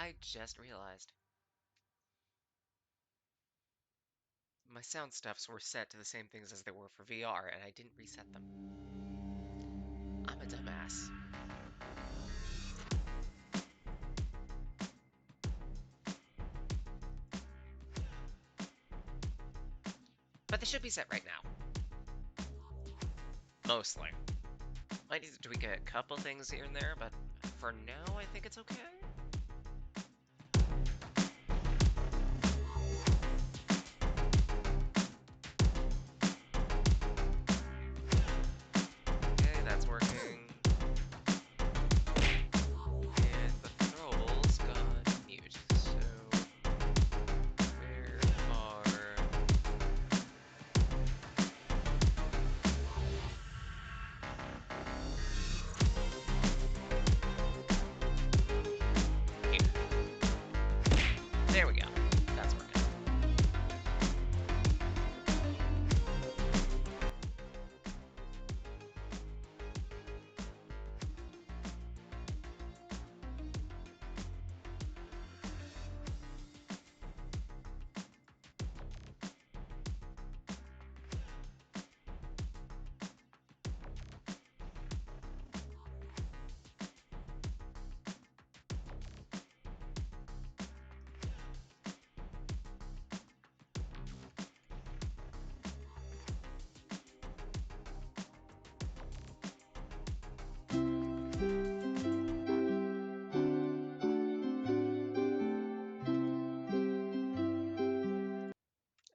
I just realized my sound stuffs were set to the same things as they were for VR, and I didn't reset them. I'm a dumbass. But they should be set right now. Mostly. Might need to tweak a couple things here and there, but for now, I think it's okay. Okay, that's working. And the throwables got mute. So, where are... Here. There we go. That's working.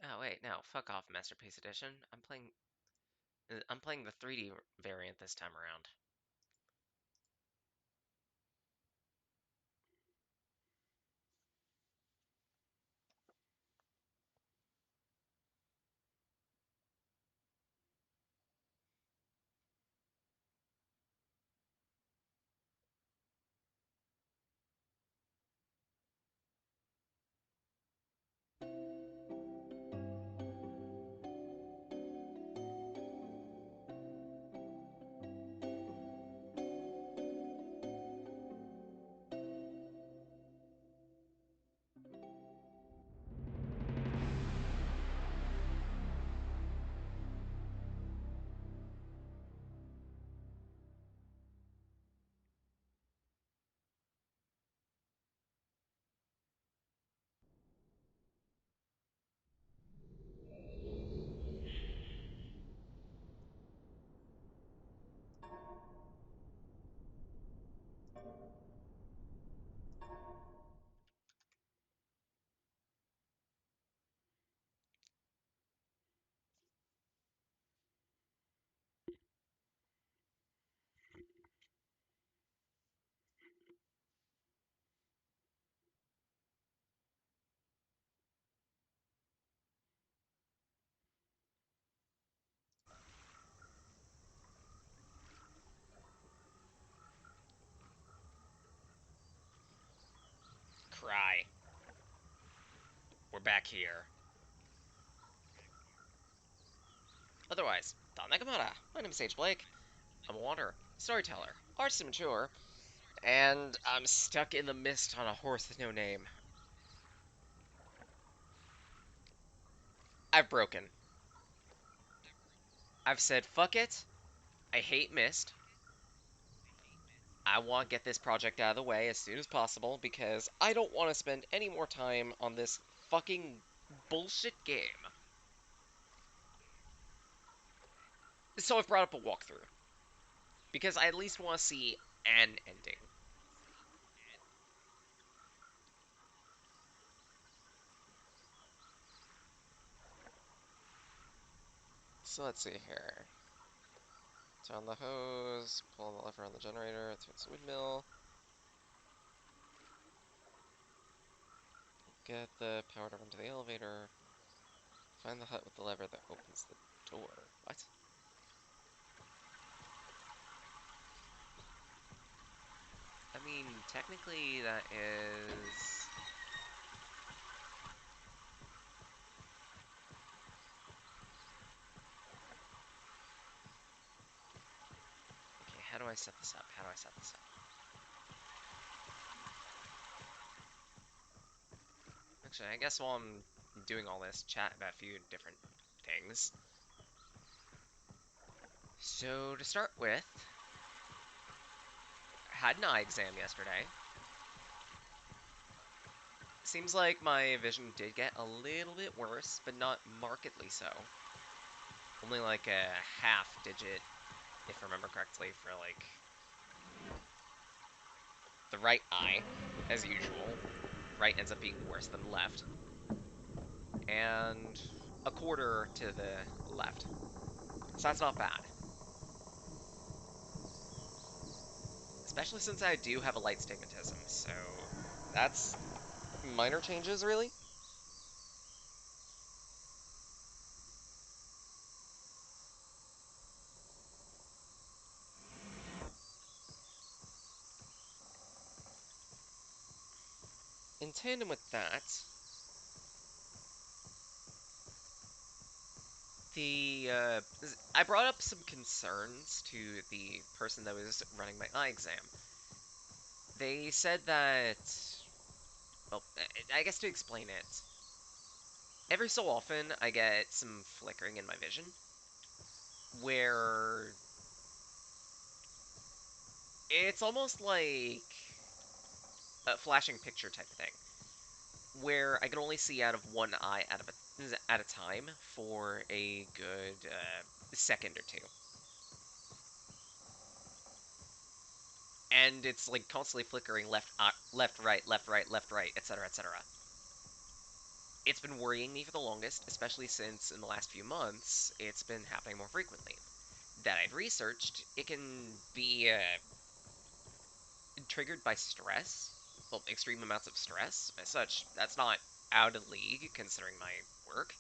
Oh wait, no, fuck off, Masterpiece Edition. I'm playing the 3D variant this time around. Cry. We're back here. Otherwise, Don Nakamura. My name is Sage Blake. I'm a wanderer, storyteller, artist mature, and I'm stuck in the mist on a horse with no name. I've broken. I've said fuck it. I hate Myst. I want to get this project out of the way as soon as possible because I don't want to spend any more time on this fucking bullshit game. So I've brought up a walkthrough because I at least want to see an ending. So let's see here. Turn on the hose, pull the lever on the generator, turn the windmill. Get the power to run to the elevator. Find the hut with the lever that opens the door. What? I mean, technically that is... Okay, how do I set this up? How do I set this up? Actually, I guess while I'm doing all this, chat about a few different things. So, to start with, had an eye exam yesterday. Seems like my vision did get a little bit worse, but not markedly so. Only like a half digit, if I remember correctly, for like the right eye, as usual. Right ends up being worse than left. And a quarter to the left. So that's not bad. Especially since I do have a light stigmatism, so that's minor changes, really. In tandem with that, the I brought up some concerns to the person that was running my eye exam. They said that, well, I guess to explain it, every so often I get some flickering in my vision where it's almost like a flashing picture type of thing, where I can only see out of one eye at a time for a good second or two, and it's like constantly flickering left, right, left, right, left, right, etc., etc. It's been worrying me for the longest, especially since in the last few months it's been happening more frequently. That I've researched, it can be triggered by stress, well, extreme amounts of stress. As such, that's not out of league considering my work,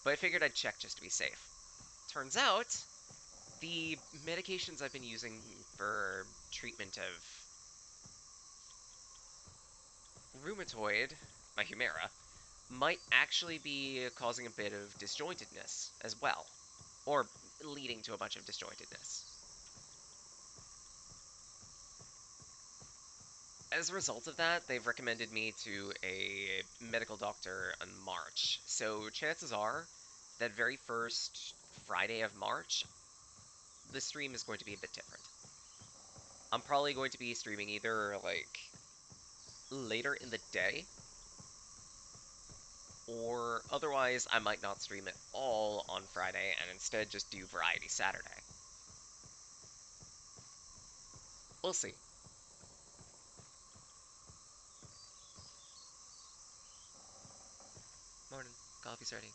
but I figured I'd check just to be safe. Turns out, the medications I've been using for treatment of rheumatoid, my Humira, might actually be causing a bit of disjointedness as well, or leading to a bunch of disjointedness. As a result of that, they've recommended me to a medical doctor in March. So chances are that very first Friday of March, the stream is going to be a bit different. I'm probably going to be streaming either like later in the day, or otherwise I might not stream at all on Friday and instead just do Variety Saturday. We'll see. Morning. Coffee's ready.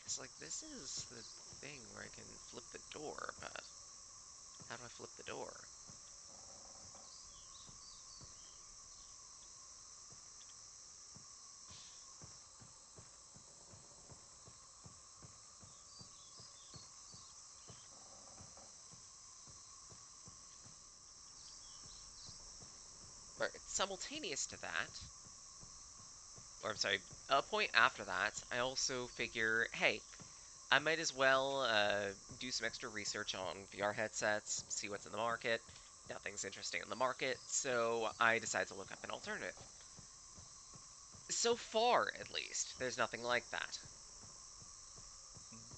It's like this is the thing where I can flip the door, but how do I flip the door? Right, simultaneous to that, or I'm sorry, a point after that, I also figure, hey, I might as well do some extra research on VR headsets, see what's in the market. Nothing's interesting in the market, so I decided to look up an alternative. So far, at least, there's nothing like that.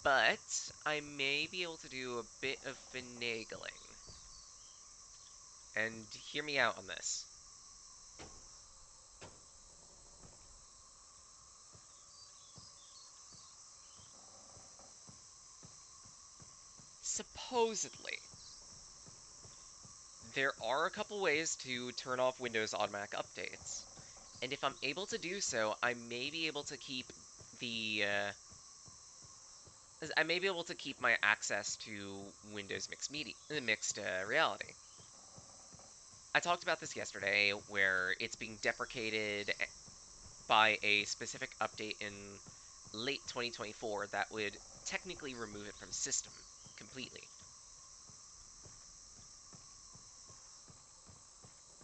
But I may be able to do a bit of finagling. And hear me out on this. Supposedly, there are a couple ways to turn off Windows automatic updates. And if I'm able to do so, the I may be able to keep my access to Windows mixed reality. I talked about this yesterday, where it's being deprecated by a specific update in late 2024 that would technically remove it from system completely.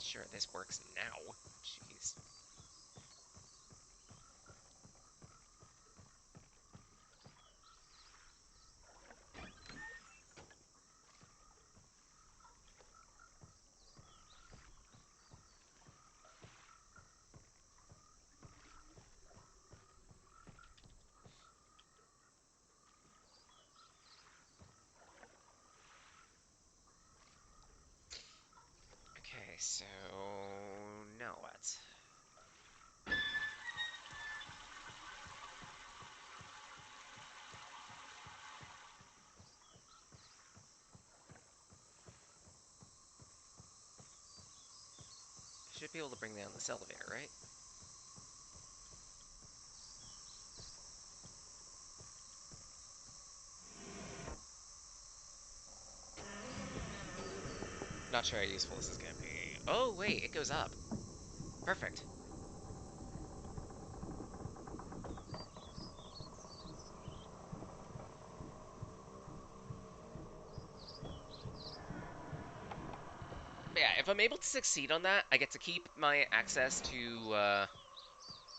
Sure, this works now. Jeez. Okay, so now what? Should be able to bring down this elevator, right? Not sure how useful this is gonna be. Oh, wait, it goes up. Perfect. But yeah, if I'm able to succeed on that, I get to keep my access to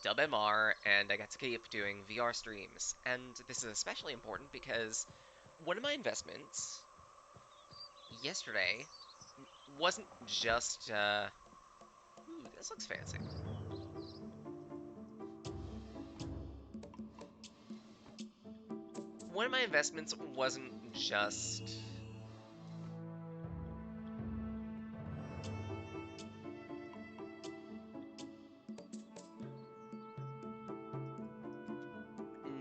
WebMR, and I get to keep doing VR streams. And this is especially important because one of my investments yesterday wasn't just, ooh, this looks fancy. One of my investments wasn't just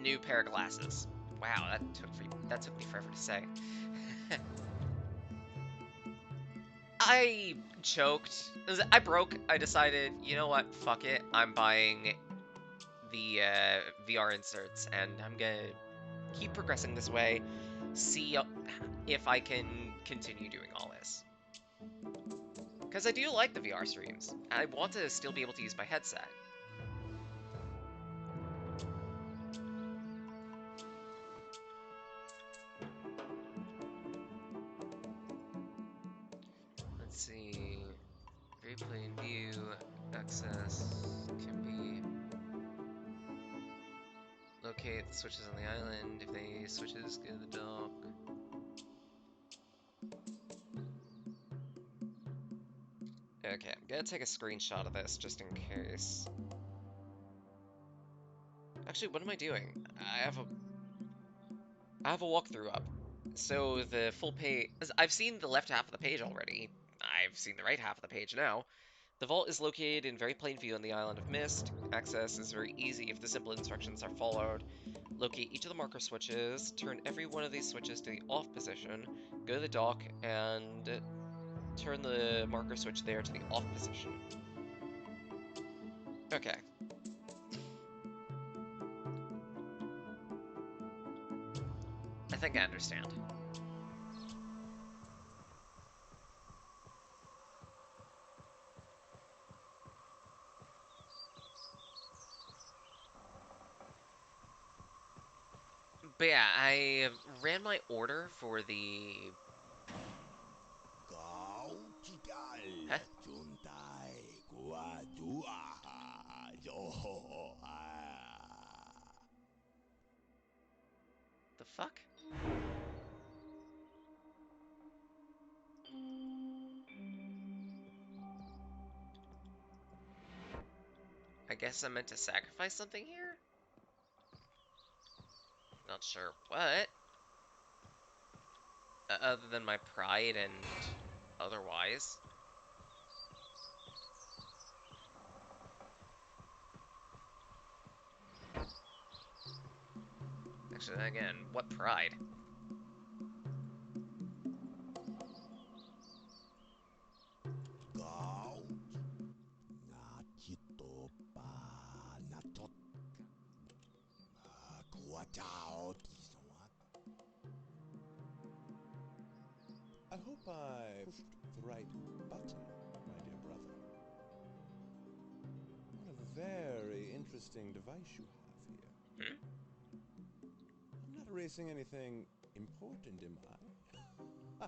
new pair of glasses. Wow, that took me forever to say. I choked. I broke. I decided, you know what? Fuck it. I'm buying the VR inserts, and I'm gonna keep progressing this way. See if I can continue doing all this. Because I do like the VR streams. I want to still be able to use my headset. Let's see. Very plain view. Access can be. Locate the switches on the island. If they switches, go to the dock. Okay, I'm gonna take a screenshot of this just in case. Actually, what am I doing? I have a walkthrough up. So the full page, I've seen the left half of the page already. I've seen the right half of the page now. The vault is located in very plain view on the island of Myst. Access is very easy if the simple instructions are followed. Locate each of the marker switches, turn every one of these switches to the off position, go to the dock, and turn the marker switch there to the off position. Okay. I think I understand. But yeah, I ran my order for the... Huh? The fuck? I guess I meant to sacrifice something here? Not sure what. Other than my pride and otherwise. Actually, again, what pride? I hope I pushed the right button, my dear brother. What a very interesting device you have here. Hmm? I'm not erasing anything important, am I?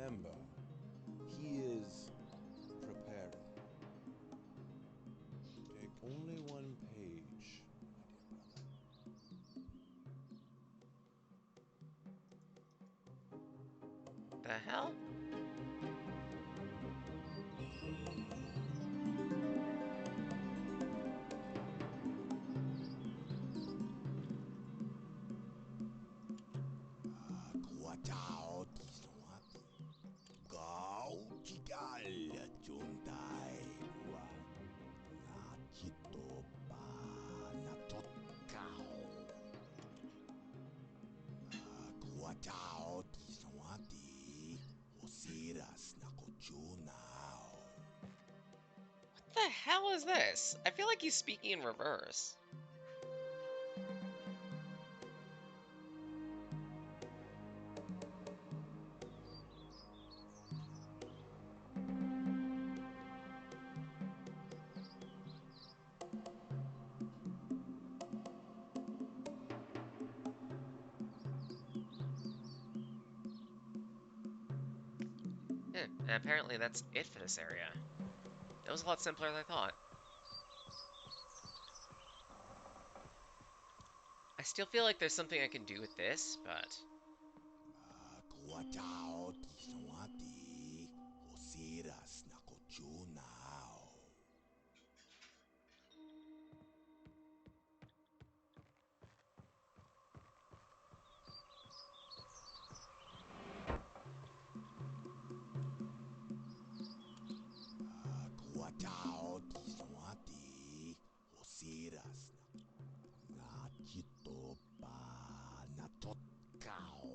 Remember, he is preparing. Take only one page, my dear brother. The hell? Kuatao tisawati. Gao chigal juntai wa nachito pa natotkao. Kuatao tisawati. Osiras nakochunao. What the hell is this? I feel like he's speaking in reverse. And apparently that's it for this area. It was a lot simpler than I thought. I still feel like there's something I can do with this, but Kuatao tisawati. Osiras nakochunao. Kuatao tisawati. Osiras nachito pa natotkao.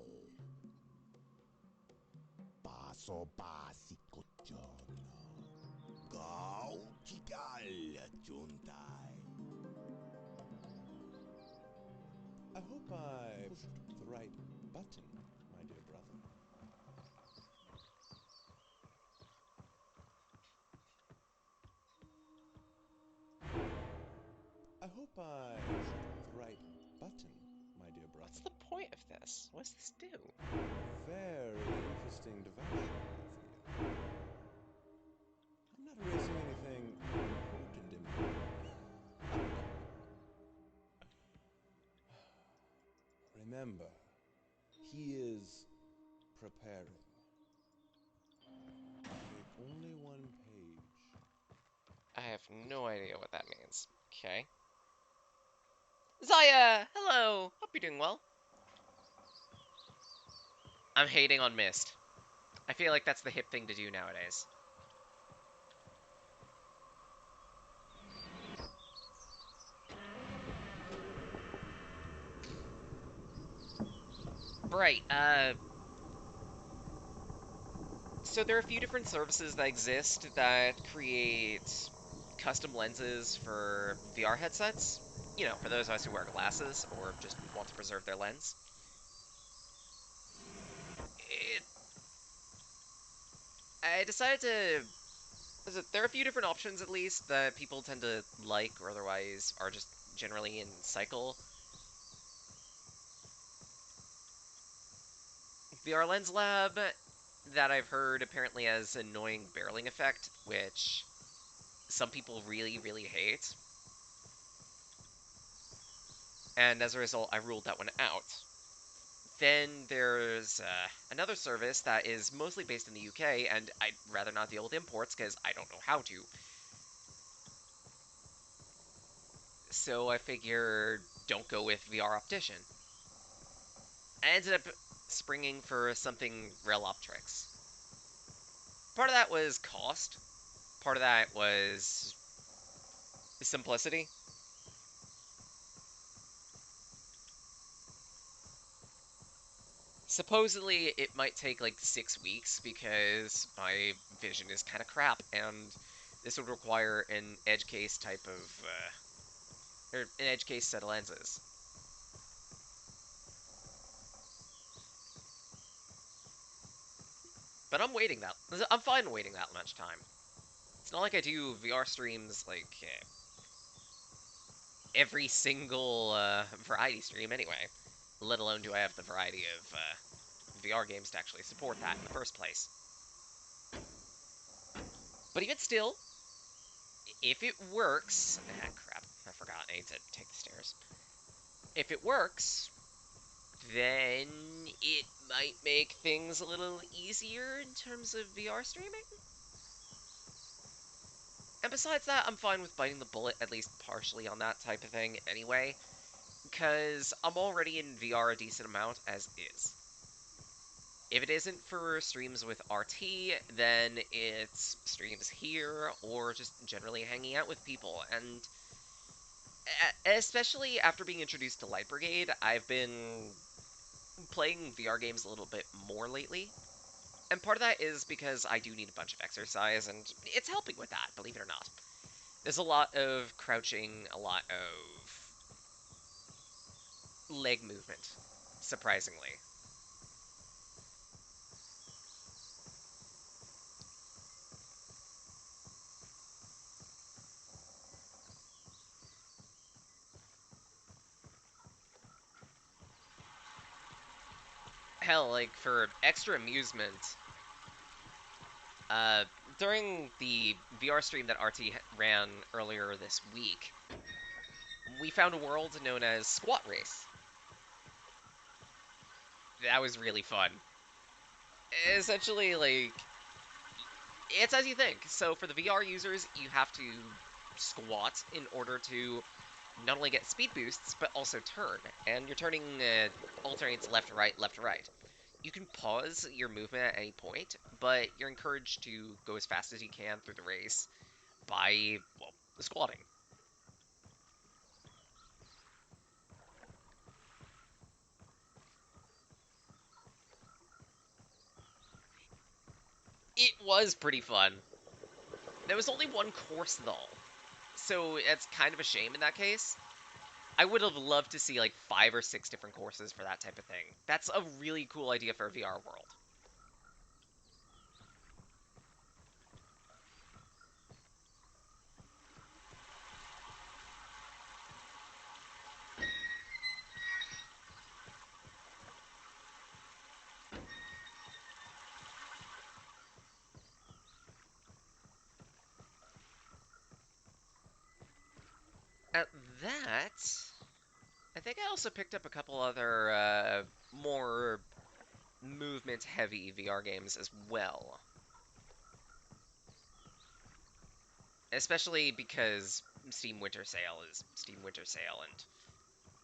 Paso pasikochono. Go chigal juntai. I hope I pushed the right button, my dear brother. I hope I pushed the right button, my dear what's brother. the point of this? What does this do? Very interesting development for you. I'm not erasing anything important in memory. Remember, he is preparing. Take only one page. I have no idea what that means. Okay. Zaya! Hello! Hope you're doing well. I'm hating on Myst. I feel like that's the hip thing to do nowadays. Right, so there are a few different services that exist that create custom lenses for VR headsets. You know, for those of us who wear glasses or just want to preserve their lens. It, I decided to. There are a few different options, at least, that people tend to like or otherwise are just generally in cycle. VR Lens Lab, that I've heard apparently has annoying barreling effect, which some people really, really hate. And as a result, I ruled that one out. Then there's another service that is mostly based in the UK, and I'd rather not deal with imports because I don't know how to. So I figured, don't go with VR Optician. I ended up springing for something Reloptrix. Part of that was cost. Part of that was simplicity. Supposedly, it might take like 6 weeks because my vision is kind of crap, and this would require an edge case type of, or an edge case set of lenses. But I'm fine waiting that much time. It's not like I do VR streams like every single variety stream anyway. Let alone do I have the variety of VR games to actually support that in the first place. But even still, if it works, crap, I forgot. I need to take the stairs. If it works, then it might make things a little easier in terms of VR streaming. And besides that, I'm fine with biting the bullet, at least partially on that type of thing anyway, because I'm already in VR a decent amount as is. If it isn't for streams with RT, then it's streams here or just generally hanging out with people. And especially after being introduced to Light Brigade, I've been playing VR games a little bit more lately. And part of that is because I do need a bunch of exercise, and it's helping with that, believe it or not. There's a lot of crouching, a lot of leg movement, surprisingly. Hell, like for extra amusement, uh, during the VR stream that RT ran earlier this week, we found a world known as Squat Race. That was really fun. Essentially, like, it's as you think. So for the VR users, you have to squat in order to not only get speed boosts, but also turn. And your turning alternates left to right. You can pause your movement at any point, but you're encouraged to go as fast as you can through the race by, well, squatting. It was pretty fun. There was only one course, though, so it's kind of a shame in that case. I would have loved to see like 5 or 6 different courses for that type of thing. That's a really cool idea for a VR world. At that, I think I also picked up a couple other more movement heavy VR games as well. Especially because Steam Winter Sale is Steam Winter Sale, and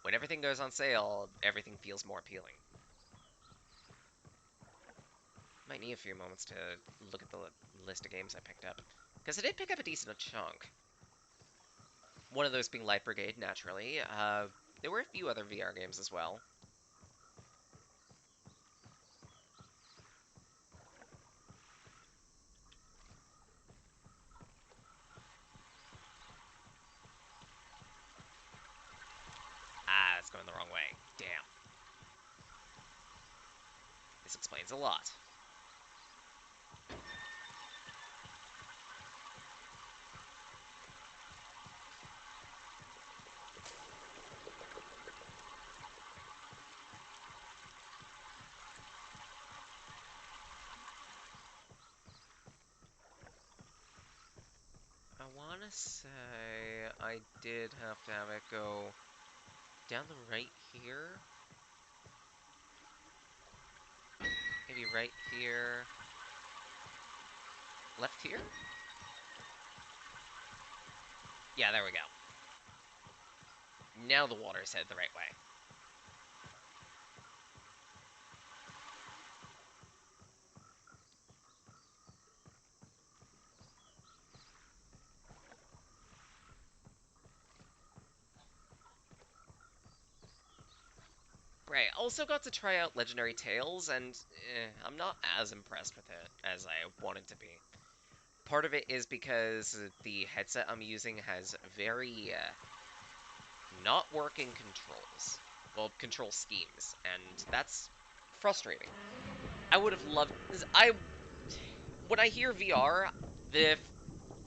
when everything goes on sale, everything feels more appealing. Might need a few moments to look at the list of games I picked up. Because I did pick up a decent chunk. One of those being Light Brigade, naturally. There were a few other VR games as well. Ah, it's going the wrong way. Damn. This explains a lot. I want to say I did have to have it go down the right here. Maybe right here. Left here? Yeah, there we go. Now the water's headed the right way. Right, also got to try out Legendary Tales, and I'm not as impressed with it as I wanted to be. Part of it is because the headset I'm using has very not working controls. Well, control schemes, and that's frustrating. I would have loved. When I hear VR, the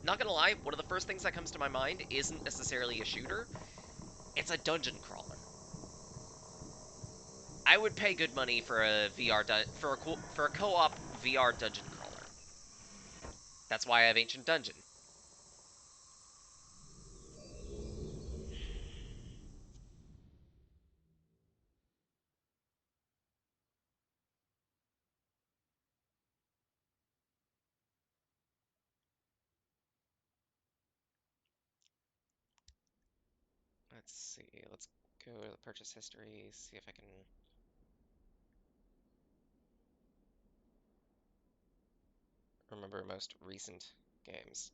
not gonna lie, one of the first things that comes to my mind isn't necessarily a shooter. It's a dungeon crawler. I would pay good money for a for a co-op VR dungeon crawler. That's why I have Ancient Dungeon. Let's see. Let's go to the purchase history, see if I can remember most recent games.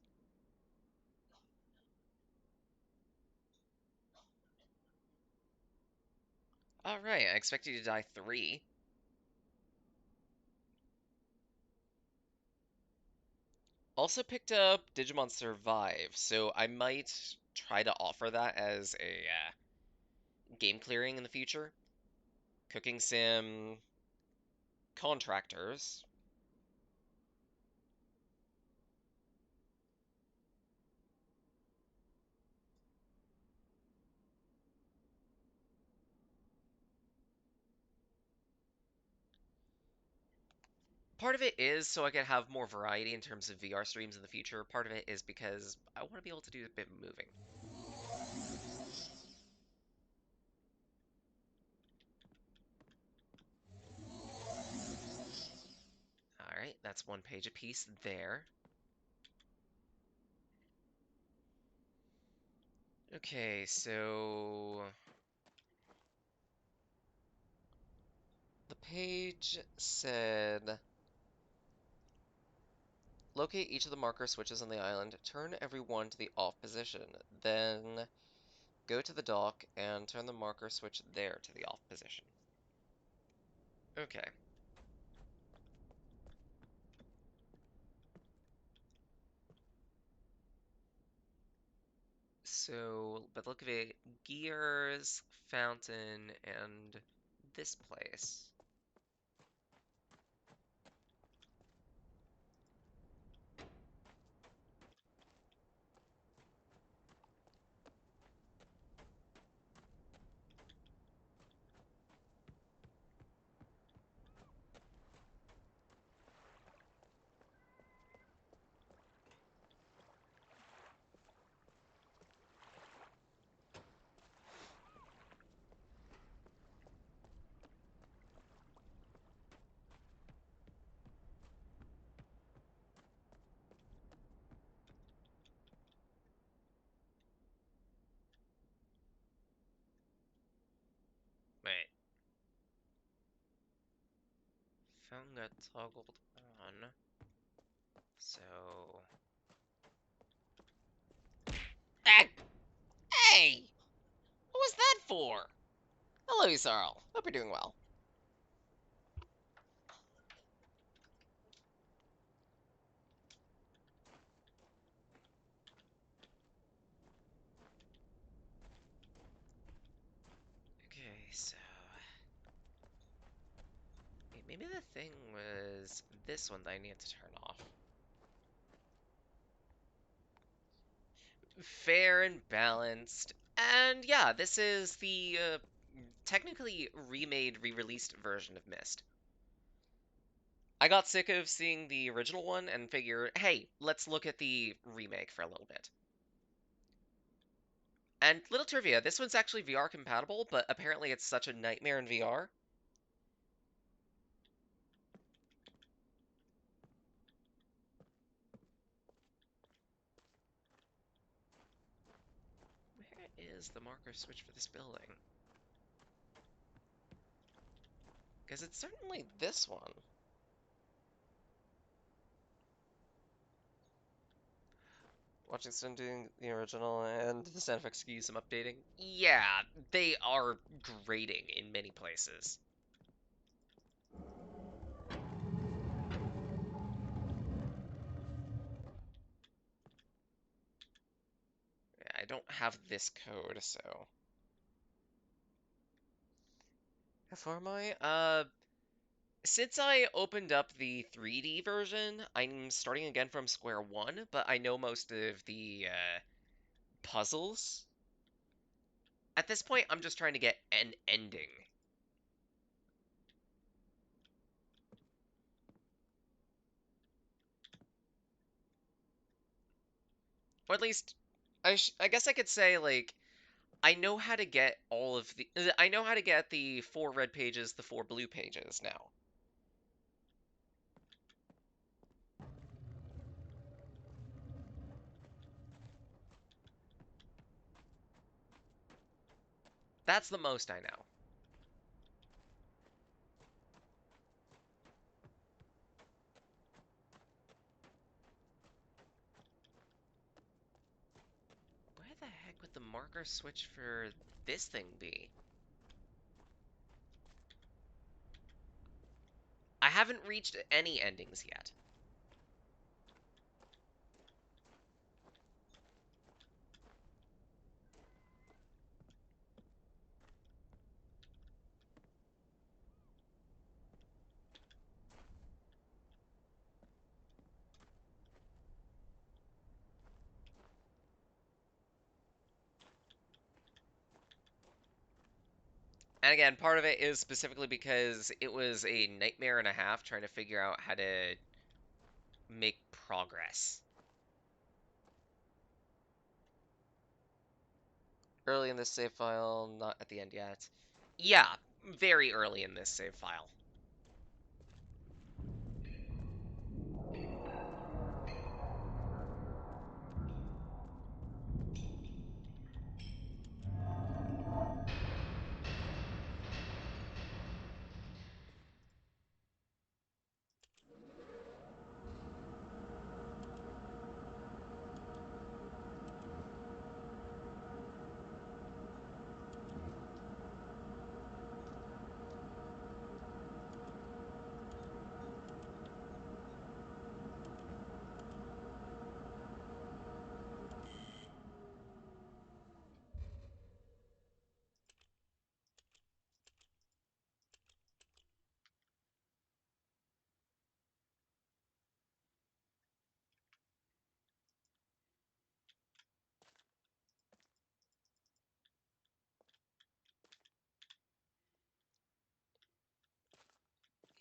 All right, I expect you to die three. Also picked up Digimon Survive, so I might try to offer that as a game clearing in the future. Cooking sim, contractors. Part of it is so I can have more variety in terms of VR streams in the future. Part of it is because I want to be able to do a bit of moving. All right, that's one page apiece there. Okay, so the page said locate each of the marker switches on the island, turn every one to the off position, then go to the dock and turn the marker switch there to the off position. Okay, so but look at it, gears, fountain, and this place. Wait, fountain got toggled on, so... Ah, hey! What was that for? Hello, Yusarl. Hope you're doing well. Okay, so maybe the thing was this one that I need to turn off. Fair and balanced. And yeah, this is the technically remade, re-released version of Myst. I got sick of seeing the original one and figured, hey, let's look at the remake for a little bit. And little trivia, this one's actually VR compatible, but apparently it's such a nightmare in VR. Where is the marker switch for this building? Because it's certainly this one. Watching some doing the original and the sound effects could use some updating. Yeah, they are grating in many places. Yeah, I don't have this code, so. How far am I? Since I opened up the 3D version, I'm starting again from square one, but I know most of the puzzles. At this point, I'm just trying to get an ending. Or at least, I guess I could say, like, I know how to get all of the. I know how to get the 4 red pages, the 4 blue pages now. That's the most I know. Where the heck would the marker switch for this thing be? I haven't reached any endings yet. And again, part of it is specifically because it was a nightmare and a half trying to figure out how to make progress. Early in this save file, not at the end yet. Yeah, very early in this save file.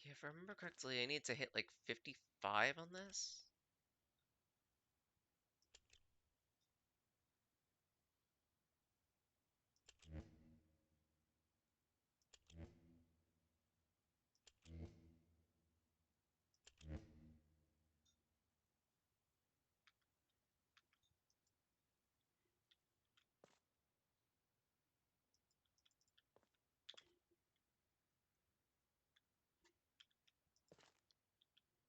Yeah, if I remember correctly, I need to hit like 55 on this.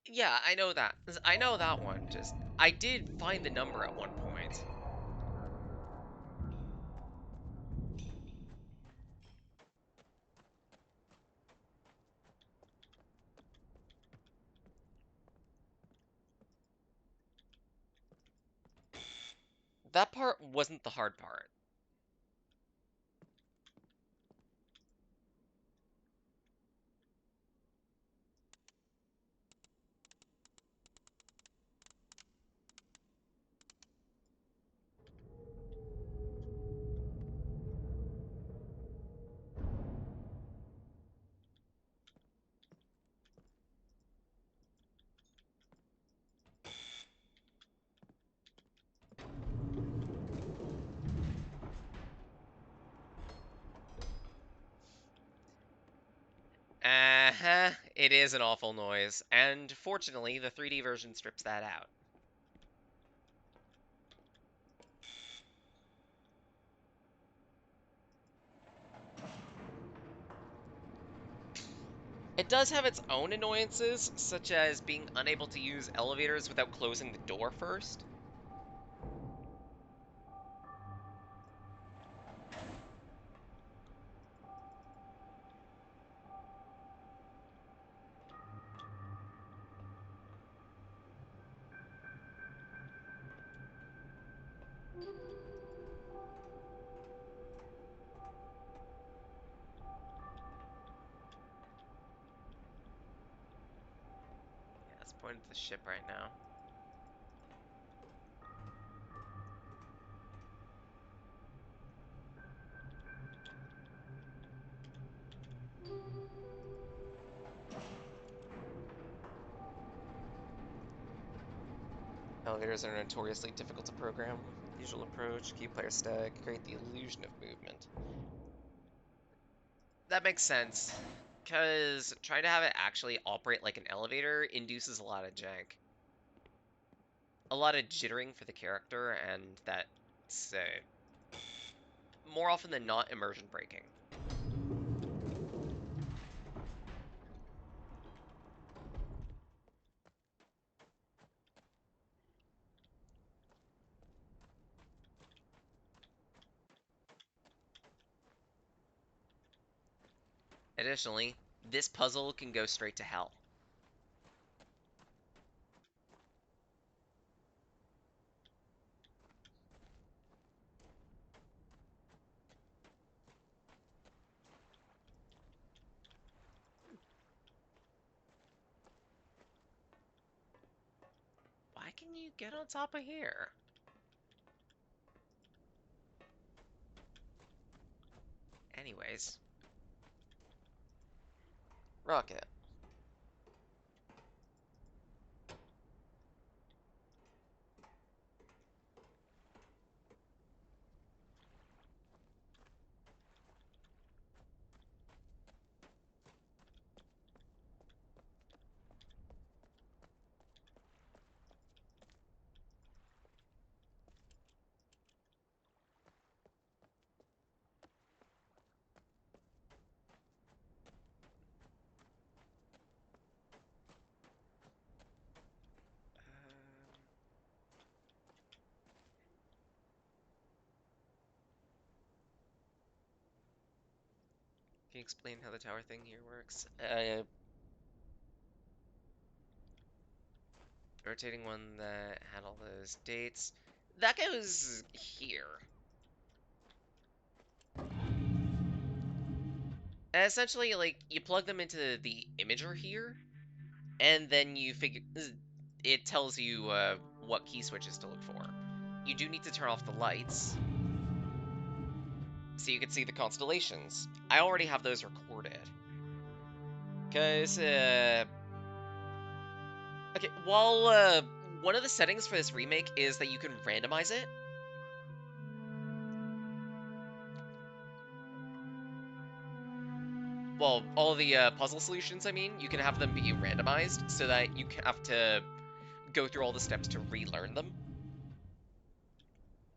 Yeah, I know that. I know that one. Just I did find the number at one point. That part wasn't the hard part. Uh-huh, it is an awful noise, and fortunately, the 3D version strips that out. It does have its own annoyances, such as being unable to use elevators without closing the door first. Yeah, let's point at the ship right now. Elevators are notoriously difficult to program. Usual approach, keep players static, create the illusion of movement. That makes sense, because trying to have it actually operate like an elevator induces a lot of jank. A lot of jittering for the character, and that's more often than not immersion breaking. Additionally, this puzzle can go straight to hell. Why can you get on top of here? Anyways, Rocket. Can you explain how the tower thing here works? Rotating one that had all those dates. That goes here. Essentially, like, you plug them into the imager here, and then you figure it tells you what key switches to look for. You do need to turn off the lights so you can see the constellations. I already have those recorded. Because, okay, well, one of the settings for this remake is that you can randomize it. Well, all the puzzle solutions, I mean, you can have them be randomized so that you have to go through all the steps to relearn them.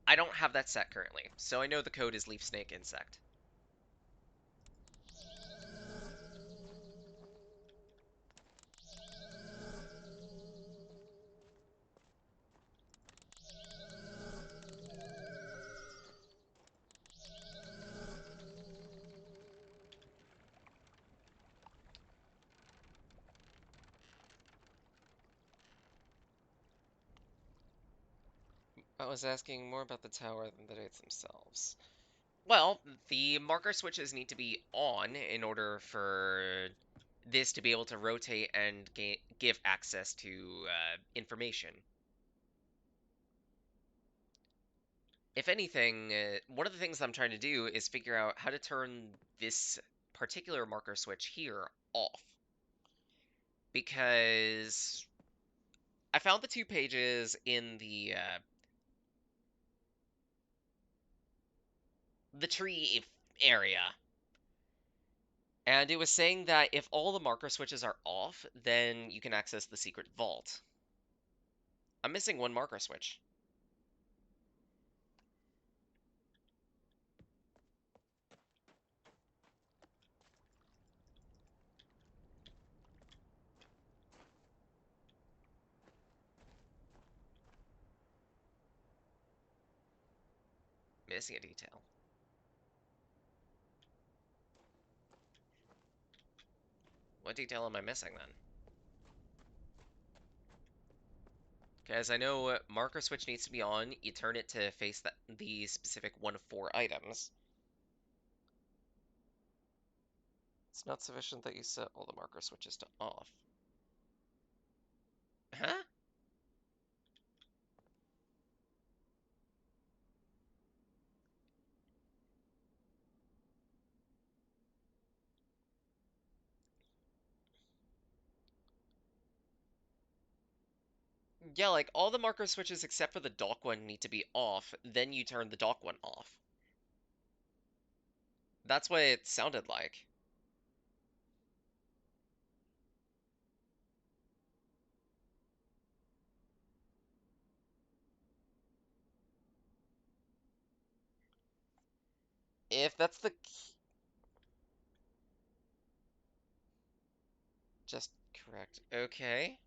I don't have that set currently, so I know the code is leaf snake insect. I was asking more about the tower than the dates themselves. Well, the marker switches need to be on in order for this to be able to rotate and give access to information. If anything, one of the things I'm trying to do is figure out how to turn this particular marker switch here off. Because I found the 2 pages in the tree area, and it was saying that if all the marker switches are off, then you can access the secret vault. I'm missing one marker switch. Missing a detail. What detail am I missing then? Because I know marker switch needs to be on, you turn it to face the specific one of 4 items. It's not sufficient that you set all the marker switches to off. Huh? Yeah, like all the marker switches except for the dock one need to be off, then you turn the dock one off. That's what it sounded like. If that's the just correct. Okay.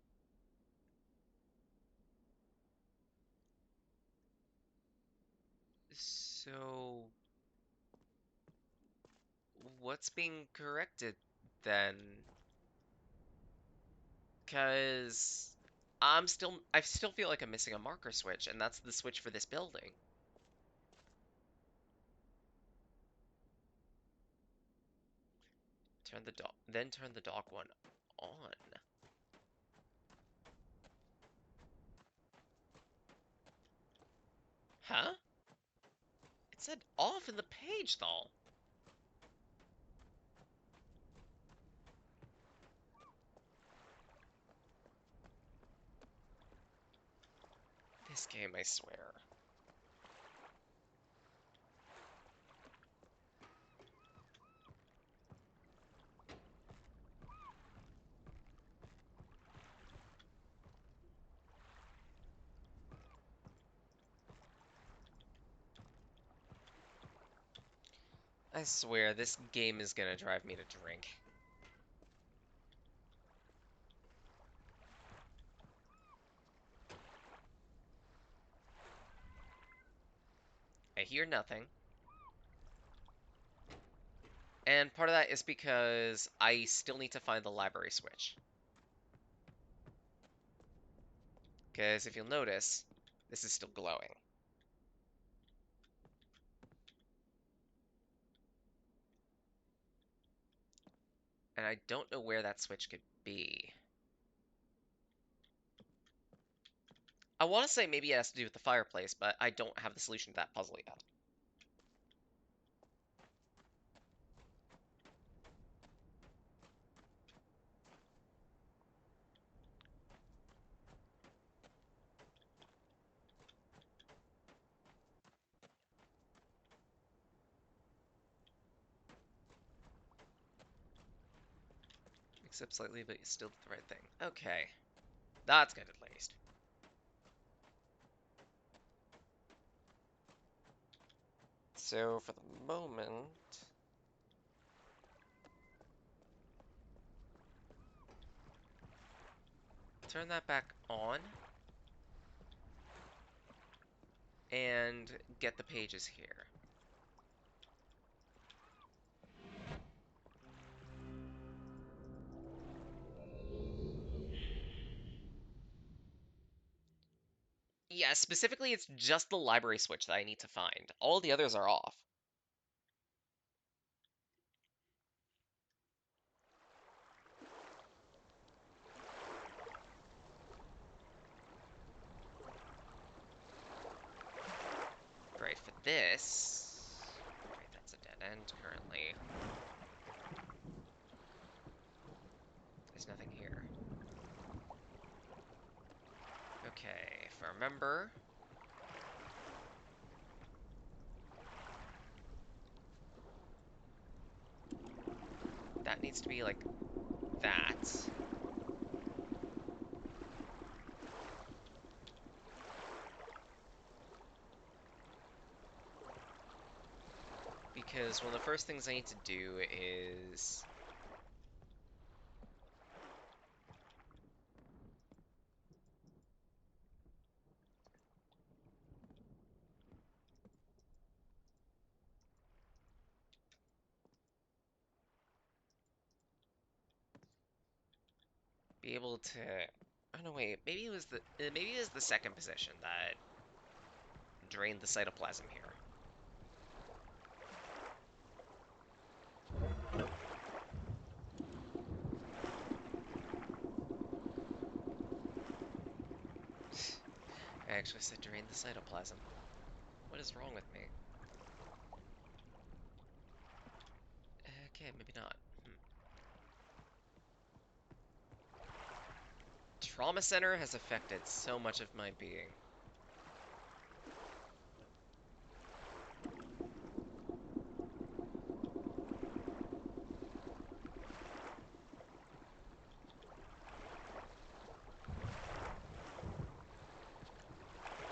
So what's being corrected then? Because I still feel like I'm missing a marker switch, and that's the switch for this building. Then turn the dock one on. Huh? It said off in the page, though. This game, I swear. I swear, this game is gonna drive me to drink. I hear nothing. And part of that is because I still need to find the library switch. Because if you'll notice, this is still glowing. And I don't know where that switch could be. I want to say maybe it has to do with the fireplace, but I don't have the solution to that puzzle yet. Except slightly, but you still did the right thing. Okay. That's good at least. So for the moment, turn that back on and get the pages here. Yeah, specifically it's just the library switch that I need to find. All the others are off. Right, for this... Right, that's a dead end currently. There's nothing here. Okay, if I remember... That needs to be like that. Because one of the first things I need to do is be able to... Oh no, wait. Maybe it was the second position that drained the cytoplasm here. I actually said drain the cytoplasm. What is wrong with me? Okay, maybe not. trauma center has affected so much of my being.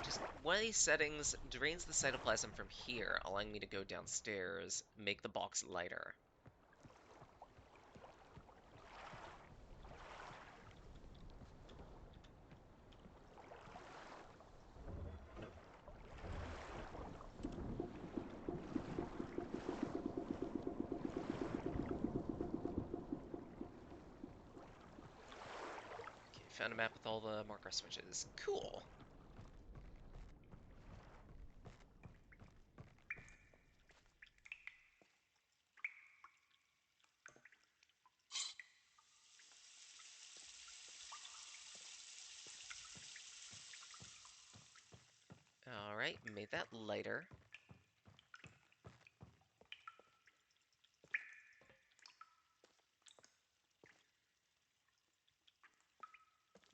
Just one of these settings drains the cytoplasm from here, allowing me to go downstairs, make the box lighter. Okay, found a map with all the marker switches. Cool. Alright, made that lighter.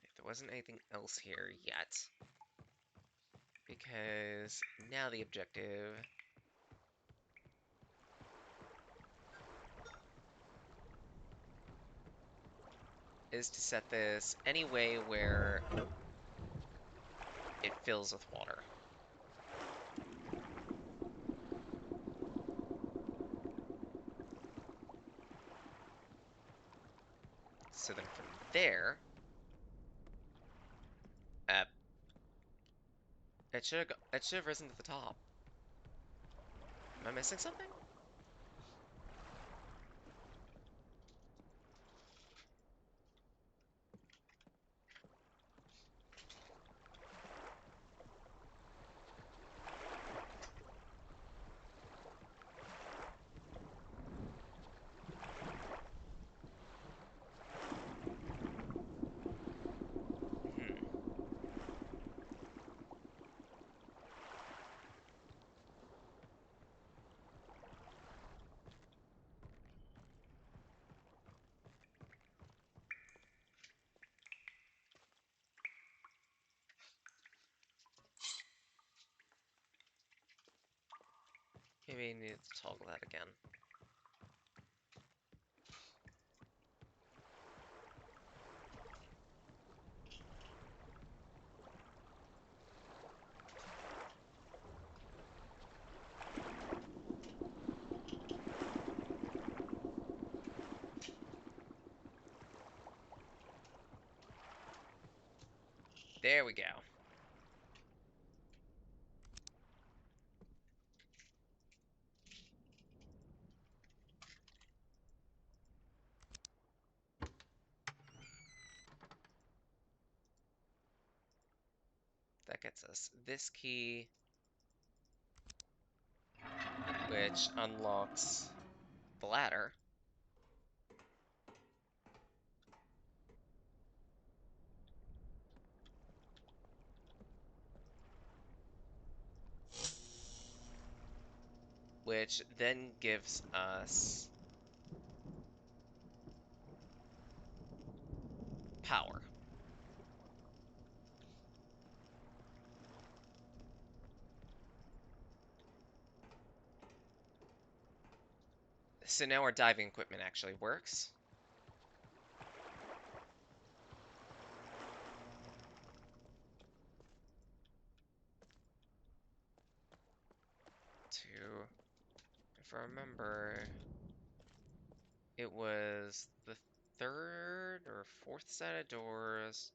If there wasn't anything else here yet. Because now the objective is to set this any way where it fills with water. So then from there, uh, it should have risen to the top. Am I missing something? Hmm. Maybe I need to toggle that again. There we go. That gets us this key, which unlocks the ladder. Which then gives us power. So now our diving equipment actually works. To, if I remember, it was the third or fourth set of doors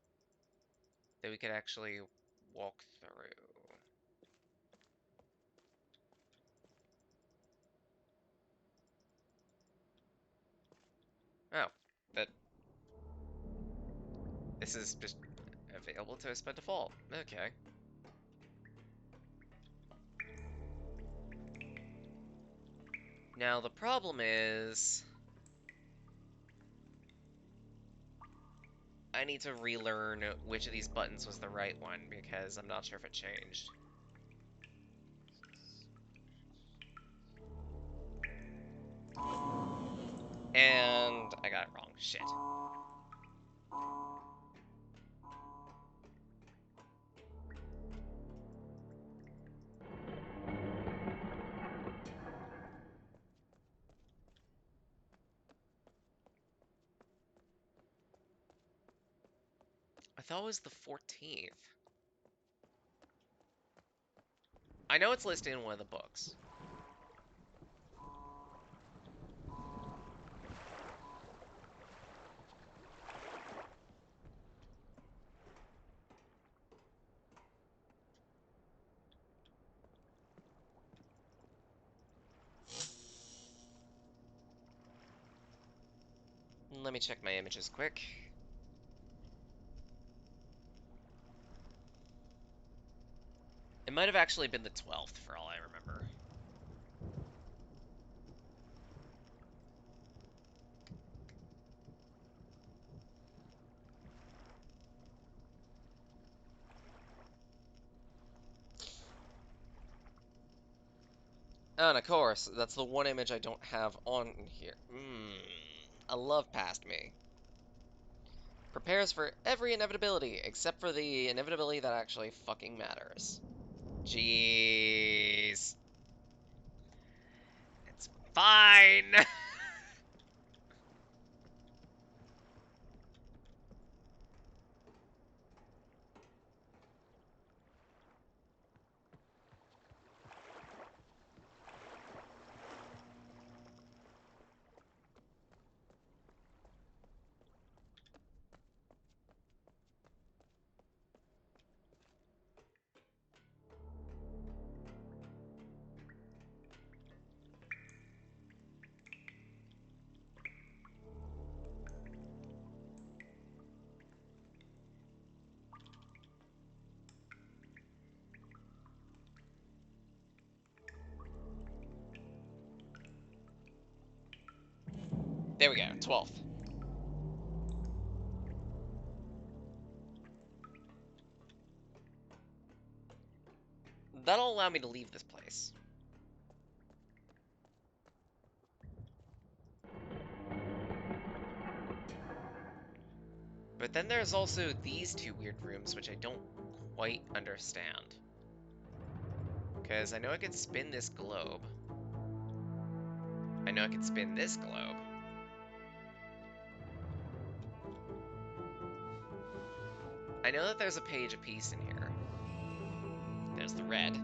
that we could actually walk through. Oh, but this is just available to us by default. Okay. Now the problem is I need to relearn which of these buttons was the right one because I'm not sure if it changed. And I got it wrong. Shit. I thought it was the 14th. I know it's listed in one of the books. Let me check my images quick. It might have actually been the 12th, for all I remember. Oh, and of course, that's the one image I don't have on here. A love past me. Prepares for every inevitability, except for the inevitability that actually fucking matters. Jeez. It's fine! There we go, 12th. That'll allow me to leave this place. But then there's also these two weird rooms, which I don't quite understand. Because I know I could spin this globe. I know I could spin this globe. I know that there's a page of peace in here. There's the red.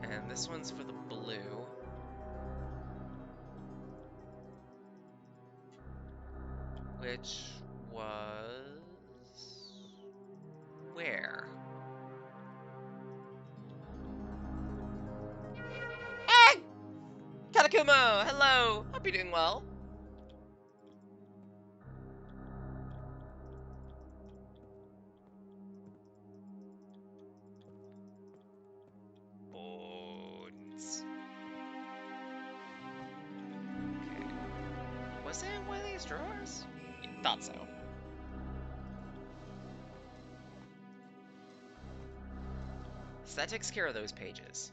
And this one's for the blue. Which was... where? Hey! Katakumo! Hello! Hope you're doing well. Bones. Okay. Was it in one of these drawers? Thought so. So that takes care of those pages.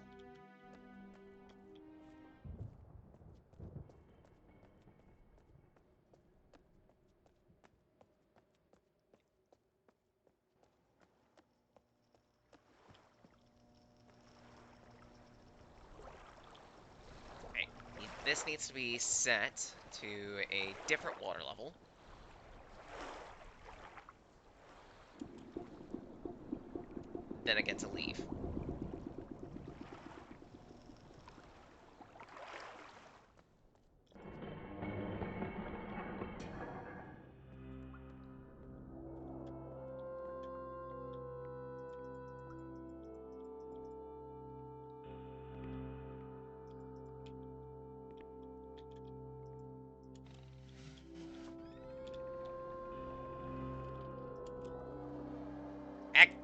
Right. This needs to be set to a different water level. Then I get to leave.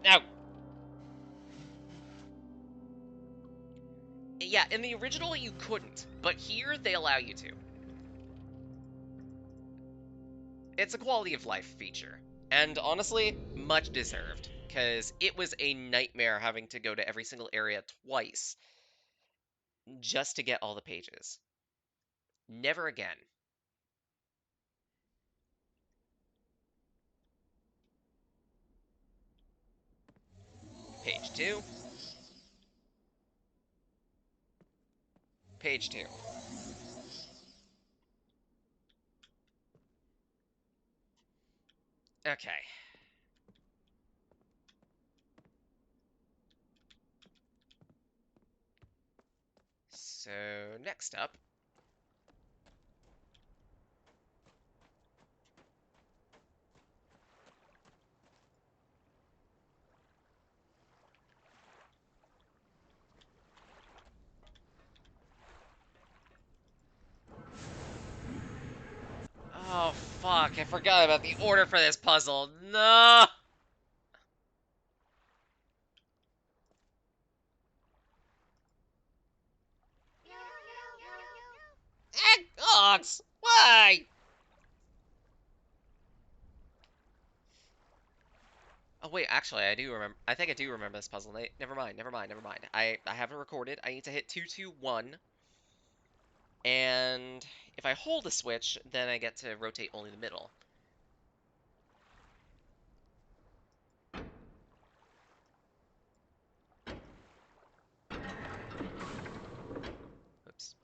No! Yeah, in the original you couldn't, but here they allow you to. It's a quality of life feature. And honestly, much deserved. Because it was a nightmare having to go to every single area twice just to get all the pages. Never again. Page 2. Page 2. Okay. So, next up. Oh, fuck. I forgot about the order for this puzzle. No! Ox! Why? Oh wait, actually, I do remember. I think I do remember this puzzle. Never mind, never mind, never mind. I have it recorded. I need to hit 221, and if I hold the switch, then I get to rotate only the middle. Oops.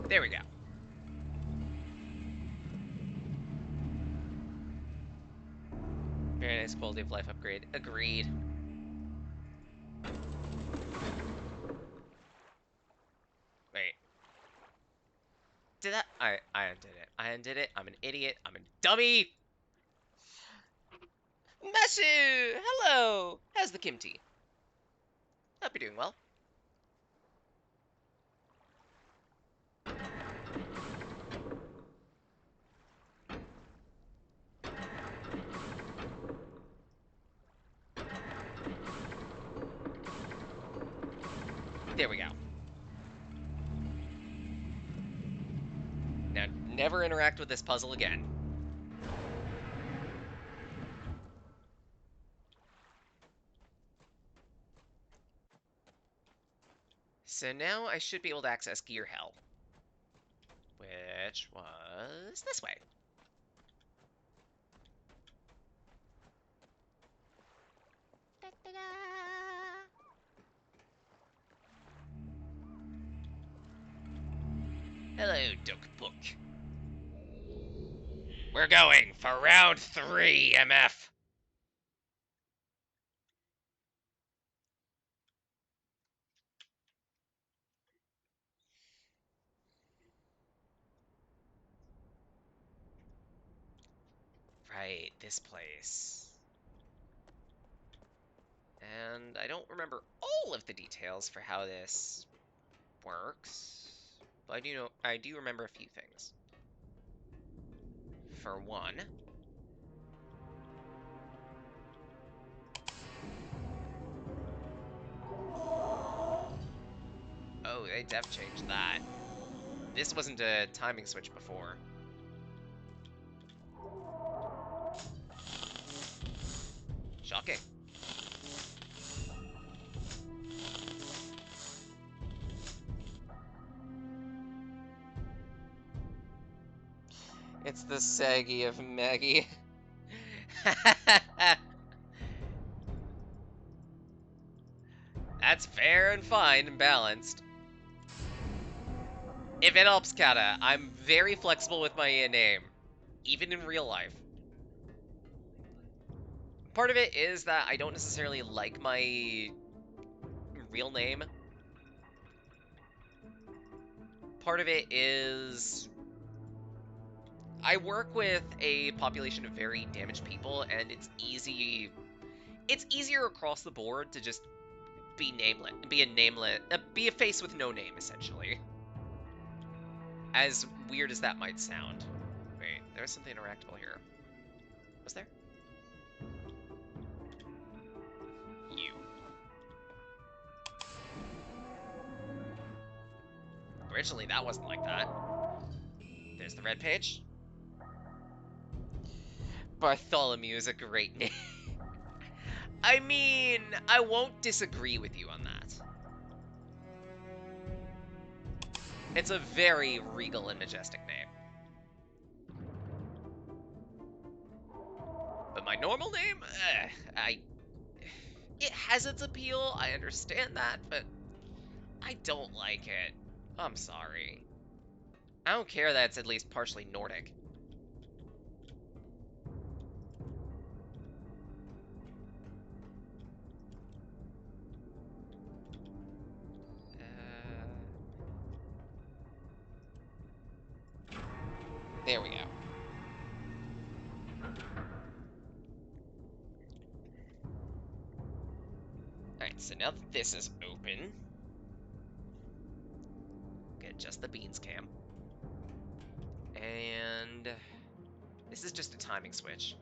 There we go. Very nice quality of life upgrade. Agreed. Wait. Did that? I undid it. I undid it. I'm an idiot. I'm a dummy. Masu! Hello! How's the Kimchi? Hope you're doing well. There we go. Now, never interact with this puzzle again. So now I should be able to access Gear Hell, which was this way. Da, da, da. Hello, Duck Book. We're going for round 3, MF. Right, this place. And I don't remember all of the details for how this works, but I do remember a few things. For one, oh, they def changed that. This wasn't a timing switch before. Shocking. It's the saggy of Maggie. That's fair and fine and balanced. If it helps, Kata, I'm very flexible with my name, even in real life. Part of it is that I don't necessarily like my real name. Part of it is I work with a population of very damaged people, and it's It's easier across the board to just be nameless, be a face with no name, essentially. As weird as that might sound. Wait, there's something interactable here. Was there? You. Originally, that wasn't like that. There's the red page. Bartholomew is a great name. I mean, I won't disagree with you on that. It's a very regal and majestic name. But my normal name? It has its appeal, I understand that, but I don't like it. I'm sorry. I don't care that it's at least partially Nordic. There we go. Alright, so now that this is open, get just the beans cam. And this is just a timing switch.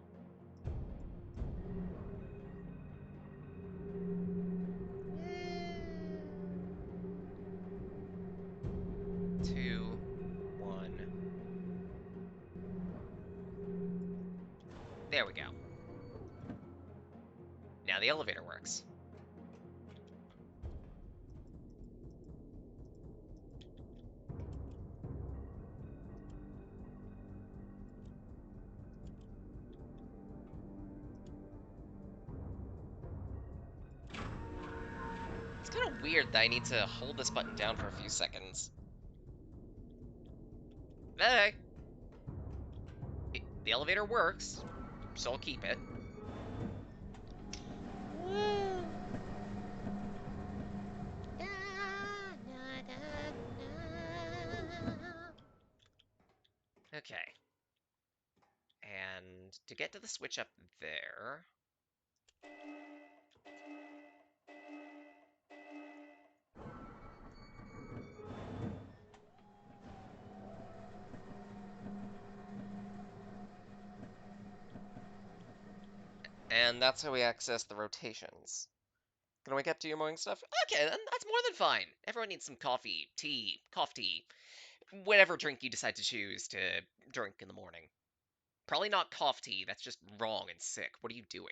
Two, one. There we go. Now the elevator works. It's kind of weird that I need to hold this button down for a few seconds. Hey! The elevator works, so I'll keep it. Okay. And to get to the switch up there... And that's how we access the rotations. Gonna wake up to your morning stuff? Okay, then that's more than fine. Everyone needs some coffee, tea, coffee tea, whatever drink you decide to choose to drink in the morning. Probably not cough tea, that's just wrong and sick. What are you doing?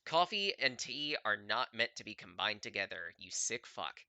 Coffee and tea are not meant to be combined together, you sick fuck.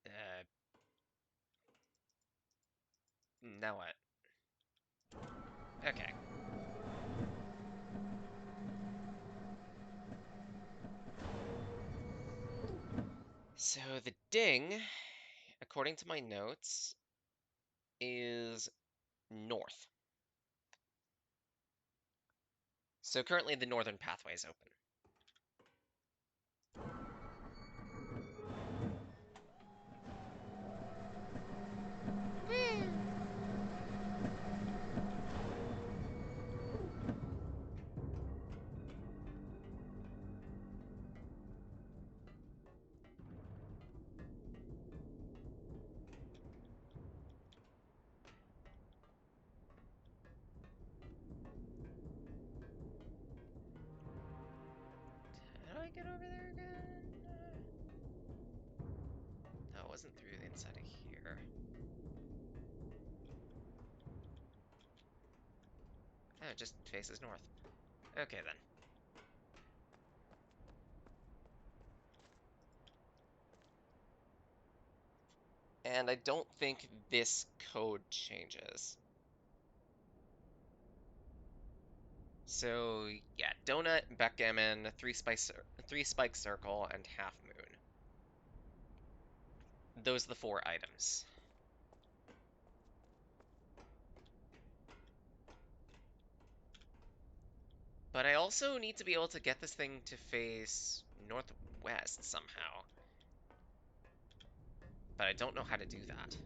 Uh, now what? Okay. So the ding, according to my notes, is north. So currently the northern pathway is open. How do I get over there again? No, it wasn't through the inside of here. Oh, it just faces north. Okay then. And I don't think this code changes. So yeah, donut, backgammon, three spike circle, and half moon. Those are the four items. But I also need to be able to get this thing to face northwest somehow. But I don't know how to do that.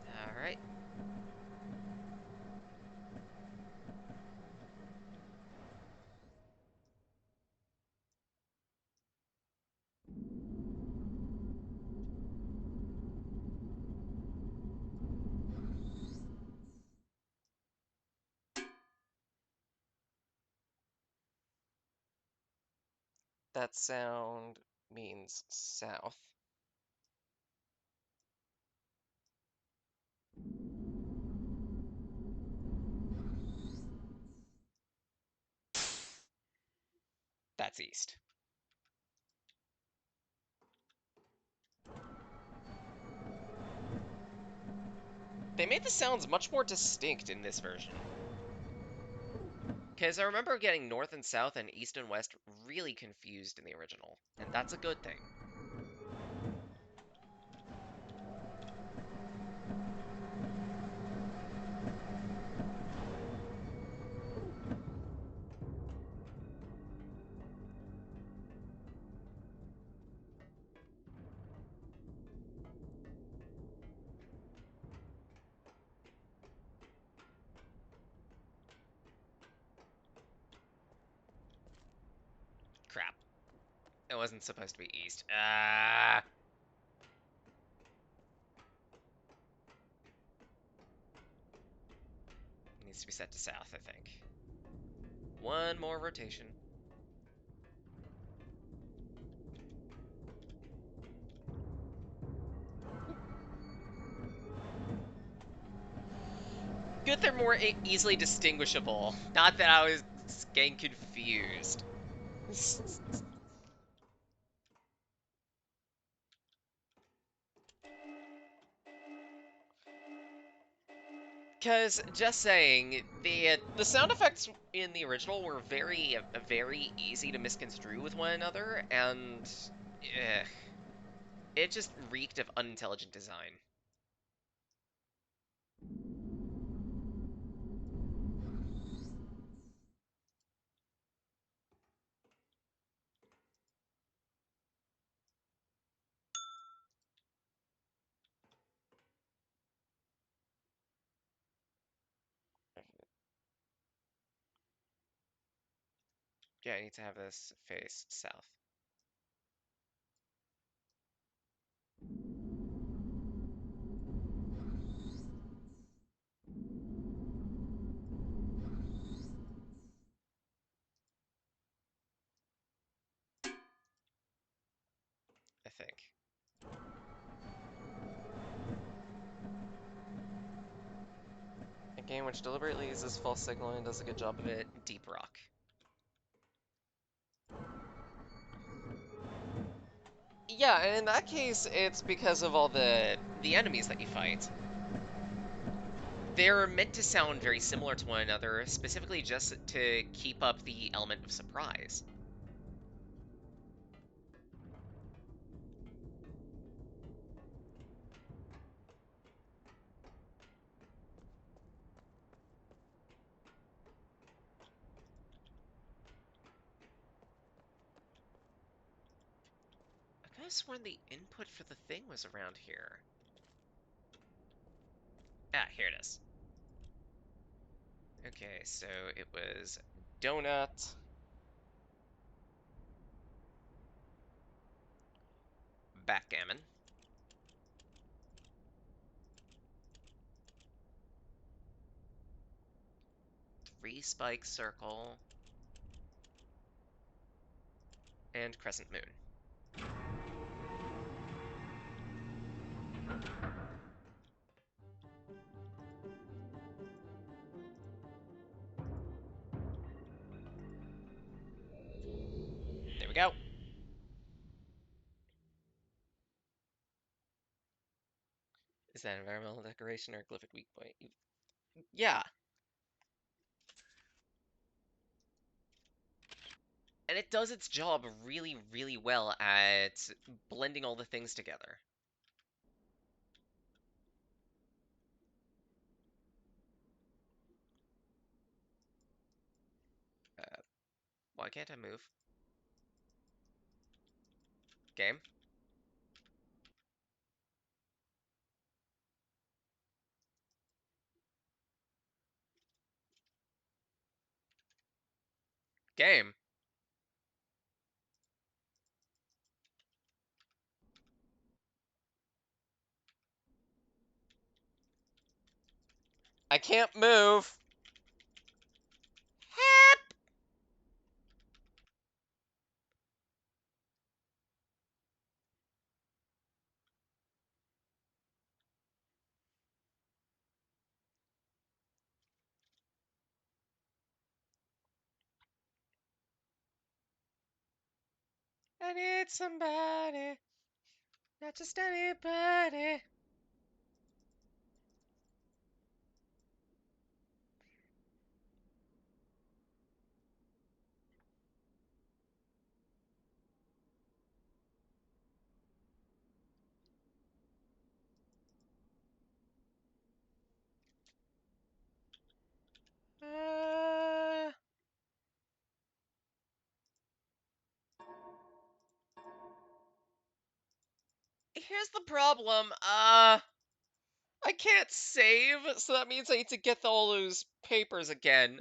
Alright. That sound means south. That's east. They made the sounds much more distinct in this version. Because I remember getting north and south and east and west really confused in the original, and that's a good thing. Crap. It wasn't supposed to be east. Ah! It needs to be set to south, I think. One more rotation. Good they're more easily distinguishable. Not that I was getting confused. Because just saying, the sound effects in the original were very easy to misconstrue with one another, and eh, it just reeked of unintelligent design. Yeah, I need to have this face south, I think. A game which deliberately uses false signaling and does a good job of it, Deep Rock. Yeah, and in that case, it's because of all the enemies that you fight. They're meant to sound very similar to one another, specifically just to keep up the element of surprise. I could have sworn the input for the thing was around here. Ah, here it is. Okay, so it was donut, backgammon, Three spike circle and crescent moon. There we go. Is that environmental decoration or glyphic weak point? Yeah, and it does its job really, really well at blending all the things together. Uh, why can't I move? Game? Game? I can't move! Help! I need somebody, not just anybody. Uh, here's the problem. I can't save, so that means I need to get all those papers again.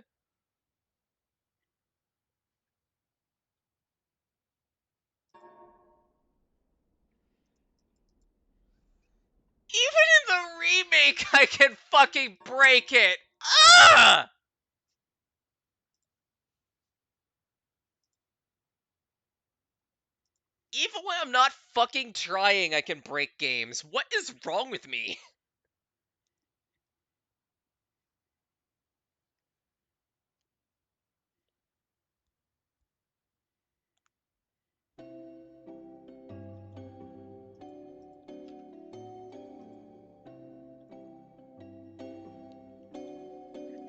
Even in the remake, I can fucking break it. Ah! Even when I'm not fucking trying, I can break games. What is wrong with me?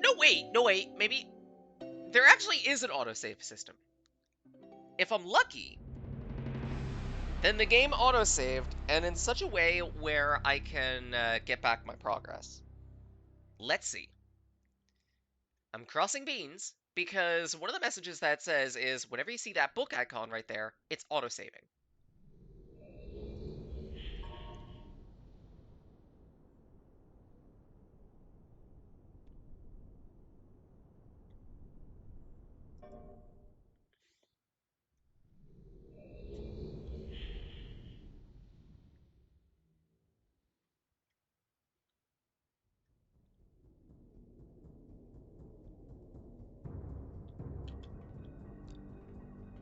No, wait, no, wait. Maybe there actually is an autosave system. If I'm lucky, then the game autosaved, and in such a way where I can get back my progress. Let's see. I'm crossing beans because one of the messages that says is whenever you see that book icon right there, it's autosaving.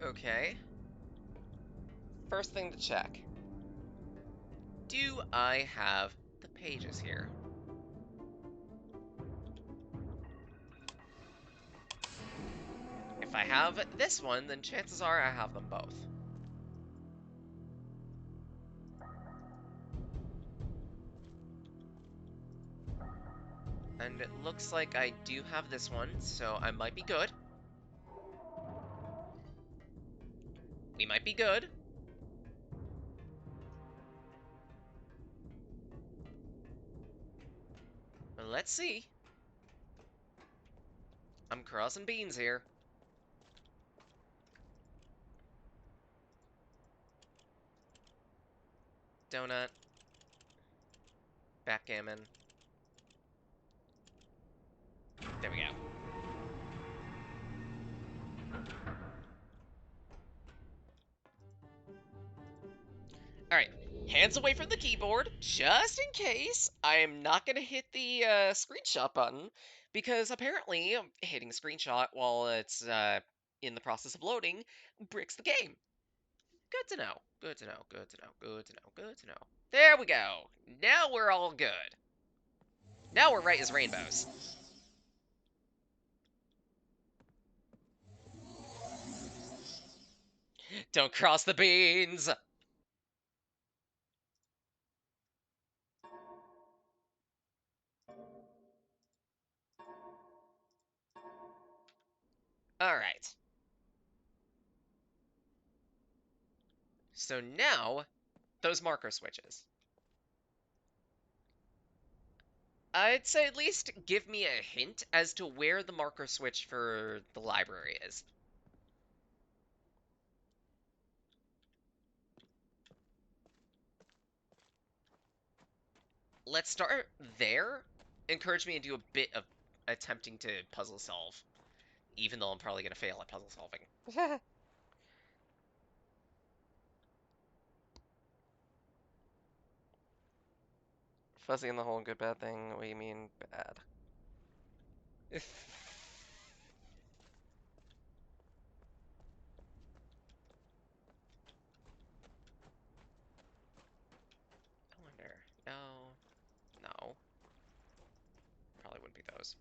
Okay. First thing to check. Do I have the pages here? If I have this one, then chances are I have them both. And it looks like I do have this one, so I might be good. We might be good. Let's see. I'm crossing beans here. Donut. Backgammon. There we go. Alright. Hands away from the keyboard, just in case. I am not going to hit the screenshot button because apparently hitting screenshot while it's in the process of loading bricks the game. Good to know. Good to know. Good to know. Good to know. Good to know. There we go. Now we're all good. Now we're right as rainbows. Don't cross the beans. All right. So now those marker switches. I'd say at least give me a hint as to where the marker switch for the library is. Let's start there. Encourage me to do a bit of attempting to puzzle solve, even though I'm probably going to fail at puzzle solving. Fuzzy in the whole good bad thing, we mean bad. I wonder. No. No. Probably wouldn't be those.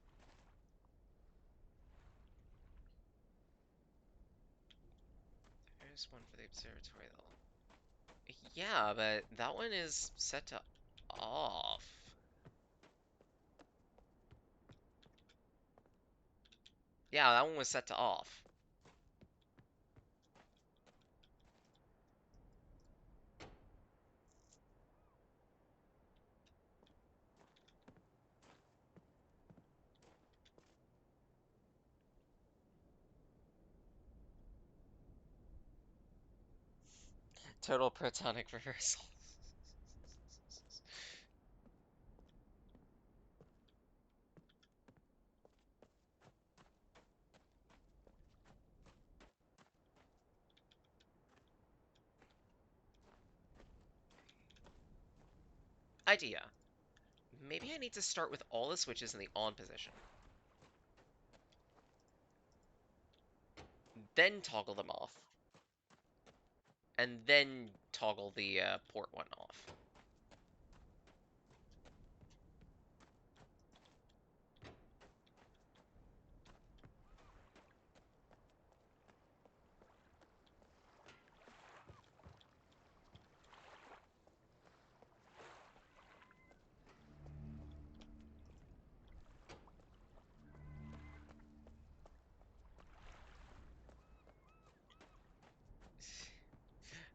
There's one for the observatory, though. Yeah, but that one is set to off. Yeah, that one was set to off. Total protonic reversal. Idea. Maybe I need to start with all the switches in the on position. Then toggle them off. And then toggle the port one off.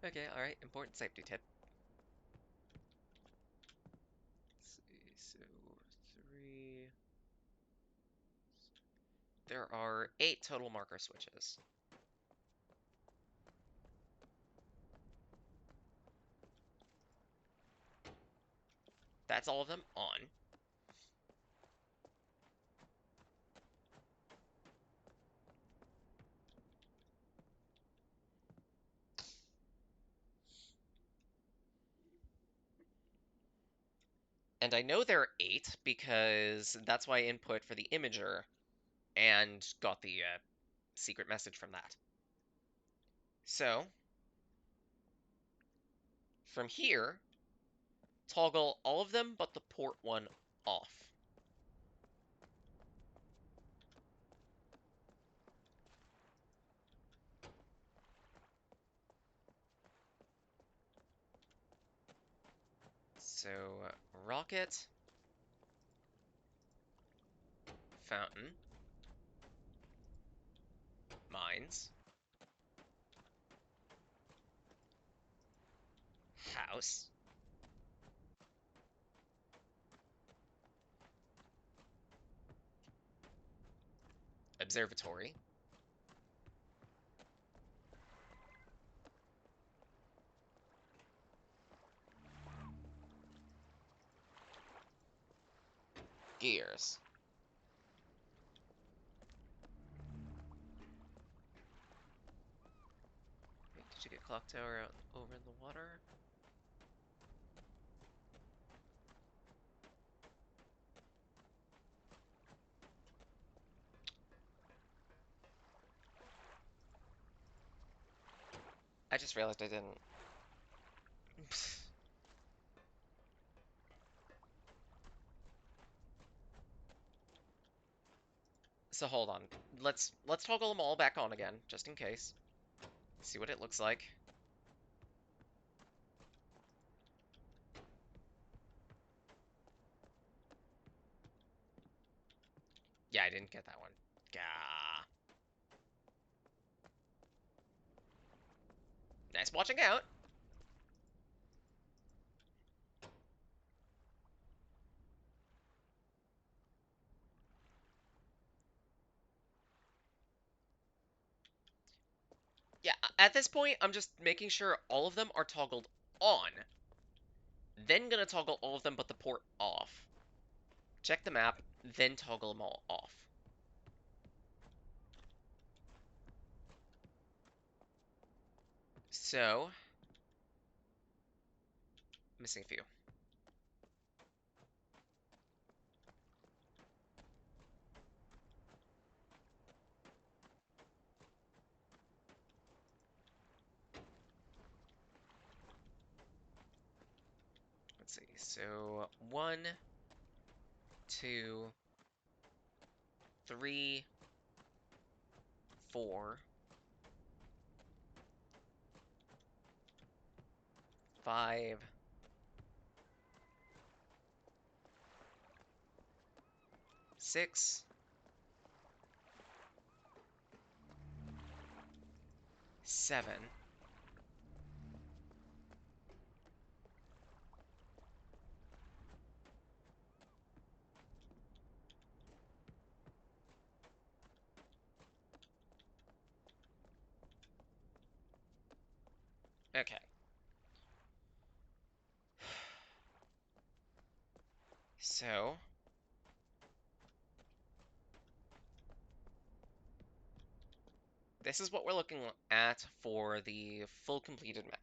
Okay, alright, important safety tip. Let's see, so 3. There are 8 total marker switches. That's all of them on. And I know there are 8 because that's why I input for the imager and got the secret message from that. So, from here, toggle all of them but the port one off. So, rocket, fountain, mines, house, observatory, gears. Wait, did you get clock tower out over in the water? just realized I didn't. So hold on. Let's toggle them all back on again, just in case. See what it looks like. Yeah, I didn't get that one. Gah. Nice watching out. Yeah, at this point, I'm just making sure all of them are toggled on. Then gonna toggle all of them but the port off. Check the map, then toggle them all off. So, missing a few. Let's see. So, 1, 2, 3, 4, 5, 6, 7. Okay. So, this is what we're looking at for the full completed map.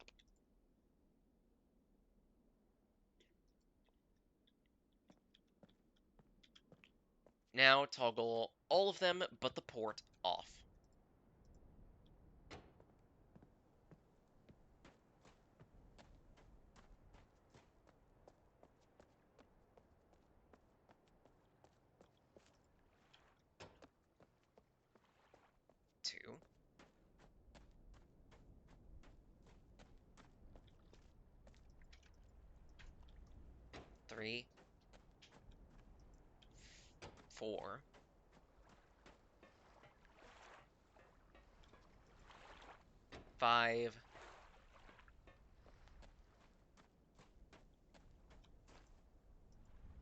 Now toggle all of them but the port off. Two, 3, 4, 5,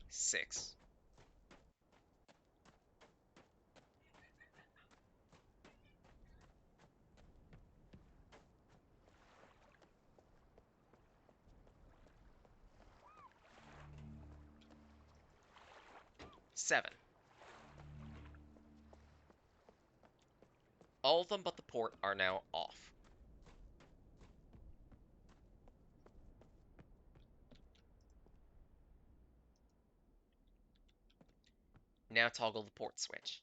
6. 7. All of them but the port are now off. Now toggle the port switch.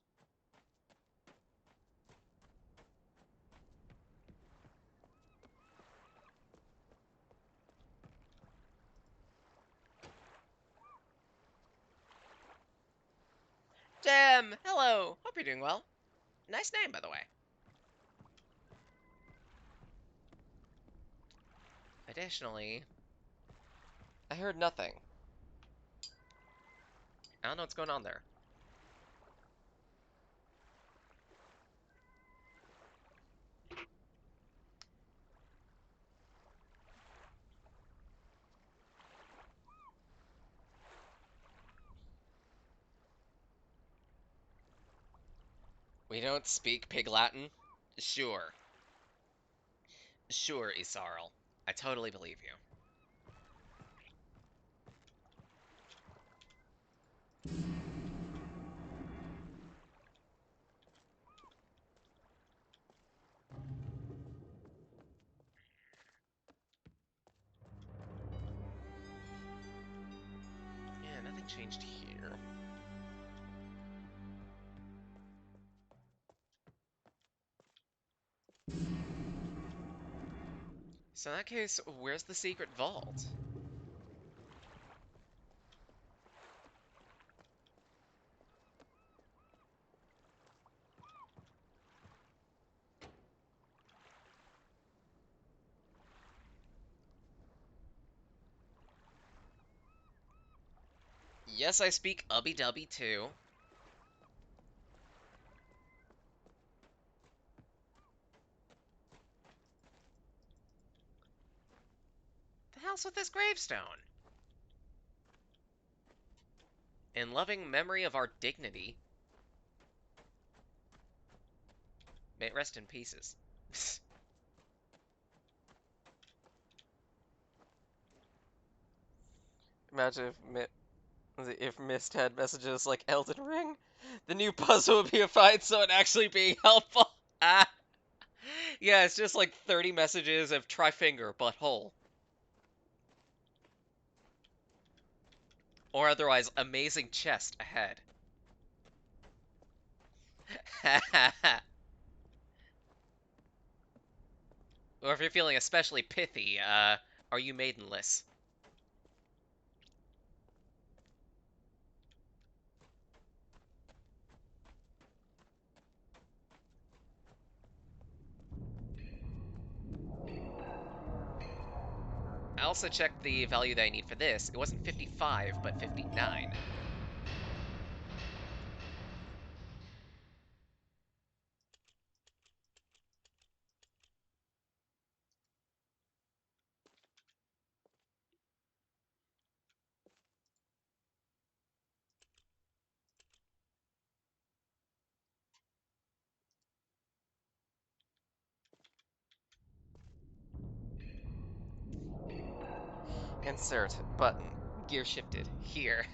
Jam! Hello! Hope you're doing well. Nice name, by the way. Additionally, I heard nothing. I don't know what's going on there. We don't speak Pig Latin? Sure. Sure, Isarl. I totally believe you. Yeah, nothing changed here. So in that case, where's the secret vault? Yes, I speak ubby-dubby too. The hell's with this gravestone? In loving memory of our dignity, may it rest in pieces. Imagine if Myst had messages like Elden Ring, the new puzzle would be to find someone actually being helpful. Ah, yeah, it's just like 30 messages of try finger, butthole. Or otherwise, amazing chest ahead. Or if you're feeling especially pithy, are you maidenless? I also checked the value that I need for this. It wasn't 55, but 59. Insert button. Gear shifted. Here.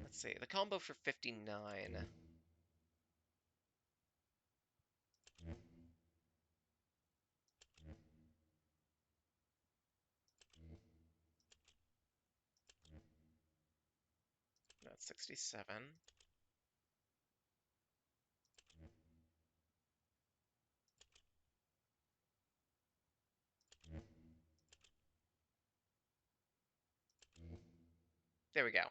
Let's see. The combo for 59. That's 67. There we go.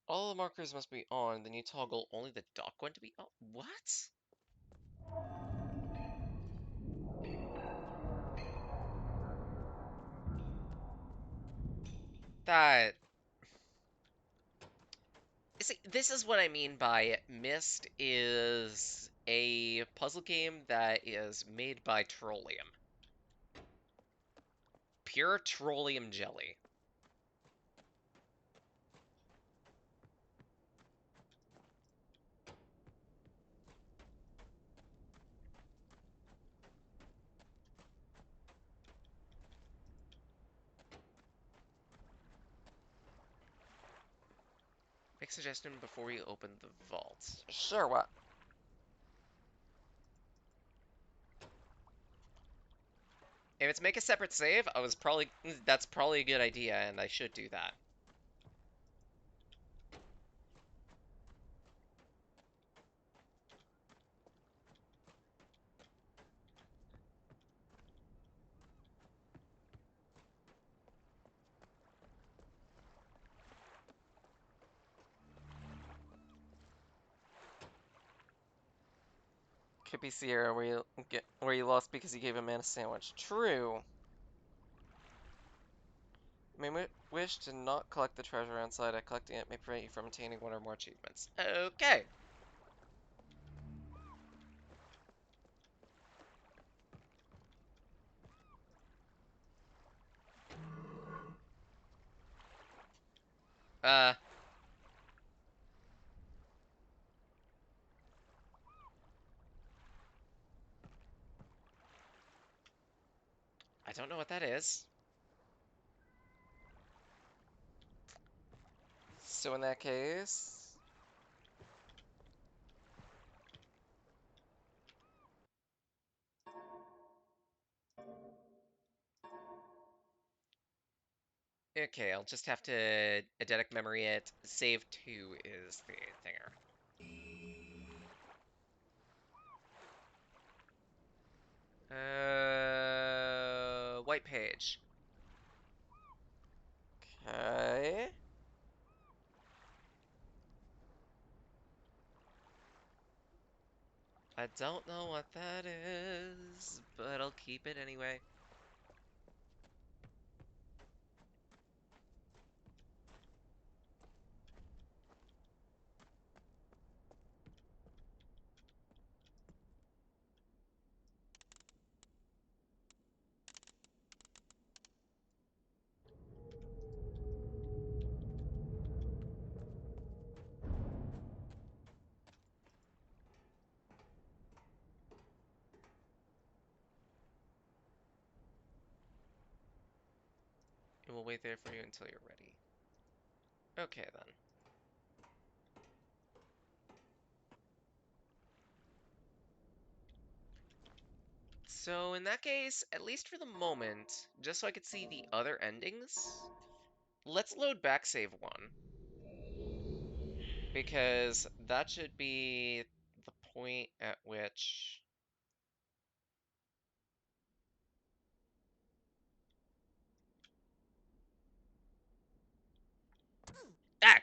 All the markers must be on, then you toggle only the dock one to be on. What? That. See, this is what I mean by Myst is a puzzle game that is made by Trollium. Pure Trollium jelly. Make suggestion before you open the vault. Sure, what? If it's make a separate save, that's probably a good idea, and I should do that. Could be Sierra where you lost because you gave a man a sandwich. True. May wish to not collect the treasure outside. Collecting it may prevent you from obtaining one or more achievements. Okay. Uh, I don't know what that is. So in that case, Okay, I'll just have to eidetic memory it. Save 2 is the thinger. White page. Okay. I don't know what that is, but I'll keep it anyway. And we'll wait there for you until you're ready. Okay then. So in that case, at least for the moment, just so I could see the other endings, let's load back save 1. Because that should be the point at which... Ah!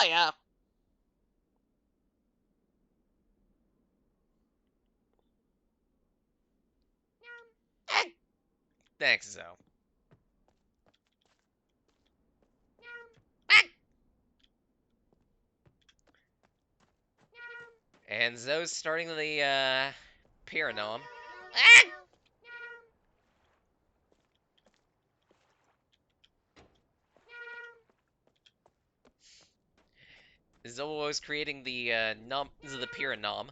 Zaya! Ah! Thanks, Zo. Ah! And Zo's starting the, Pyranome. Ah! Zo was creating the, the Pyranome.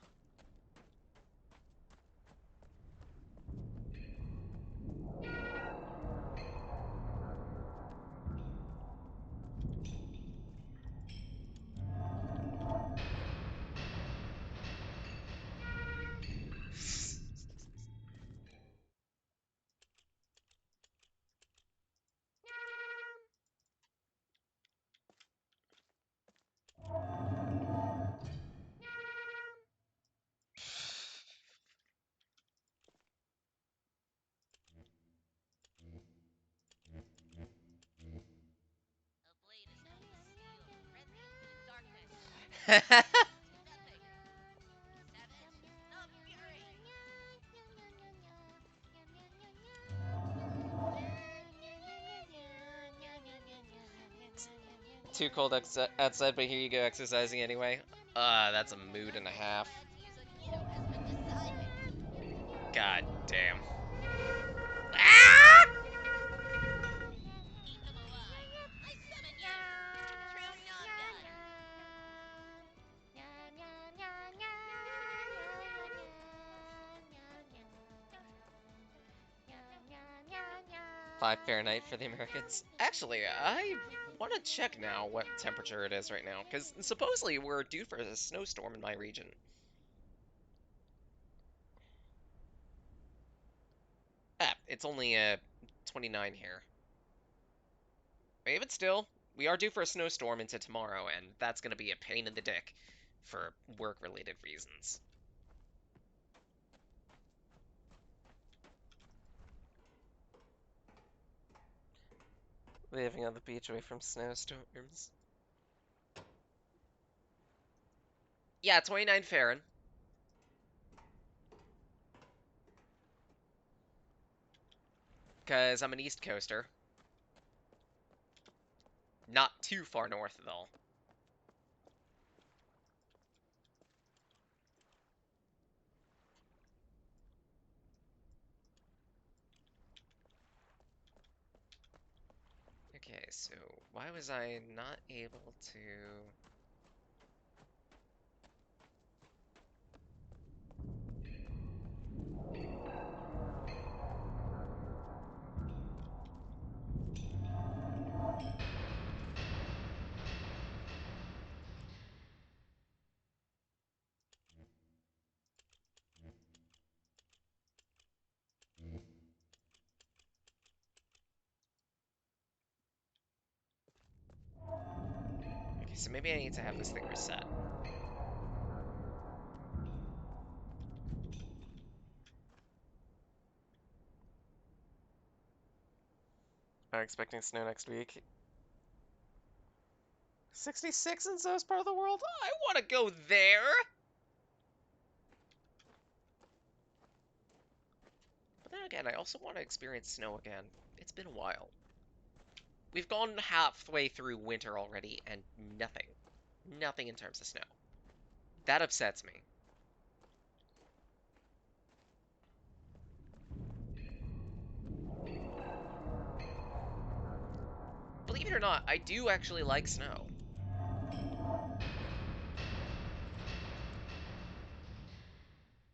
Too cold outside, but here you go exercising anyway. That's a mood and a half. God damn. Ah! Five Fahrenheit for the Americans. Actually, I want to check now what temperature it is right now, because supposedly we're due for a snowstorm in my region. Ah, it's only 29 here. But still, we are due for a snowstorm into tomorrow, and that's gonna be a pain in the dick for work-related reasons. Living on the beach away from snowstorms. Yeah, 29 Farren, because I'm an East Coaster. Not too far north, though. Okay, so why was I not able to... so maybe I need to have this thing reset. I'm expecting snow next week. 66 in Zo's part of the world? I want to go there! But then again, I also want to experience snow again. It's been a while. We've gone halfway through winter already, and nothing. Nothing in terms of snow. That upsets me. Believe it or not, I do actually like snow.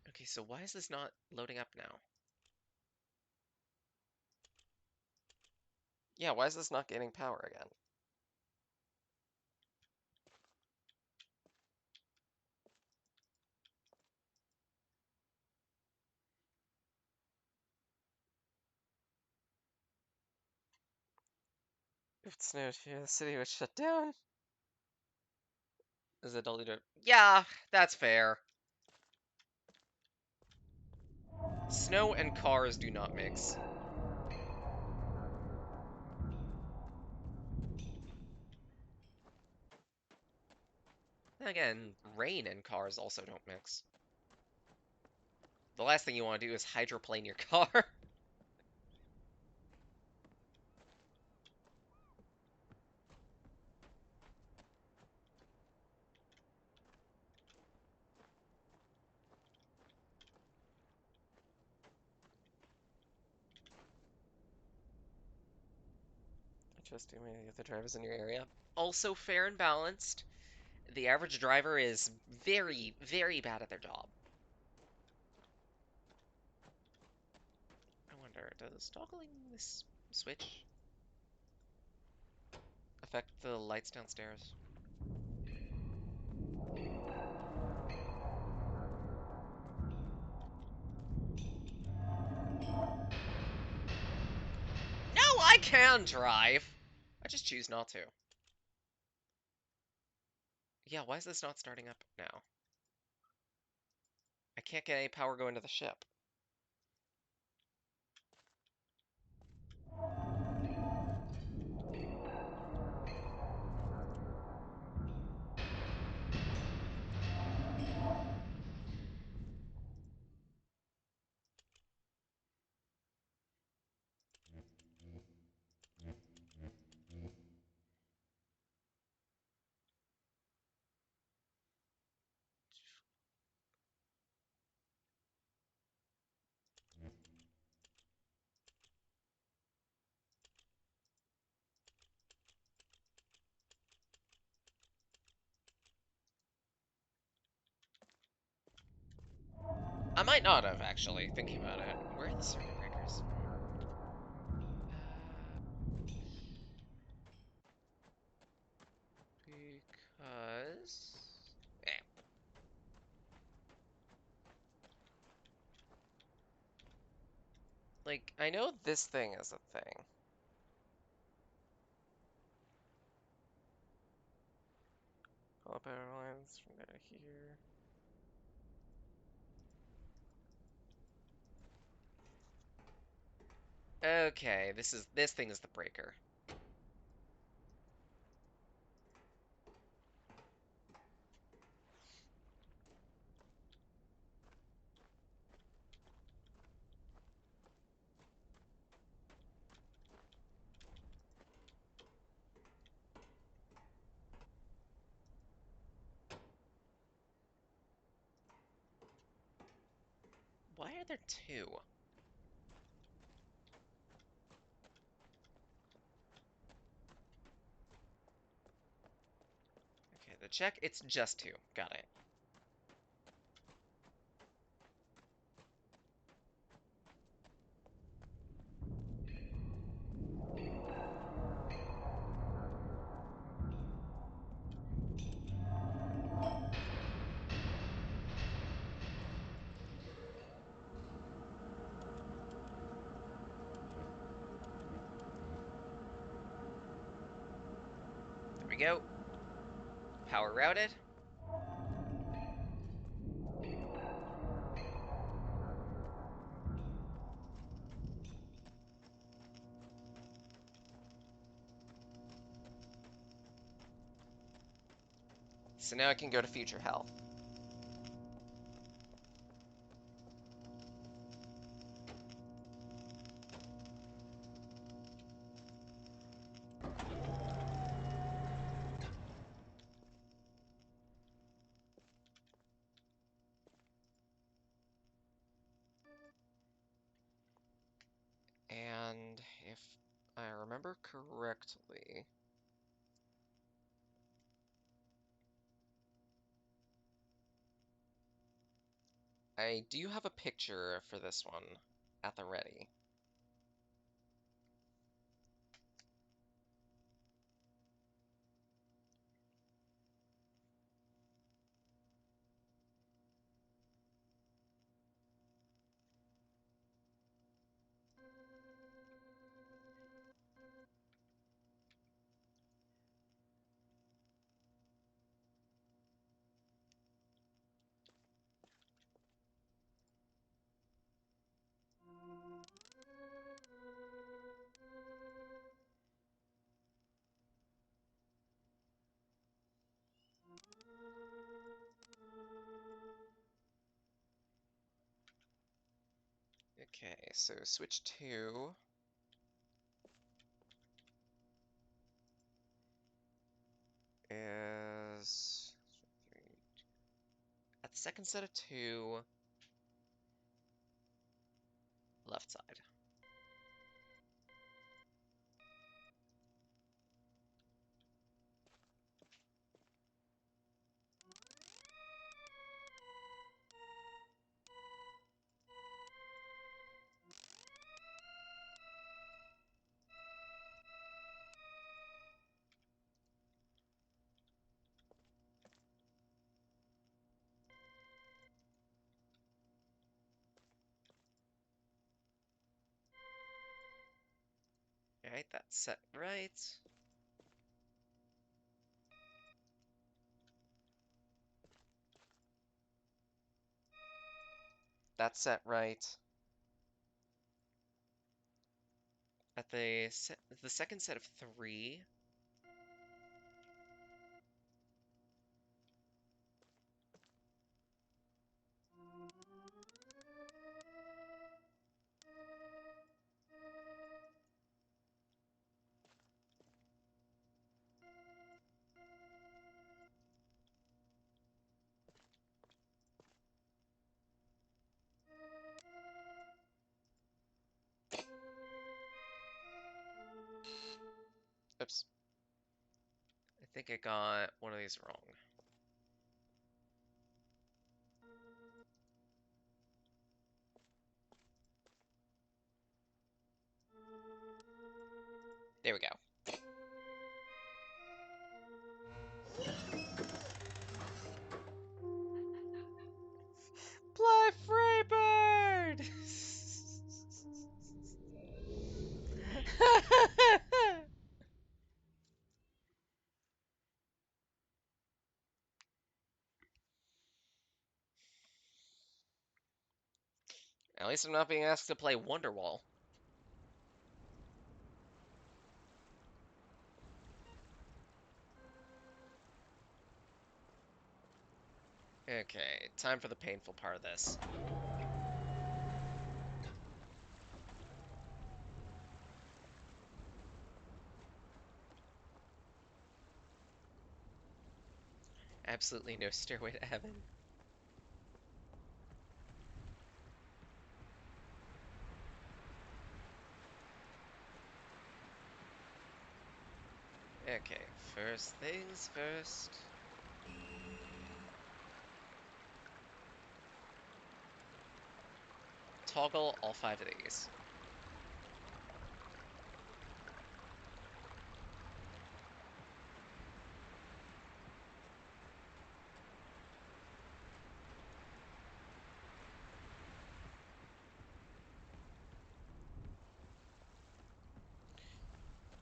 Okay, so why is this not loading up now? Yeah, why is this not getting power again? If it snowed here, the city would shut down. Is it deleted? Yeah, that's fair. Snow and cars do not mix. Then again, rain and cars also don't mix. The last thing you want to do is hydroplane your car. Just too many other drivers in your area. Also fair and balanced. The average driver is very, very bad at their job. I wonder, does toggling this switch affect the lights downstairs? No, I can drive! I just choose not to. Yeah, why is this not starting up now? I can't get any power going to the ship. I might not have, actually, thinking about it. Where are the circuit breakers? Because... Eh. Like, I know this thing is a thing. All power lines from there to here. Okay, this thing is the breaker. Why are there two? Okay, the check, it's just two. Got it. There we go. Power routed. So now I can go to future health. And if I remember correctly, I do have a picture for this one at the ready. Okay, so switch 2 is at the second set of 2, left side. Alright, that's set right. That's set right. At the second set of 3, oops, I think I got one of these wrong. There we go. Play Freebird! At least I'm not being asked to play Wonderwall. Okay, time for the painful part of this. Absolutely no stairway to heaven. Okay, first things first. Toggle all 5 of these.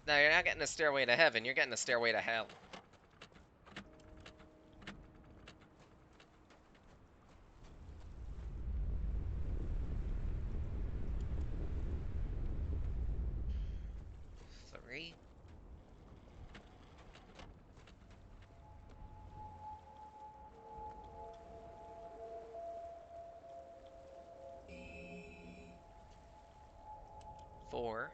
Now, you're not getting a stairway to heaven, you're getting a stairway to hell. scary. Four.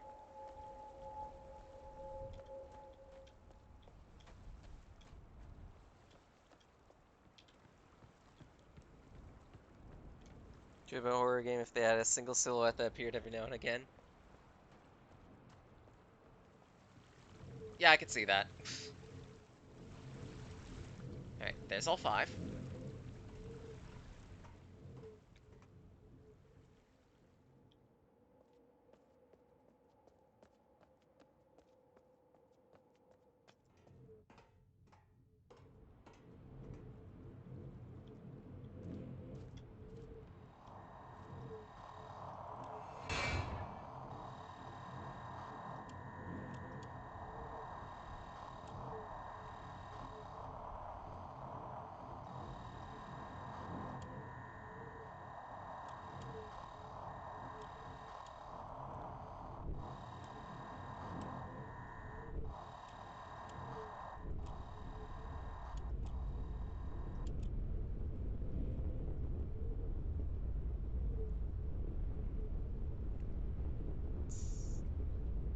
Do you have a horror game if they had a single silhouette that appeared every now and again? Yeah, I could see that. Alright, there's all five.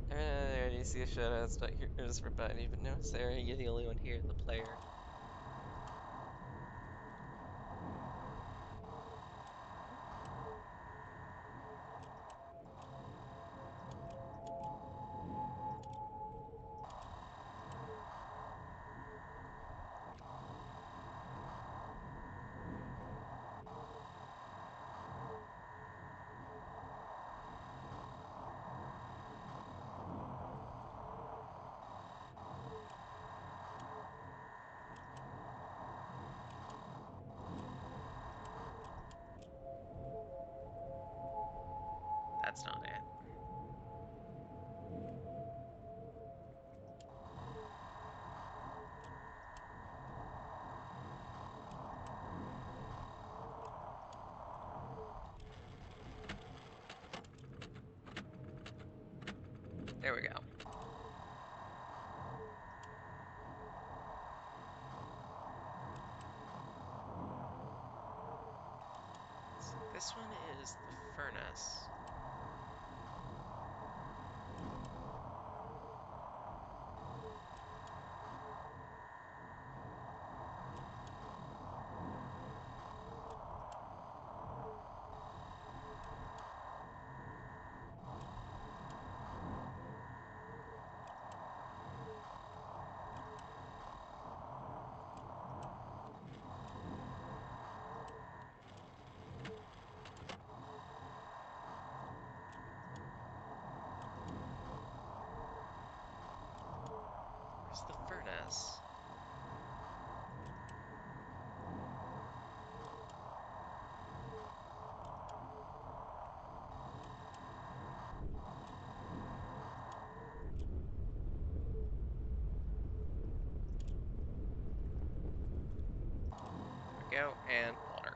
I already see a shadow that's not here. Just for I didn't even notice there. You're the only one here, the player. That's not it. There we go. So this one is the furnace. Where's the furnace? There we go, and water.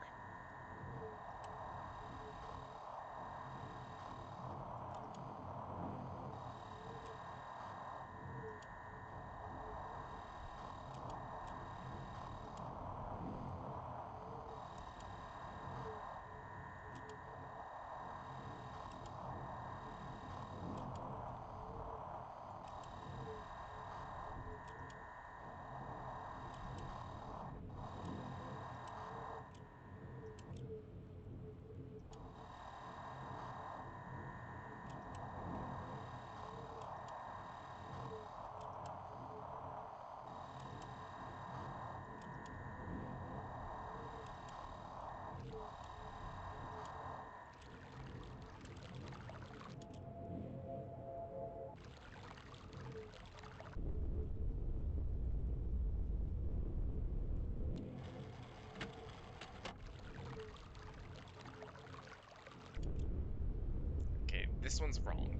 Okay, this one's wrong.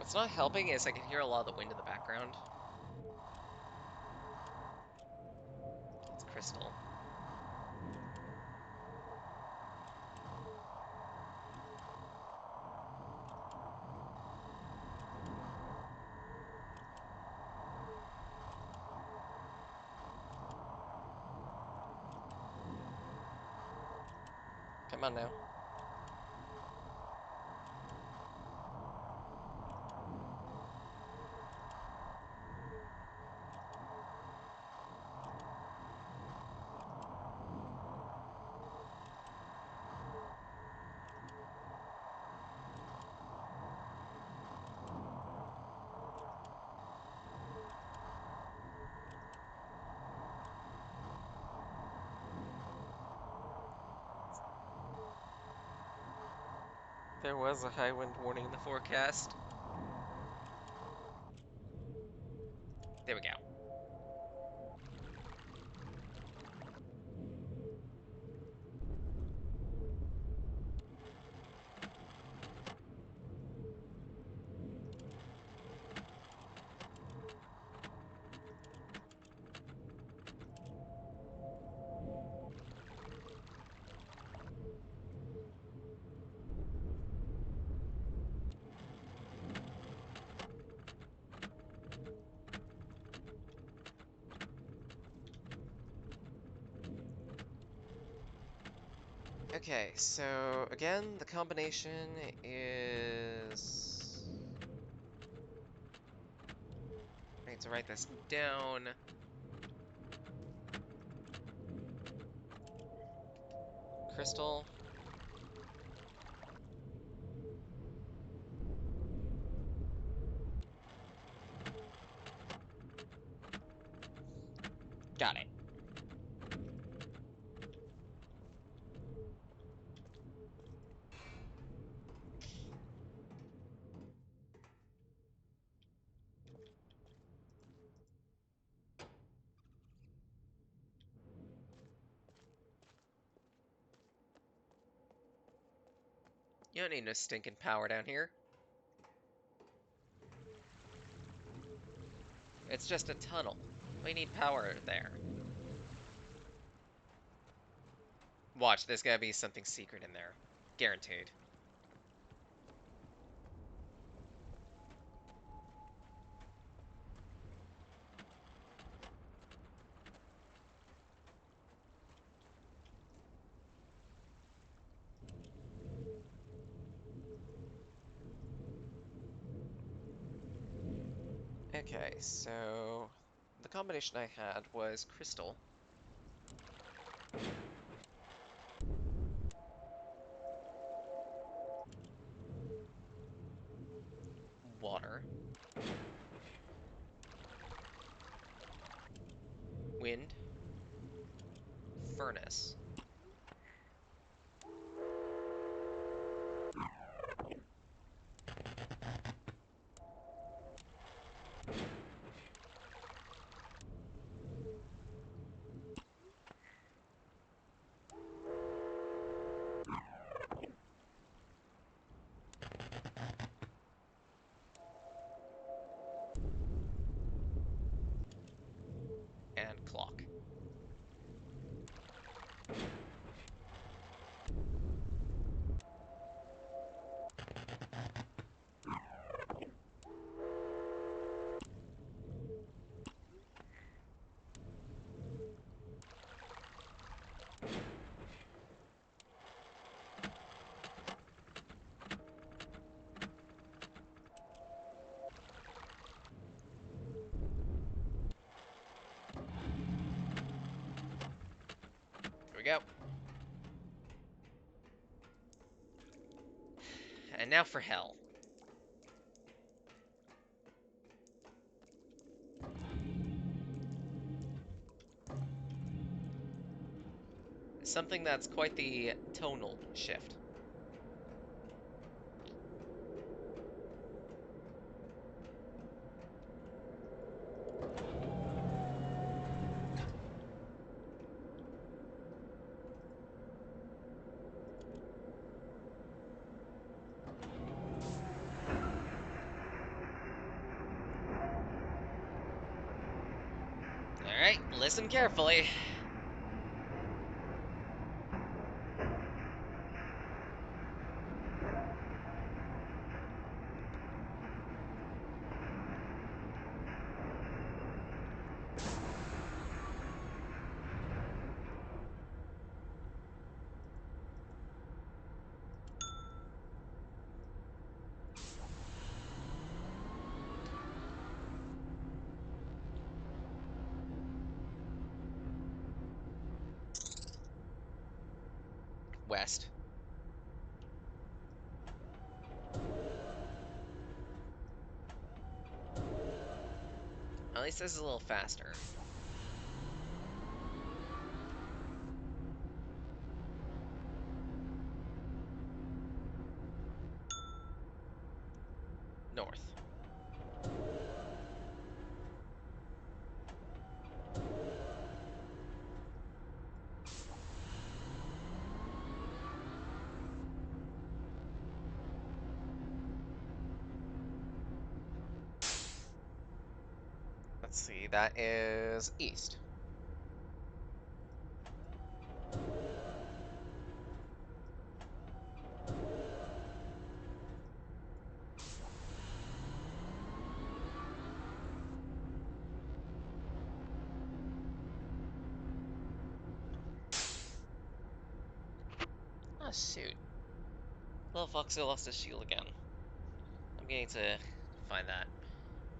What's not helping is I can hear a lot of the wind in the background. It's crystal. Come on now. There was a high wind warning in the forecast. There we go. Okay, so again, the combination is... I need to write this down. Crystal. Got it. You don't need no stinking power down here. It's just a tunnel. We need power there. Watch, there's gotta be something secret in there. Guaranteed. Okay, so the combination I had was crystal, water, wind, furnace, and clock. Here we go. And now for hell. Something that's quite the tonal shift. Alright, listen carefully. West. At least this is a little faster. North. Let's see, that is east. Oh, shoot. Little Foxy lost his shield again. I'm getting to find that.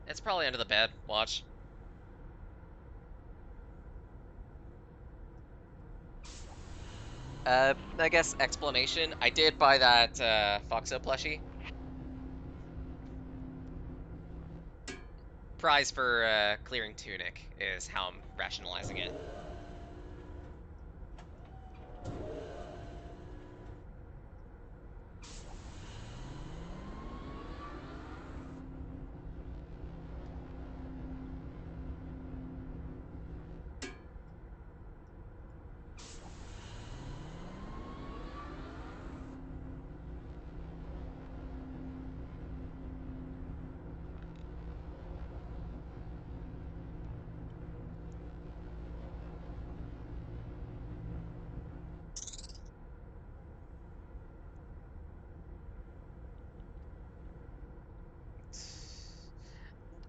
It's probably under the bed. Watch. I guess explanation. I did buy that Foxo plushie. Prize for clearing Tunic is how I'm rationalizing it.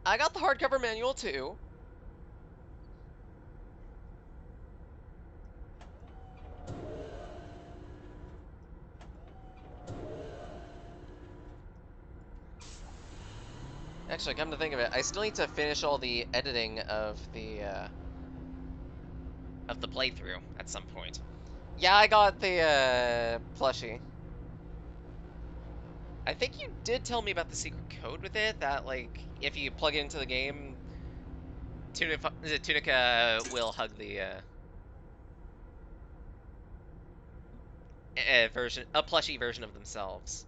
I got the hardcover manual too. Actually, come to think of it, I still need to finish all the editing of the playthrough at some point. Yeah, I got the plushie. I think you did tell me about the secret code with it, that like if you plug it into the game, Tunica will hug the a plushie version of themselves.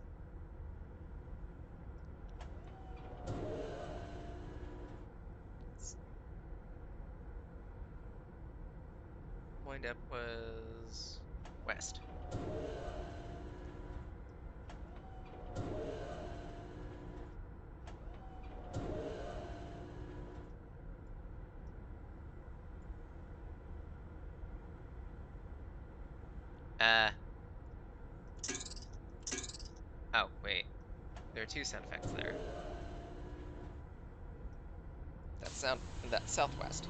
Wind up was west. Uh oh, wait. There are two sound effects there. That's southwest.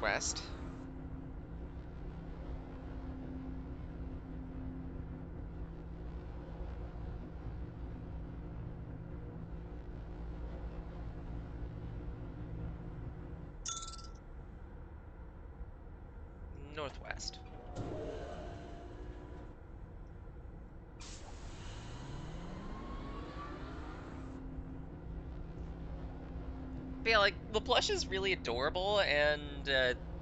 West. Northwest. But yeah, like the plush is really adorable, and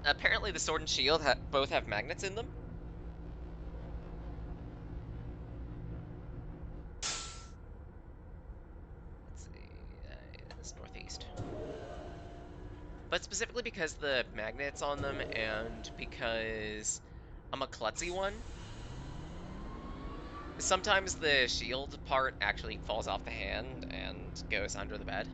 apparently the sword and shield both have magnets in them. Let's see, it's northeast. but specifically because the magnets on them and because I'm a klutzy one, sometimes the shield part actually falls off the hand and goes under the bed.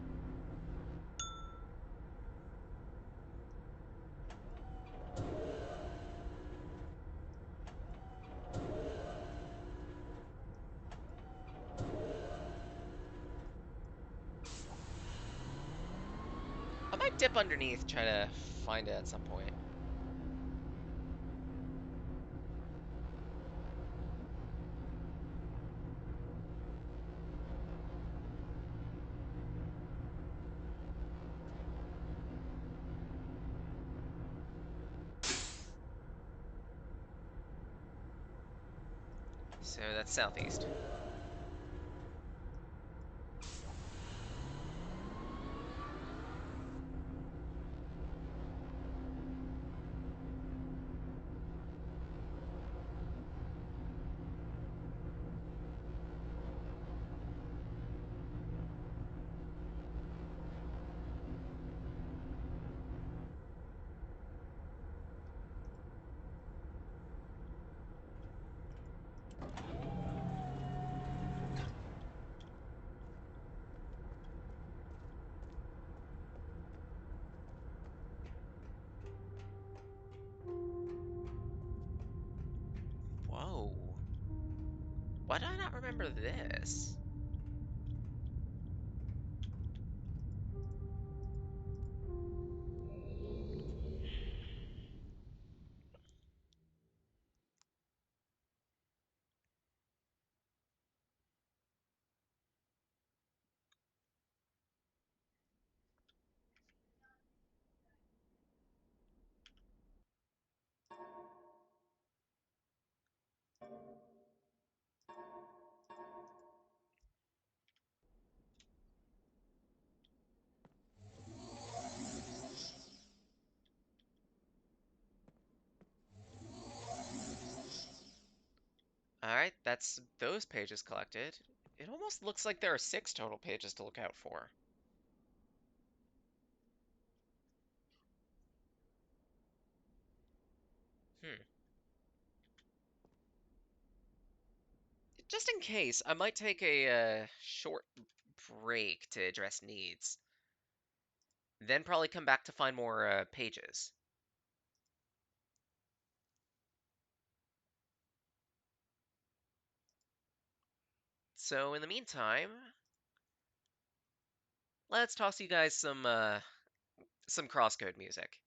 I might dip underneath, try to find it at some point. So that's southeast. Whoa. Why do I not remember this? Alright, that's those pages collected. It almost looks like there are 6 total pages to look out for. Hmm. Just in case, I might take a short break to address needs. Then probably come back to find more pages. So in the meantime, let's toss you guys some crosscode music.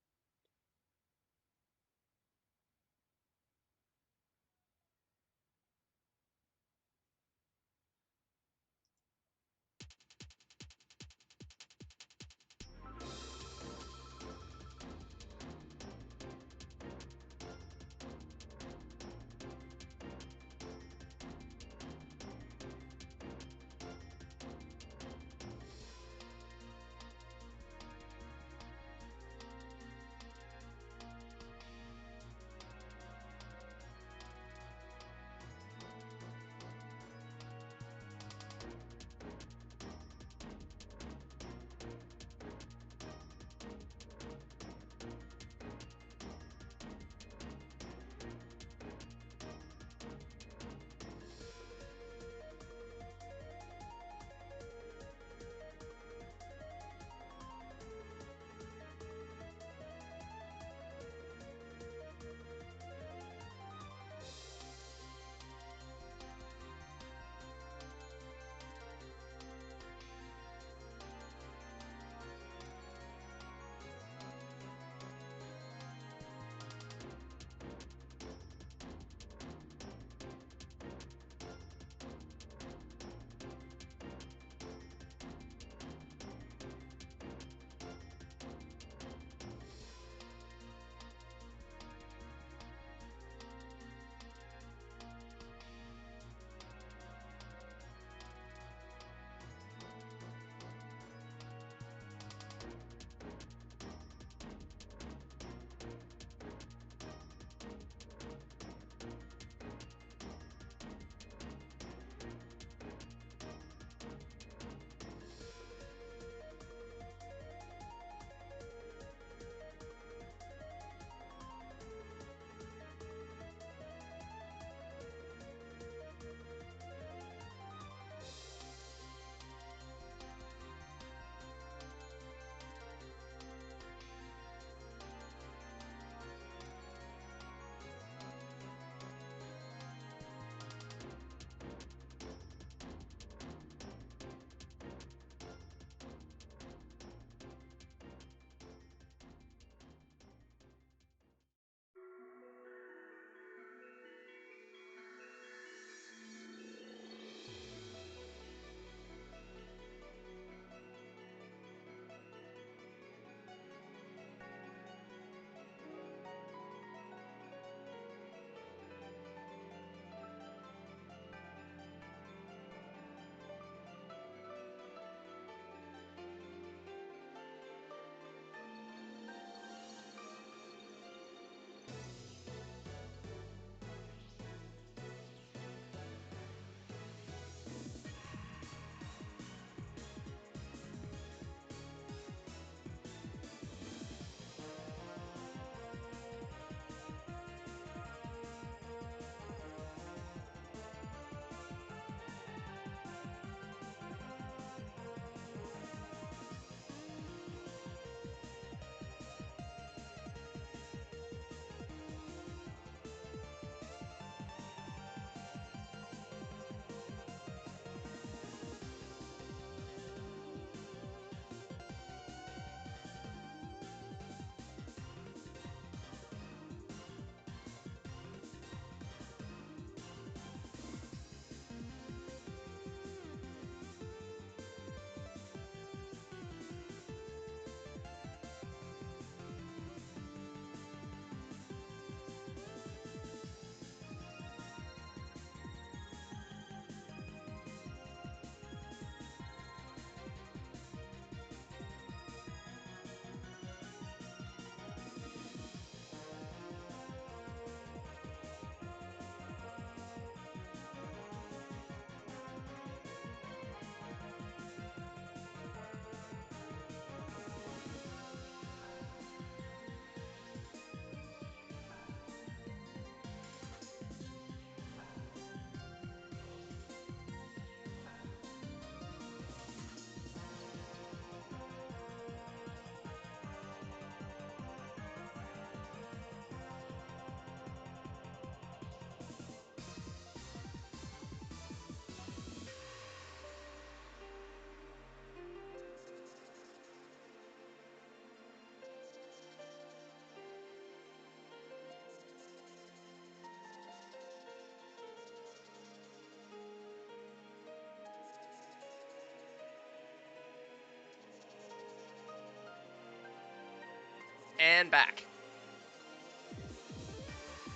And back.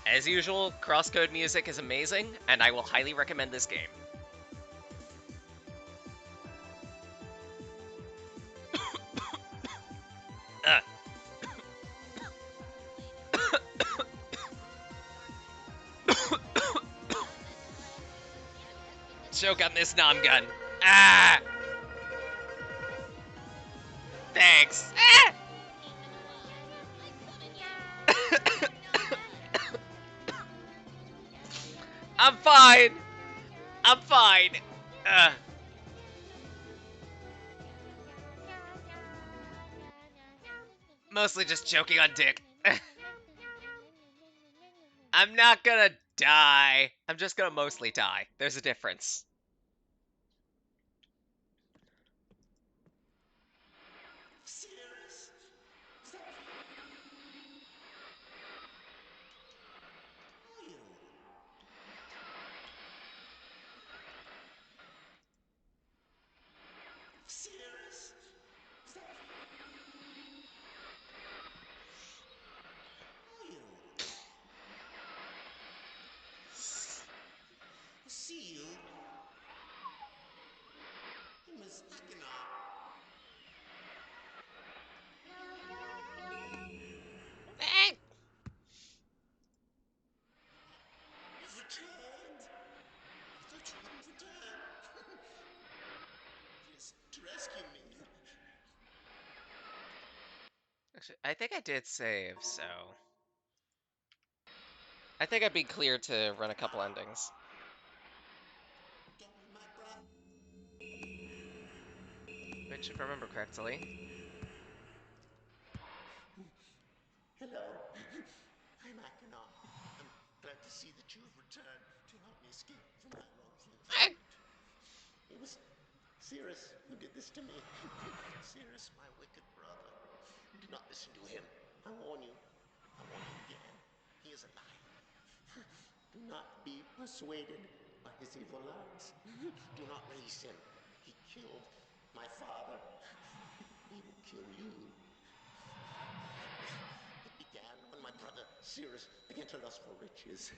As usual, crosscode music is amazing, and I will highly recommend this game. Uh. Choke on this nom gun. Ah! Thanks. Ah! I'm fine. I'm fine. Uh, mostly just choking on dick. I'm not gonna die. I'm just gonna mostly die. There's a difference. Serious? Stop. Are you? Serious? Stop. Are you? I see you. You Miss Mackinac. You've returned. I thought you wouldn't return. Just to rescue me. Actually, I think I did save, so I think I'd be clear to run a couple endings. Don't be my brother. Which, if I remember correctly, Hello. I'm Mackinac. I'm glad to see that you have returned to help me escape from my wrongful imprisonment. It was Cirrus who did this to me. Cirrus, my wicked brother. Do not listen to him. I warn you. I warn you again. He is a liar. Do not be persuaded by his evil lies. Do not release him. He killed my father. He will kill you. It began when my brother Cirrus began to lust for riches.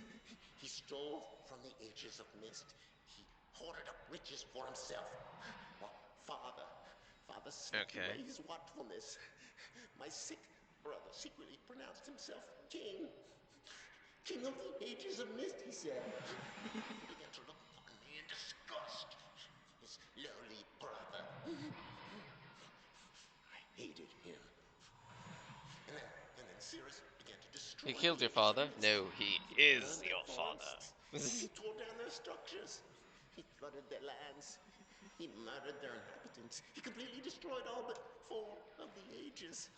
He stole from the ages of Myst. He hoarded up riches for himself. While father snatched okay. away his watchfulness. My sick brother secretly pronounced himself king. King of the ages of Myst, he said. He began to look upon me in disgust. His lowly brother. I hated him. And then Cirrus began to destroy He the killed your ages of father? Myst. No, he He is burned their your father. forests. He tore down their structures. He flooded their lands. He murdered their inhabitants. He completely destroyed all but 4 of the ages.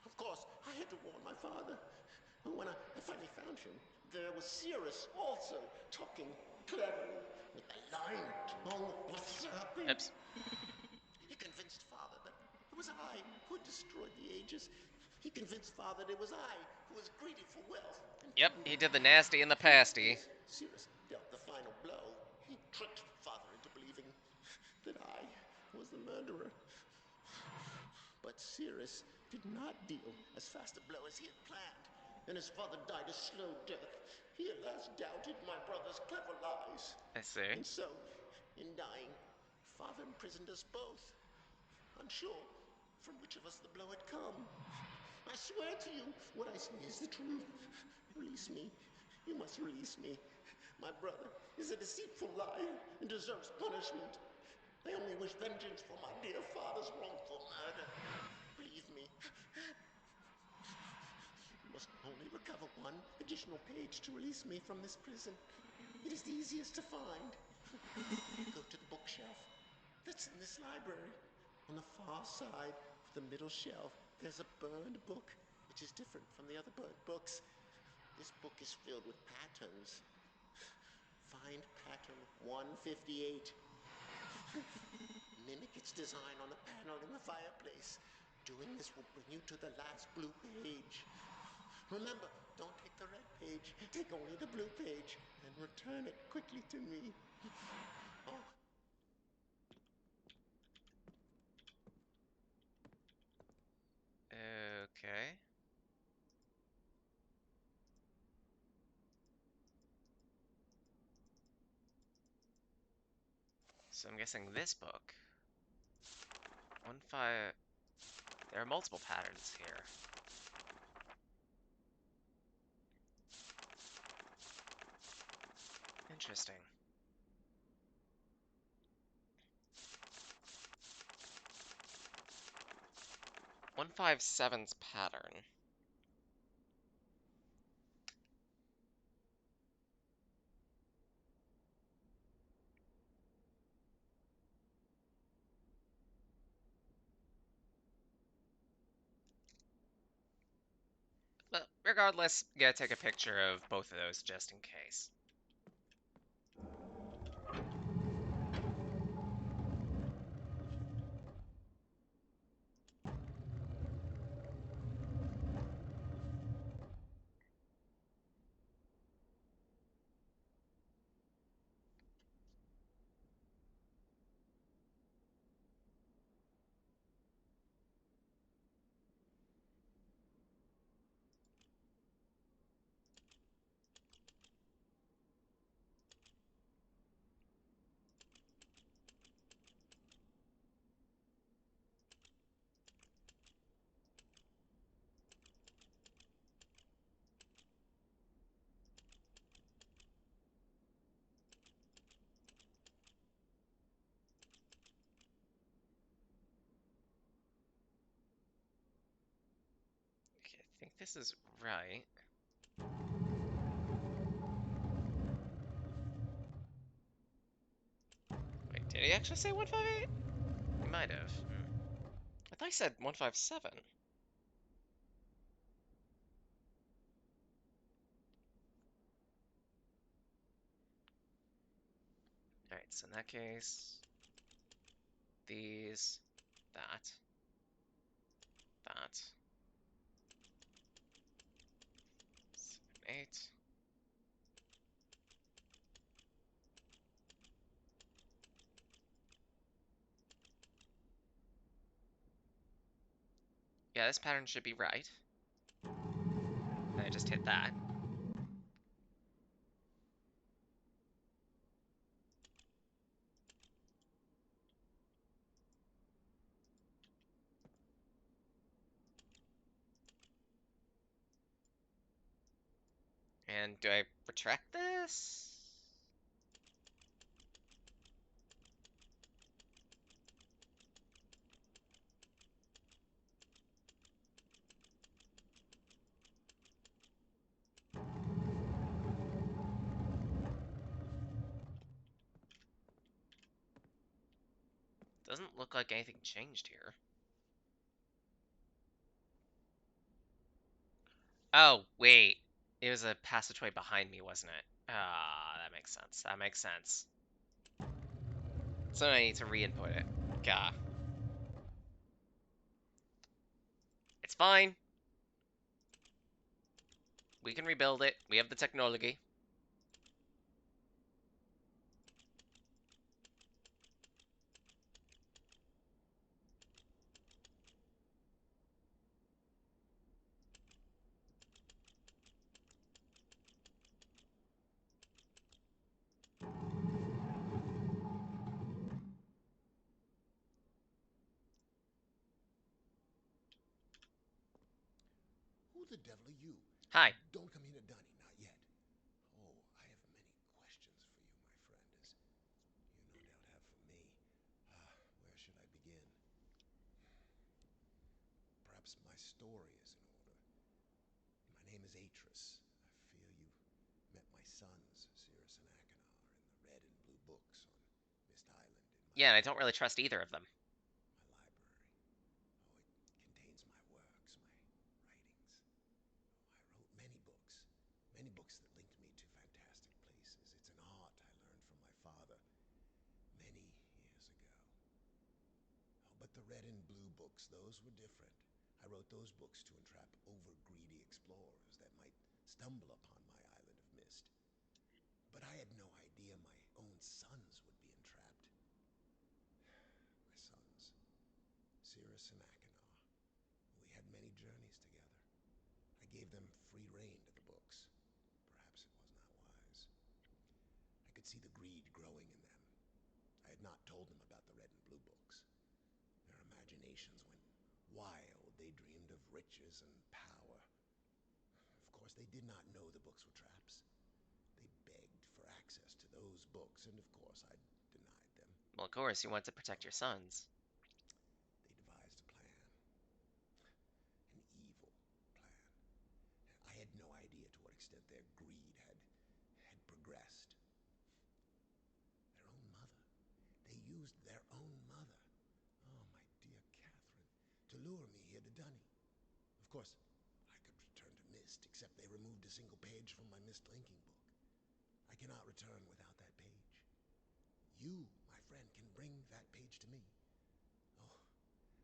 Of course, I had to warn my father. And when I finally found him, there was Cirrus also talking cleverly with a lying tongue of a serpent. Oops. He convinced father that it was I who had destroyed the ages. He convinced father that it was I who was greedy for wealth and Yep, power. he did the nasty and the pasty. As Cirrus dealt the final blow, he tricked father into believing that I was the murderer. But Cirrus did not deal as fast a blow as he had planned, and his father died a slow death. He at last doubted my brother's clever lies. I see. And so, in dying, father imprisoned us both, unsure from which of us the blow had come. I swear to you, what I say is the truth. Release me. You must release me. My brother is a deceitful liar and deserves punishment. I only wish vengeance for my dear father's wrongful murder. Believe me, you must only recover one additional page to release me from this prison. It is the easiest to find. Go to the bookshelf that's in this library. On the far side of the middle shelf, there's a burned book, which is different from the other burned books. This book is filled with patterns. Find pattern 158. Mimic its design on the panel in the fireplace. Doing this will bring you to the last blue page. Remember, don't take the red page. Take only the blue page and return it quickly to me. Oh, So I'm guessing this book. 1-5. There are multiple patterns here. Interesting. 157's pattern. But regardless, gotta take a picture of both of those just in case. Okay, I think this is right. Wait, did he actually say 158? He might have. I thought he said 157. Alright, so in that case, these, that, that, 7, 8. Yeah, this pattern should be right. And I just hit that. And do I retract this? Doesn't look like anything changed here. Oh, wait. It was a passageway behind me, wasn't it? Ah, that makes sense. That makes sense. So I need to re-input it. Gah. It's fine. We can rebuild it. We have the technology. Who the devil are you? Hi. Don't come here, Donnie, not yet. Oh, I have many questions for you, my friend, as you no doubt have for me. Where should I begin? Perhaps my story is in order. My name is Atris. I fear you met my sons, Cirrus and Achenar, in the red and blue books on Myst Island in Yeah, and I don't really trust either of them. my library. Oh, it contains my works, my writings. Oh, I wrote many books that linked me to fantastic places. It's an art I learned from my father many years ago. Oh, but the red and blue books, those were different. I wrote those books to entrap over-greedy explorers that might stumble upon my island of Myst. But I had no idea my own sons would be entrapped. My sons, Cirrus and Achenar. We had many journeys together. I gave them free rein to the books. Perhaps it was not wise. I could see the greed growing in them. I had not told them about the red and blue books. Their imaginations went wild. They dreamed of riches and power. Of course, they did not know the books were traps. They begged for access to those books, and of course, I denied them. Well, of course, you want to protect your sons. They devised a plan, an evil plan. I had no idea to what extent their greed had progressed. Their own mother. They used their own mother. Oh, my dear Catherine, to lure me here to Dunny. Of course, I could return to Myst, except they removed a single page from my Myst linking book. I cannot return without that page. You, my friend, can bring that page to me. Oh,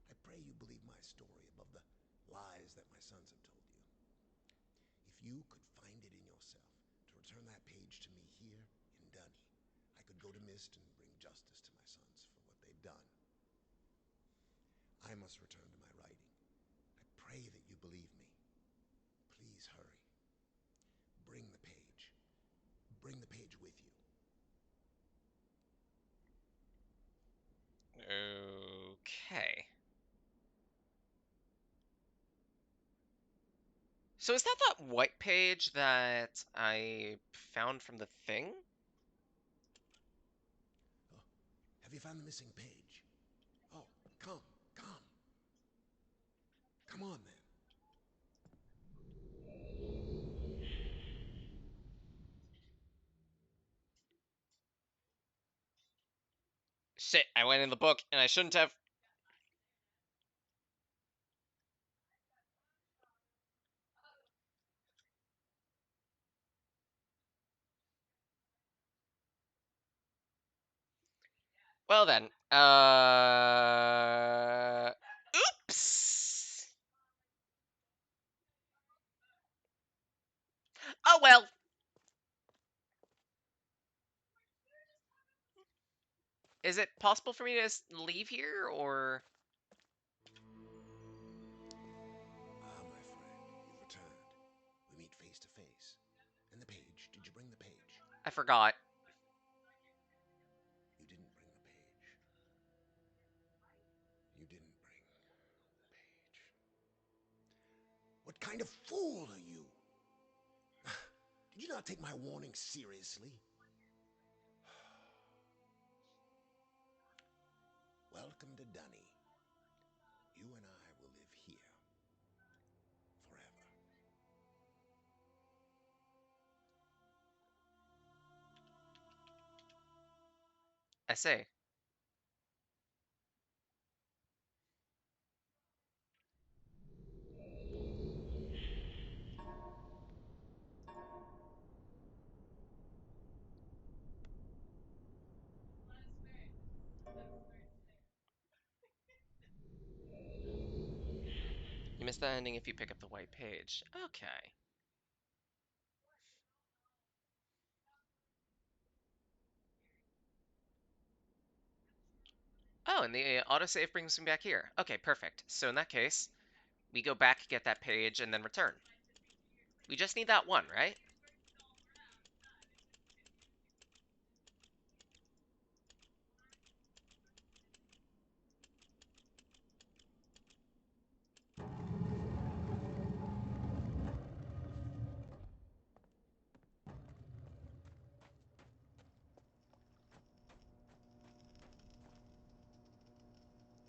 I pray you believe my story above the lies that my sons have told you. If you could find it in yourself to return that page to me here in Dunny, I could go to Myst and bring justice to my sons for what they've done. I must return to my writing. I pray that you believe me. Please hurry. Bring the page. Bring the page with you. Okay. So is that that white page that I found from the thing? Oh, have you found the missing page? Oh, come, come. Come on, then. Shit, I went in the book and I shouldn't have. Well then, oops. Oh well. Is it possible for me to leave here, or Ah, my friend, you've returned. We meet face to face. And the page, did you bring the page? I forgot? You didn't bring the page. You didn't bring the page. What kind of fool are you? Did you not take my warning seriously? Welcome to Dunny. You and I will live here forever. I say. You miss that ending if you pick up the white page. Okay. Oh, and the autosave brings me back here. Okay, perfect. So in that case, we go back, get that page, and then return. We just need that one, right?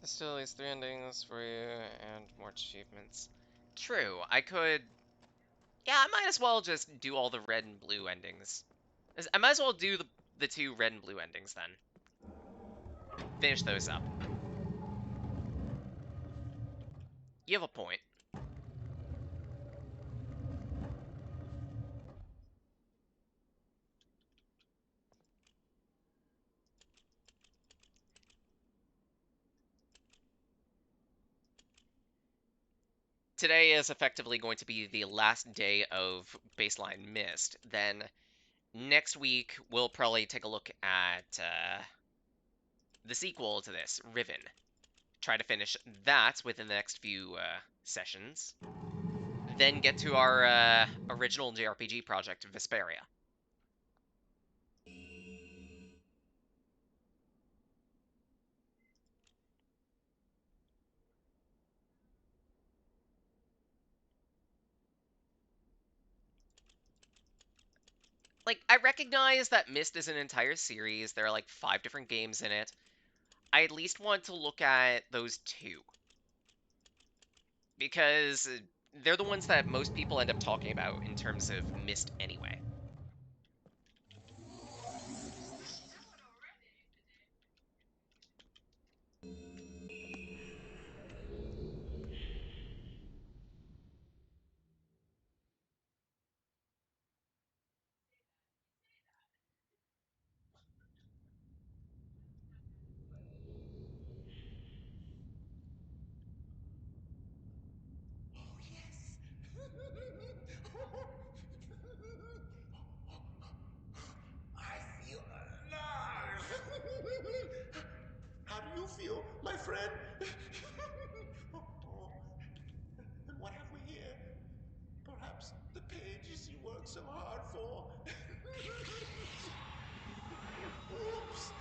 There's still at least 3 endings for you and more achievements. True. I could. Yeah, I might as well just do all the red and blue endings. I might as well do the two red and blue endings then. Finish those up. You have a point. Today is effectively going to be the last day of baseline Myst. Then next week we'll probably take a look at the sequel to this, Riven. Try to finish that within the next few sessions. Then get to our original JRPG project, Vesperia. like I recognize that Myst is an entire series. There are like 5 different games in it. I at least want to look at those two because they're the ones that most people end up talking about in terms of Myst anyway. Oh, yes. I feel alive. How do you feel, my friend? Oh, and what have we here? Perhaps the pages you worked so hard for. Oops.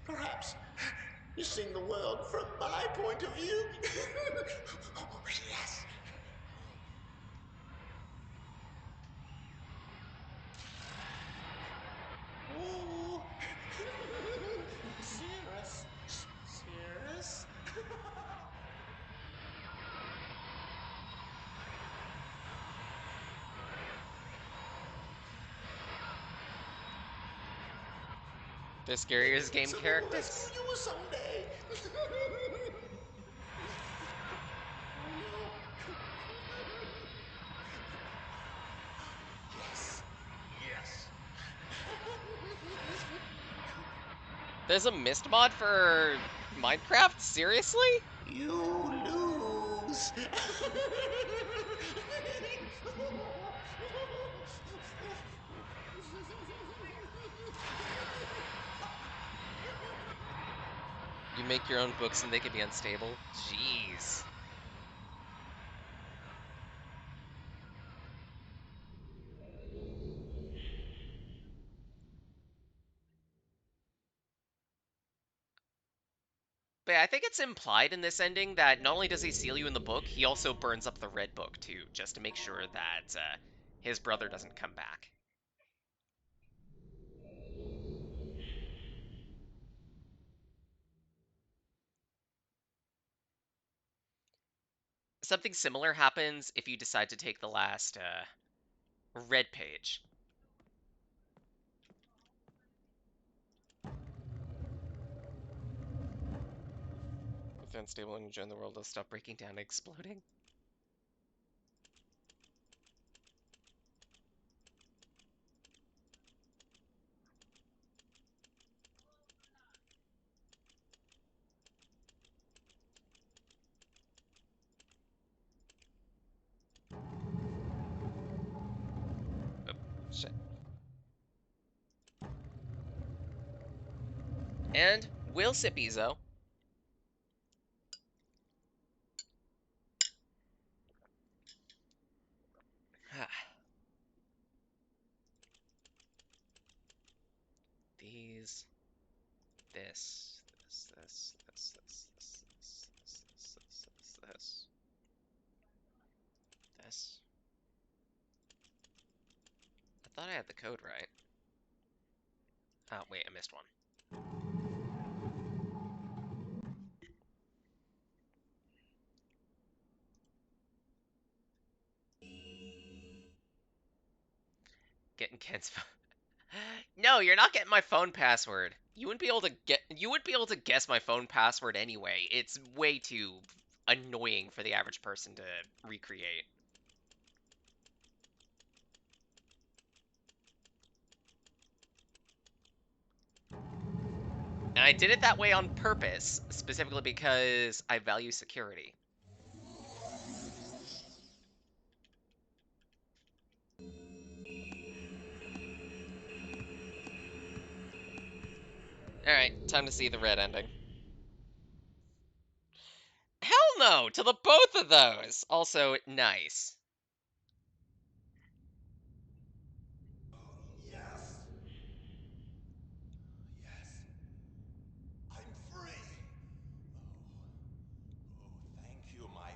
Perhaps you're seeing the world from my point of view. Yes. Ooh. Cirrus. Cirrus. The scariest Maybe game someone will rescue characters. you someday. Oh no. Yes. Yes. There's a Myst mod for Minecraft? Seriously? You lose. You make your own books and they can be unstable. Jeez. But I think it's implied in this ending that not only does he seal you in the book, he also burns up the red book too, just to make sure that his brother doesn't come back. Something similar happens if you decide to take the last red page. If they're unstable and you join the world, they'll stop breaking down and exploding. Oh, shit. And Will Sipizo. These, this. I thought I had the code right. Oh, wait, I missed one. Getting Ken's phone. No, you're not getting my phone password. You wouldn't be able to guess my phone password anyway. It's way too annoying for the average person to recreate. And I did it that way on purpose, specifically because I value security. Alright, time to see the red ending. Hell no to the both of those. Also, nice. Yes. Yes. I'm free. Oh, thank you, my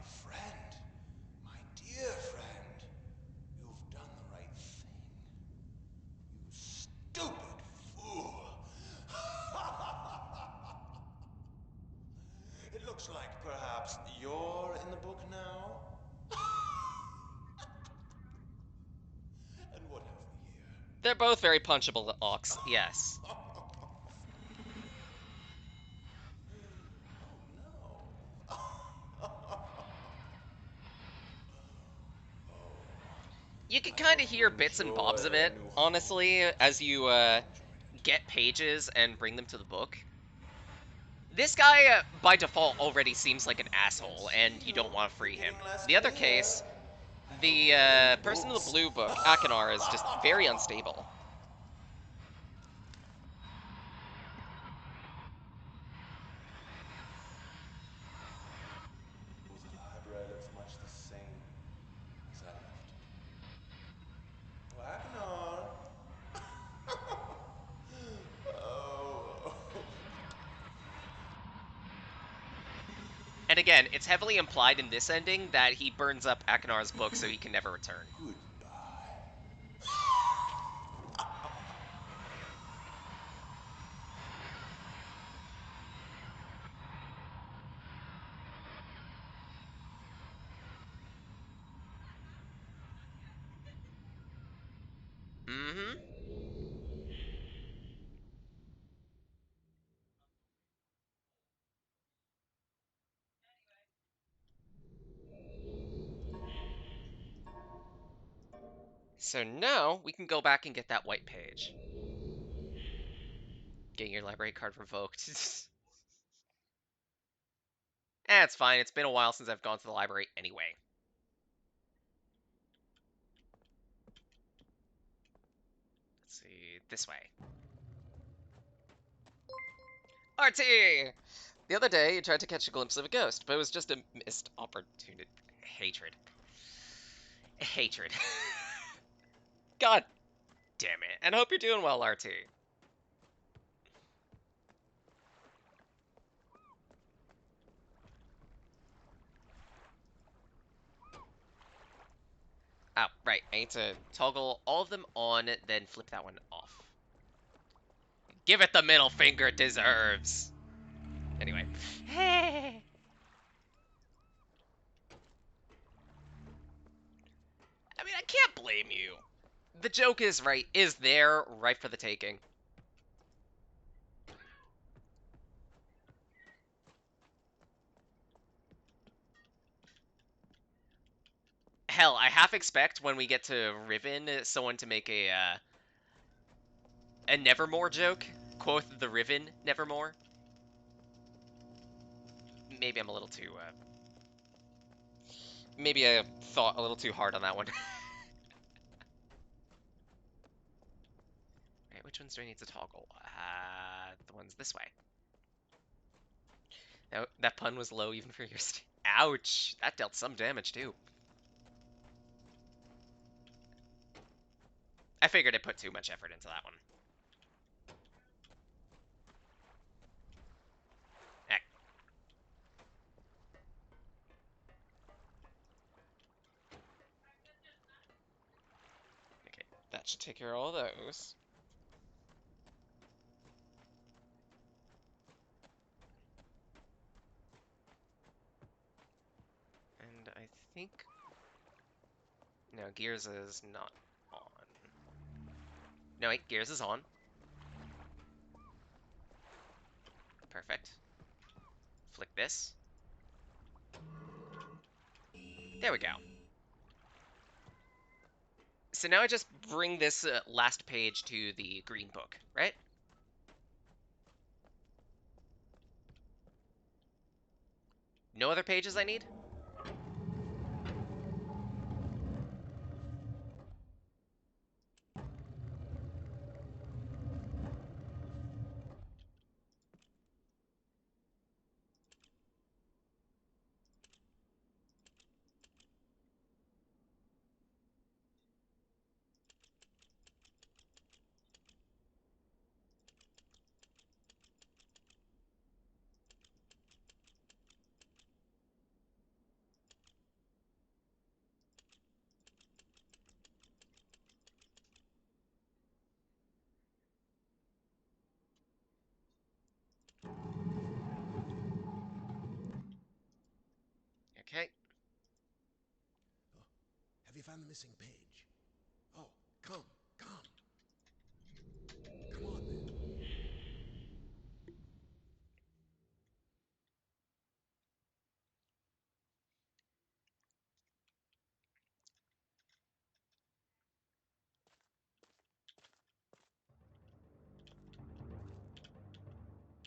you're in the book now? And what have we here? They're both very punchable Ox, yes. Oh no. You can I kind hope of you hear bits and enjoy bobs of your it, new home honestly, as you as I enjoyed it. get pages and bring them to the book. This guy, by default, already seems like an Let's asshole, and see, you don't want to you're free getting him. less The other clear. case, I hope the you'll take Person in the notes. blue book, Akinar, is just very unstable. The library looks much the same as I left it. Wagner! Oh. and again, it's heavily implied in this ending that he burns up Akinar's book so he can never return. Goodbye. Mm-hmm. So now we can go back and get that white page. Getting your library card revoked. It's fine. It's been a while since I've gone to the library anyway. Let's see. This way. RT! The other day, you tried to catch a glimpse of a ghost, but it was just a missed opportunity. Hatred. Hatred. God, Damn it. And I hope you're doing well, RT. Oh, right. I need to toggle all of them on, then flip that one off. Give it the middle finger it deserves. Anyway. I mean, I can't blame you. The joke is there, right for the taking. Hell, I half expect when we get to Riven, someone to make a Nevermore joke. Quote the Riven Nevermore. Maybe I'm a little too maybe I thought a little too hard on that one. Right, which ones do I need to toggle? The ones this way. That pun was low even for your Ouch! That dealt some damage too. I figured I put too much effort into that one. Heck. Okay. That should take care of all those. And I think... No, Gears is not on. No, wait, Gears is on. Perfect. Flick this. There we go. So now I just bring this last page to the green book, right? No other pages I need? found the missing page. Oh, come. Come on, then.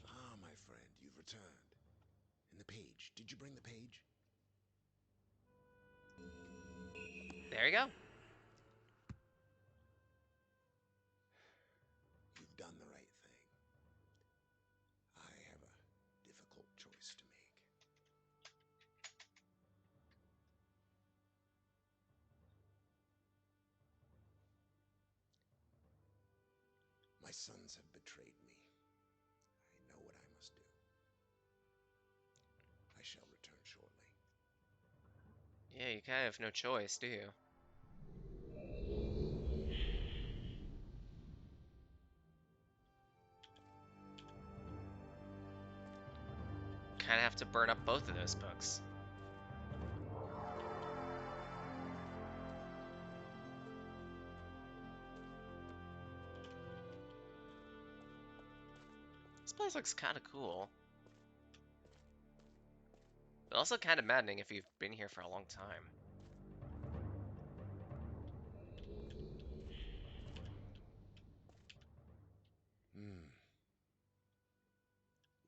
Ah, my friend, you've returned. And the page. Did you bring the page? There you go. You've done the right thing. I have a difficult choice to make. My sons have betrayed me. I know what I must do. I shall return shortly. Yeah, you kind of have no choice, do you? Kind of have to burn up both of those books. This place looks kind of cool. But also kind of maddening if you've been here for a long time.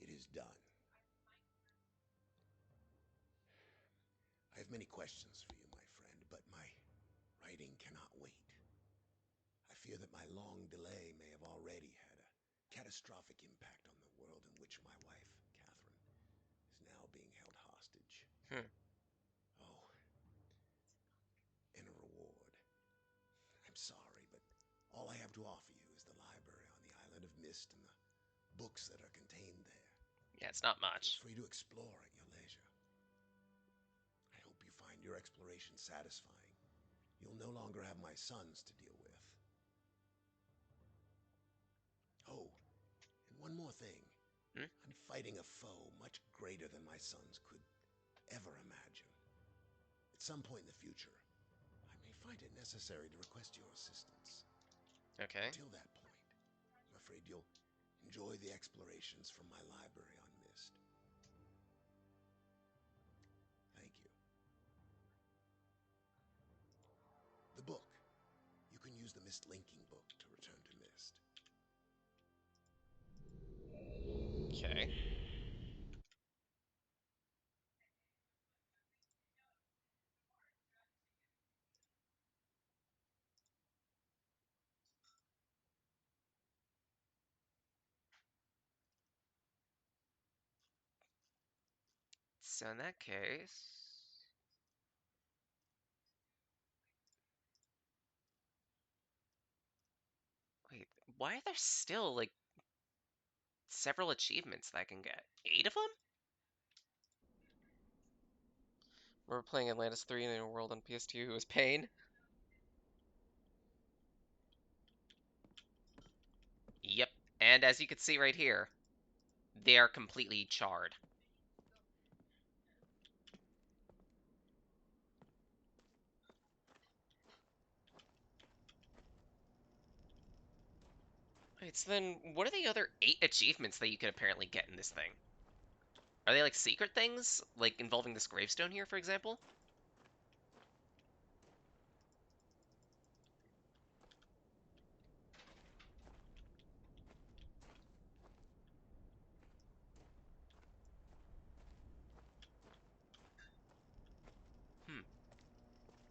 It is done. I have many questions for you, my friend, but my writing cannot wait. I fear that my long delay may have already had a catastrophic impact on the world in which my wife, Catherine, is now being held hostage. Hmm. Oh, and a reward. I'm sorry, but all I have to offer you is the library on the island of Myst and the books that are contained there. Yeah, it's not Feel much. free to explore at your leisure. I hope you find your exploration satisfying. You'll no longer have my sons to deal with. Oh, and one more thing. Hmm? I'm fighting a foe much greater than my sons could ever imagine. At some point in the future, I may find it necessary to request your assistance. Okay. Until that point, I'm afraid you'll enjoy the explorations from my library on Myst. Thank you. The book. You can use the Myst linking book to return to Myst. Okay. So in that case... Wait, why are there still, like, several achievements that I can get? 8 of them? We're playing Atlantis 3 in a world on PS2 was pain. Yep. And as you can see right here, they are completely charred. Wait, so then what are the other 8 achievements that you could apparently get in this thing? Are they like secret things? Like involving this gravestone here, for example? Hmm.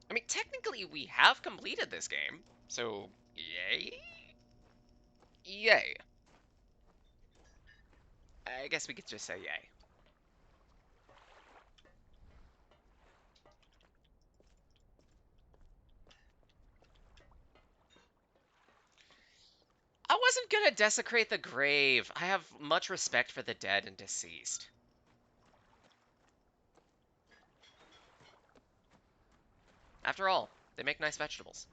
I mean, technically we have completed this game, so yay? Yay. I guess we could just say yay. I wasn't gonna desecrate the grave. I have much respect for the dead and deceased. After all, they make nice vegetables.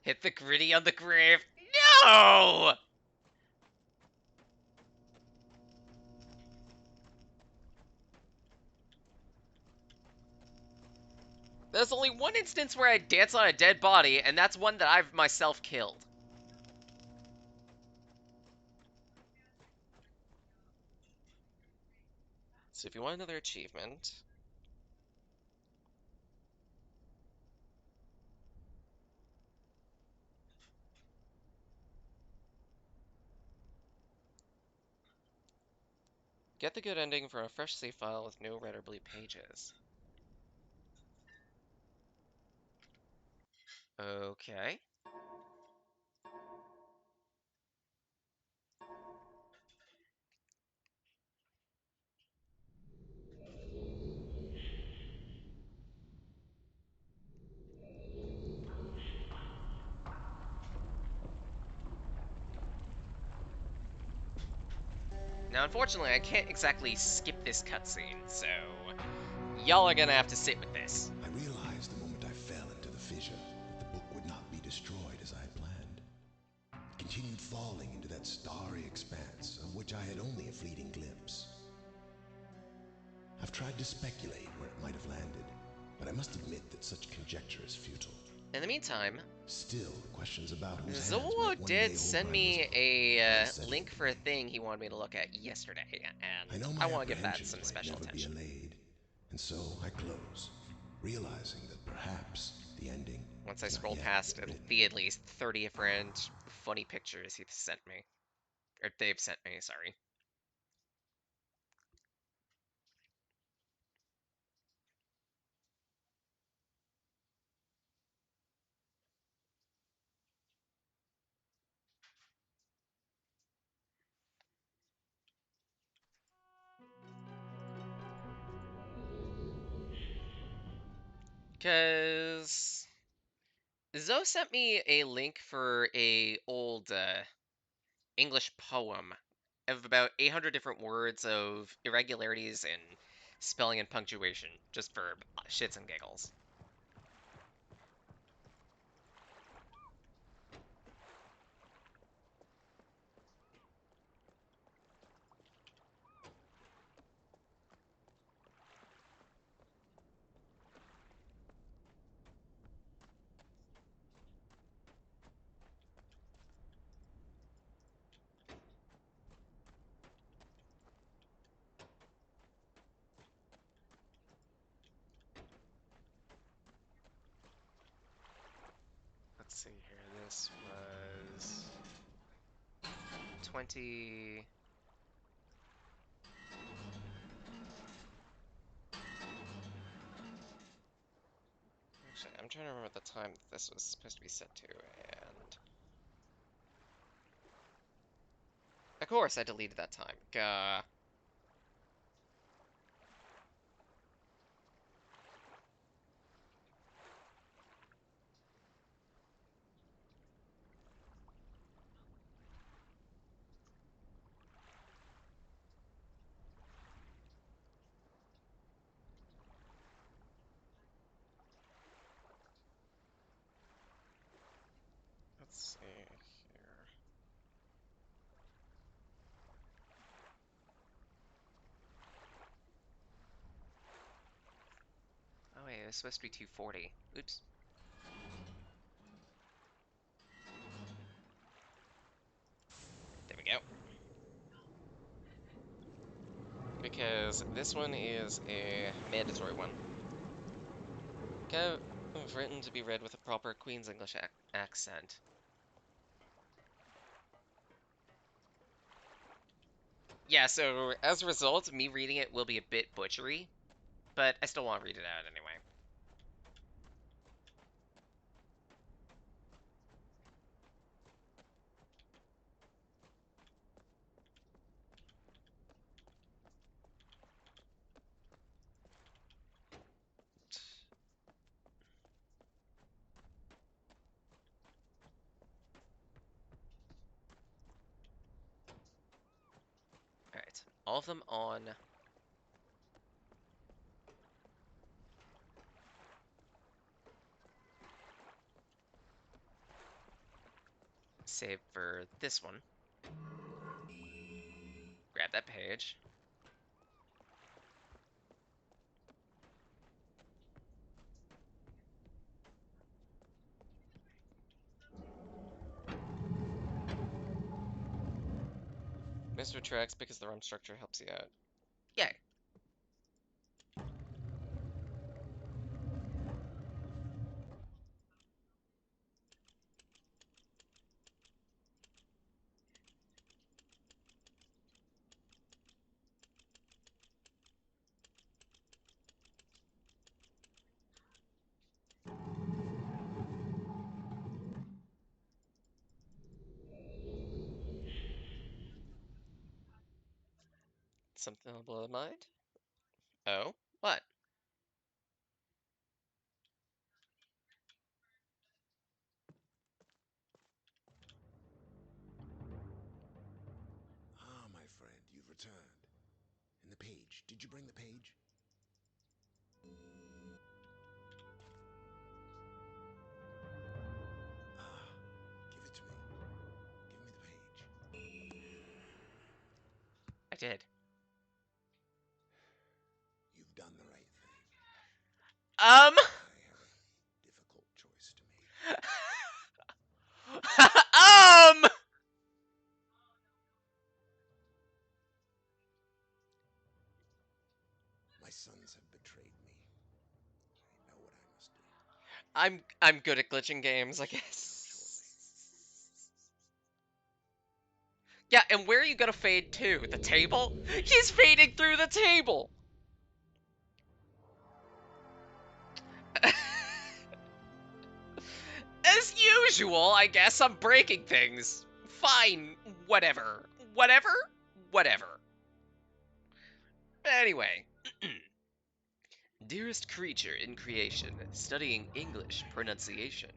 Hit the gritty on the grave. No! There's only one instance where I dance on a dead body, and that's one that I've myself killed. So if you want another achievement, get the good ending for a fresh save file with no red or blue pages. Okay. Now, unfortunately, I can't exactly skip this cutscene, so y'all are gonna have to sit with this. I realized the moment I fell into the fissure that the book would not be destroyed as I had planned. It continued falling into that starry expanse of which I had only a fleeting glimpse. I've tried to speculate where it might have landed, but I must admit that such conjecture is futile. In the meantime, Still, questions about whose hands Zolo might one day did hold send my me bosom are a unsettling link to for a me. thing he wanted me to look at yesterday, I and know I my want to give that apprehensions some might special never be attention. allayed, and so I close, realizing that perhaps the ending Once I has not scroll yet past been written. the at least 30 different funny pictures he sent me, or they've sent me, sorry. Because Zoe sent me a link for a old English poem of about 800 different words of irregularities in spelling and punctuation, just for shits and giggles. Let's see here. This was 20. Actually, I'm trying to remember the time that this was supposed to be set to, and Of course, I deleted that time. Gah. let's see here. Oh wait, it was supposed to be 240. Oops. There we go. Because this one is a mandatory one. Kind of written to be read with a proper Queen's English accent. Yeah, so as a result, me reading it will be a bit butchery, but I still want to read it out anyway. Alright, all of them on. Save for this one. Grab that page. Myst retracts because the run structure helps you out. Yay. Something will blow the mind? Oh, what? Ah, my friend, you've returned. And the page. Did you bring the page? Ah, give it to me. Give me the page. I did. You've done the right thing. Um. I have a difficult choice to make. um. My sons have betrayed me. I know what I must do. I'm good at glitching games, I Shall return shortly. guess. Yeah, and where are you gonna fade to? The table? He's fading through the table! As usual, I guess I'm breaking things. Fine, whatever. Whatever? Whatever. Anyway. Dearest creature in creation, studying English pronunciation.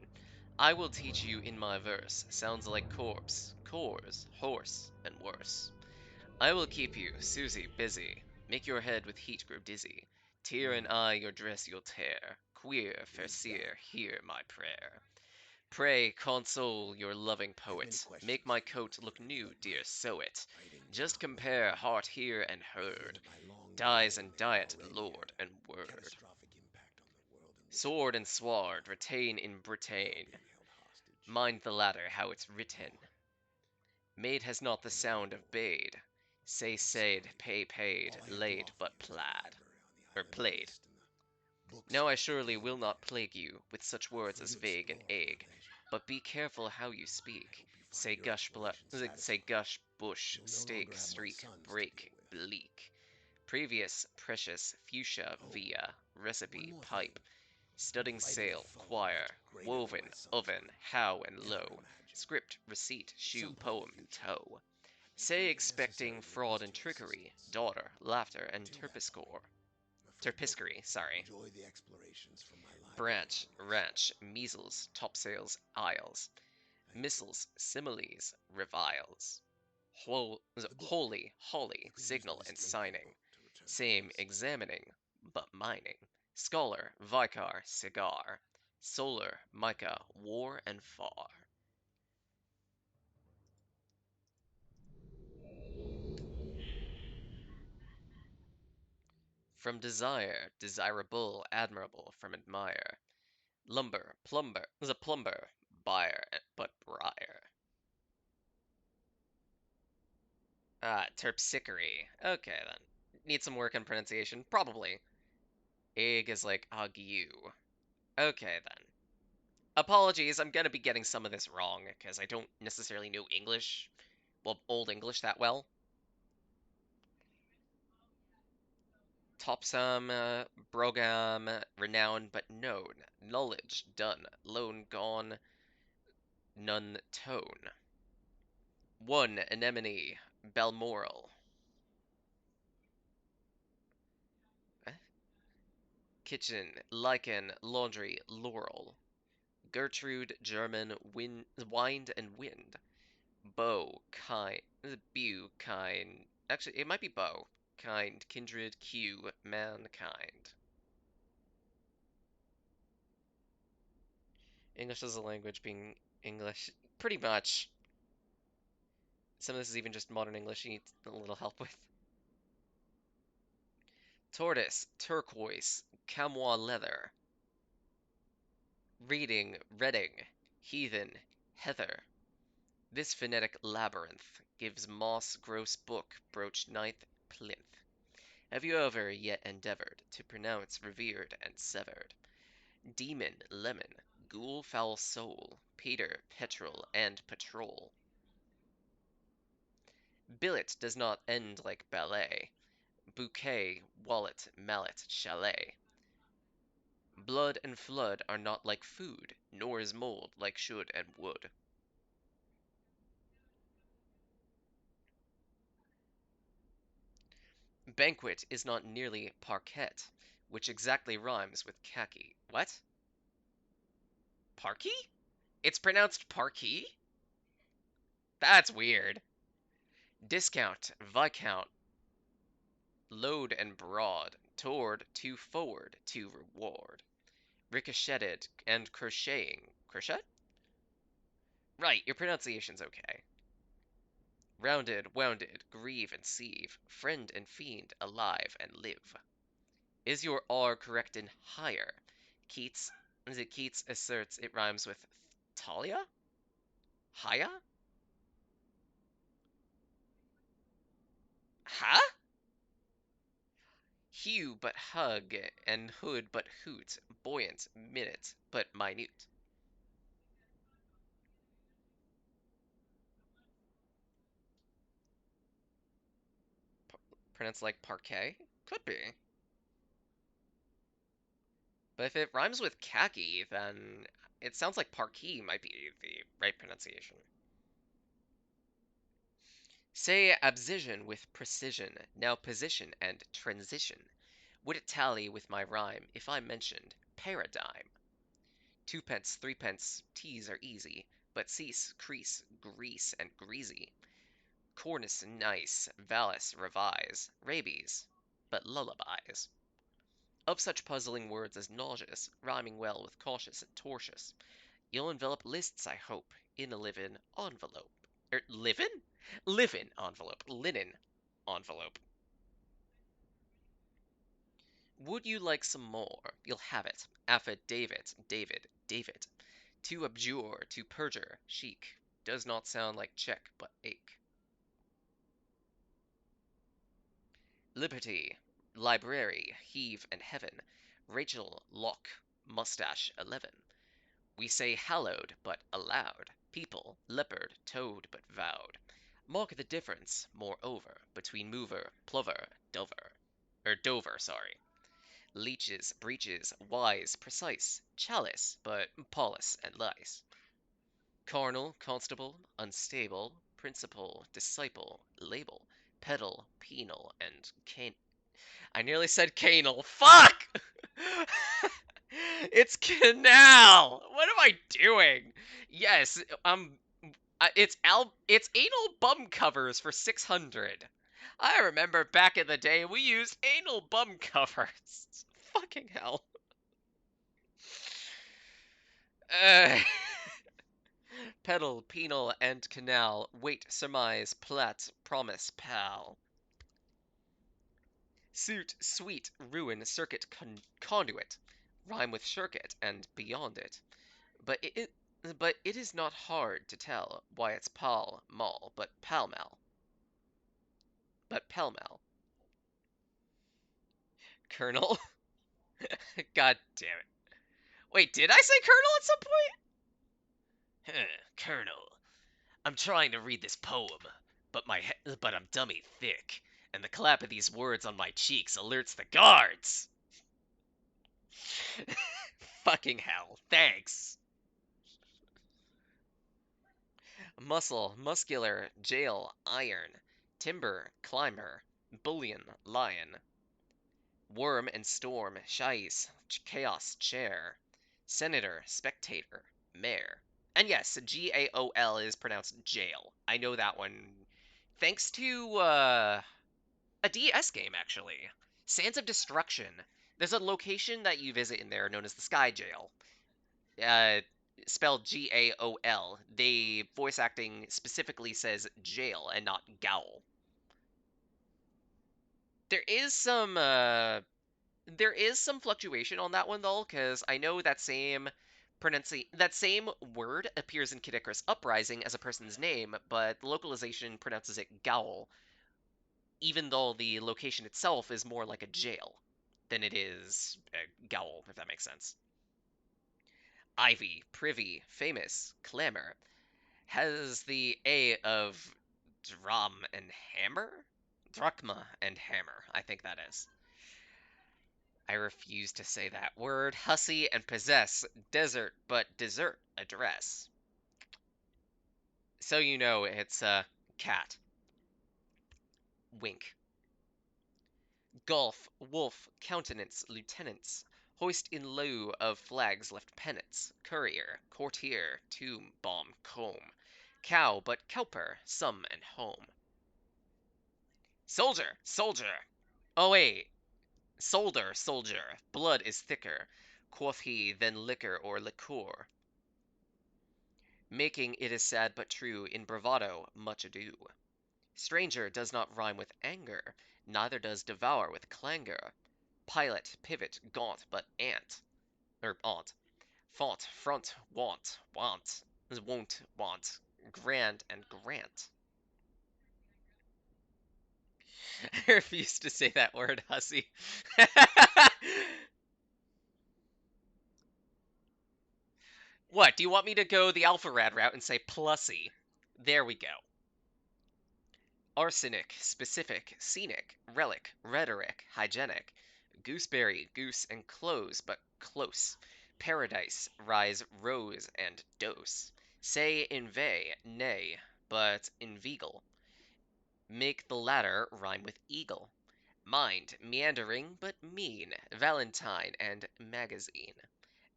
I will teach you in my verse. Sounds like corpse, cores, horse, and worse. I will keep you, Susie, busy. Make your head with heat grow dizzy. Tear and eye your dress you'll tear. Queer, It fair is done. seer, hear my prayer. Pray console your loving I have many poet. Make questions my for you, coat my look friend, new, but dear, my sew it. writing Just cannot compare wait. heart here and I fear herd. that my long Dies delay and may diet, already lord have and a word. catastrophic impact on the world in which Sword and I find sward, retain in now Britain. being held hostage. Mind the latter, how it's No, written. Maid has not the I never sound of will. bade. Say I'm said, sorry. pay paid, All I have to laid offer but you is a plaid. library on the Or island of played. Myst and the books Now I that surely contain will not there plague you with such words for as you to vague and explore at your egg, leisure. but be careful how you I speak. hope you Say find your gush, exploration say satisfying. gush, bush, You'll no longer steak, have my streak, sons to deal break, with. bleak. Previous, precious, fuchsia, Oh, via, one recipe, more thing. pipe, studding Fighting a sail, foe choir, much greater than my woven, sons oven, could how and ever low, imagine. script, receipt, At shoe, some point in poem, the and future, toe. I may Say find it expecting necessary to make fraud these and choices. trickery, But daughter, laughter, and until that point, terpsichore. I'm afraid you'll Terpiscary, sorry. enjoy the explorations from my library Branch, on the Myst. ranch, measles, topsails, isles, Thank you. missiles, similes, reviles. The book. Holy, holly, You can use signal my and strengthening signing. book to return to the Same Myst. examining, but mining. Scholar, vicar, cigar. Solar, mica, war and far. From desire, desirable, admirable, from admire. Lumber, plumber, the plumber, buyer, but briar. Ah, terpsichore. Okay then. Need some work on pronunciation? Probably. Egg is like ague. Okay then. Apologies, I'm gonna be getting some of this wrong, because I don't necessarily know English, well, Old English that well. Topsum, brogam, renown but known, knowledge, done, lone, gone, none, tone. One, anemone, Balmoral. Eh? Kitchen, lichen, laundry, laurel. Gertrude, German, wind and wind. Bow, kind, bew, kind. Actually, it might be bow. Kind, kindred, Q, mankind. English as a language being English. Pretty much. Some of this is even just modern English you need a little help with. Tortoise, turquoise, chamois leather. Reading, reading, heathen, heather. This phonetic labyrinth gives moss gross book broach ninth plinth. Have you ever yet endeavored to pronounce revered and severed? Demon, lemon, ghoul, foul soul, Peter, petrol, and patrol. Billet does not end like ballet. Bouquet, wallet, mallet, chalet. Blood and flood are not like food, nor is mold like should and would. Banquet is not nearly parquet, which exactly rhymes with khaki. What? Parky? It's pronounced parky? That's weird. Discount, viscount, load and broad, toward, to forward, to reward. Ricocheted and crocheting. Crochet? Right, your pronunciation's okay. Rounded, wounded, grieve and sieve, friend and fiend, alive and live. Is your R correct in higher? Keats, is it Keats asserts it rhymes with Talia? Haya? Huh? Hue but hug, and hood but hoot, buoyant, minute, but minute. Pronounced like parquet? Could be. But if it rhymes with khaki, then it sounds like parquet might be the right pronunciation. Say abscission with precision, now position and transition. Would it tally with my rhyme if I mentioned paradigm? Twopence, threepence, teas are easy, but cease, crease, grease, and greasy. Cornice nice, vallis revise, rabies, but lullabies. Of such puzzling words as nauseous, rhyming well with cautious and tortious, you'll envelop lists, I hope, in a livin' envelope. Livin'? Livin' envelope. Linen envelope. Would you like some more? You'll have it. Affidavit, David, David. To abjure, to perjure, chic. Does not sound like check, but ache. Liberty, library, heave and heaven. Rachel, lock, mustache, 11. We say hallowed, but aloud. People, leopard, toad, but vowed. Mark the difference, moreover, between mover, plover, dover. Dover, sorry. Leeches, breeches, wise, precise. Chalice, but polis and lice. Carnal, constable, unstable. Principal, disciple, label. Pedal, penal, and can. I nearly said canal. Fuck! It's canal. What am I doing? Yes, it's anal bum covers for 600. I remember back in the day we used anal bum covers. Fucking hell. Uh, pedal, penal, and canal. Wait, surmise, plat, promise, pal. Suit, sweet, ruin, circuit, conduit. Rhyme with circuit and beyond it. But it is not hard to tell why it's pal mal, but pal mal, but pell mell. Colonel. God damn it. Wait, did I say Colonel at some point? Colonel. I'm trying to read this poem, but I'm dummy thick, and the clap of these words on my cheeks alerts the guards. Fucking hell. Thanks. Muscle, muscular, jail, iron, timber, climber, bullion, lion, worm and storm, chais, chaos, chair, senator, spectator, mayor. And yes, GAOL is pronounced jail. I know that one thanks to a DS game, actually. Sands of Destruction. There's a location that you visit in there known as the Sky Jail. Uh, Spelled GAOL. The voice acting specifically says jail and not gowl. There is some fluctuation on that one though, because I know that same That same word appears in Kid Icarus Uprising as a person's name, but the localization pronounces it Gowl, even though the location itself is more like a jail than it is a Gowl, if that makes sense. Ivy, privy, famous, clamor has the A of drum and hammer? Drachma and hammer, I think that is. I refuse to say that word. Hussy and possess, desert, but desert, address. So you know it's a cat. Wink. Gulf, wolf, countenance, lieutenants. Hoist in lieu of flags left pennants. Courier, courtier, tomb, bomb, comb. Cow, but cowper, some and home. Soldier, soldier. Oh wait, soldier, soldier. Blood is thicker. Quoth he, than liquor or liqueur. Making, it is sad but true, in bravado, much ado. Stranger does not rhyme with anger, neither does devour with clangor. Pilot, pivot, gaunt, but ant, aunt. Font, front, won't, want, grand and grant. I refuse to say that word, hussy. What, do you want me to go the Alpharad route and say plussy? There we go. Arsenic, specific, scenic, relic, rhetoric, hygienic. Gooseberry, goose and close, but close. Paradise, rise, rose, and dose. Say inveigh, nay, but inveigle. Make the latter rhyme with eagle. Mind, meandering, but mean. Valentine and magazine.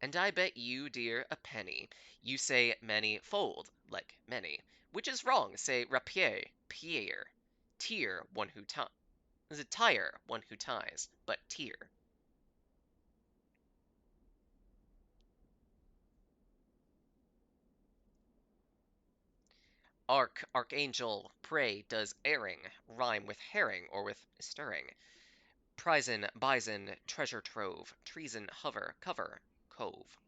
And I bet you, dear, a penny. You say many fold, like many. Which is wrong. Say rapier, pierre. Tier, one who ties. Is it tire, one who ties, but tier. Archangel, pray, does erring rhyme with herring or with stirring? Prison, bison, treasure trove, treason, hover, cover, cove.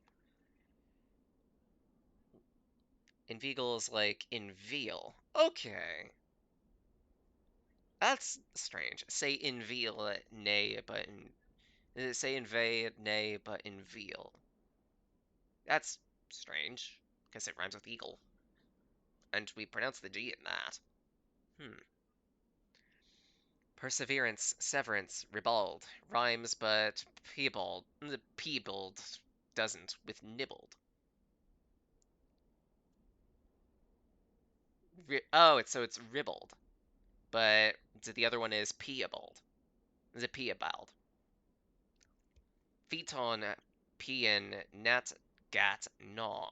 Inveigle's like inveal. Okay, that's strange. Say inveal, nay, but say inveigh, nay, but inveal. That's strange, because it rhymes with eagle, and we pronounce the G in that. Hmm. Perseverance, severance, ribald. Rhymes, but peebled doesn't, with nibbled. Oh, it's ribbled, but the other one is peebled. Is it peebled? Phaeton, peon, nat, gat, gnaw.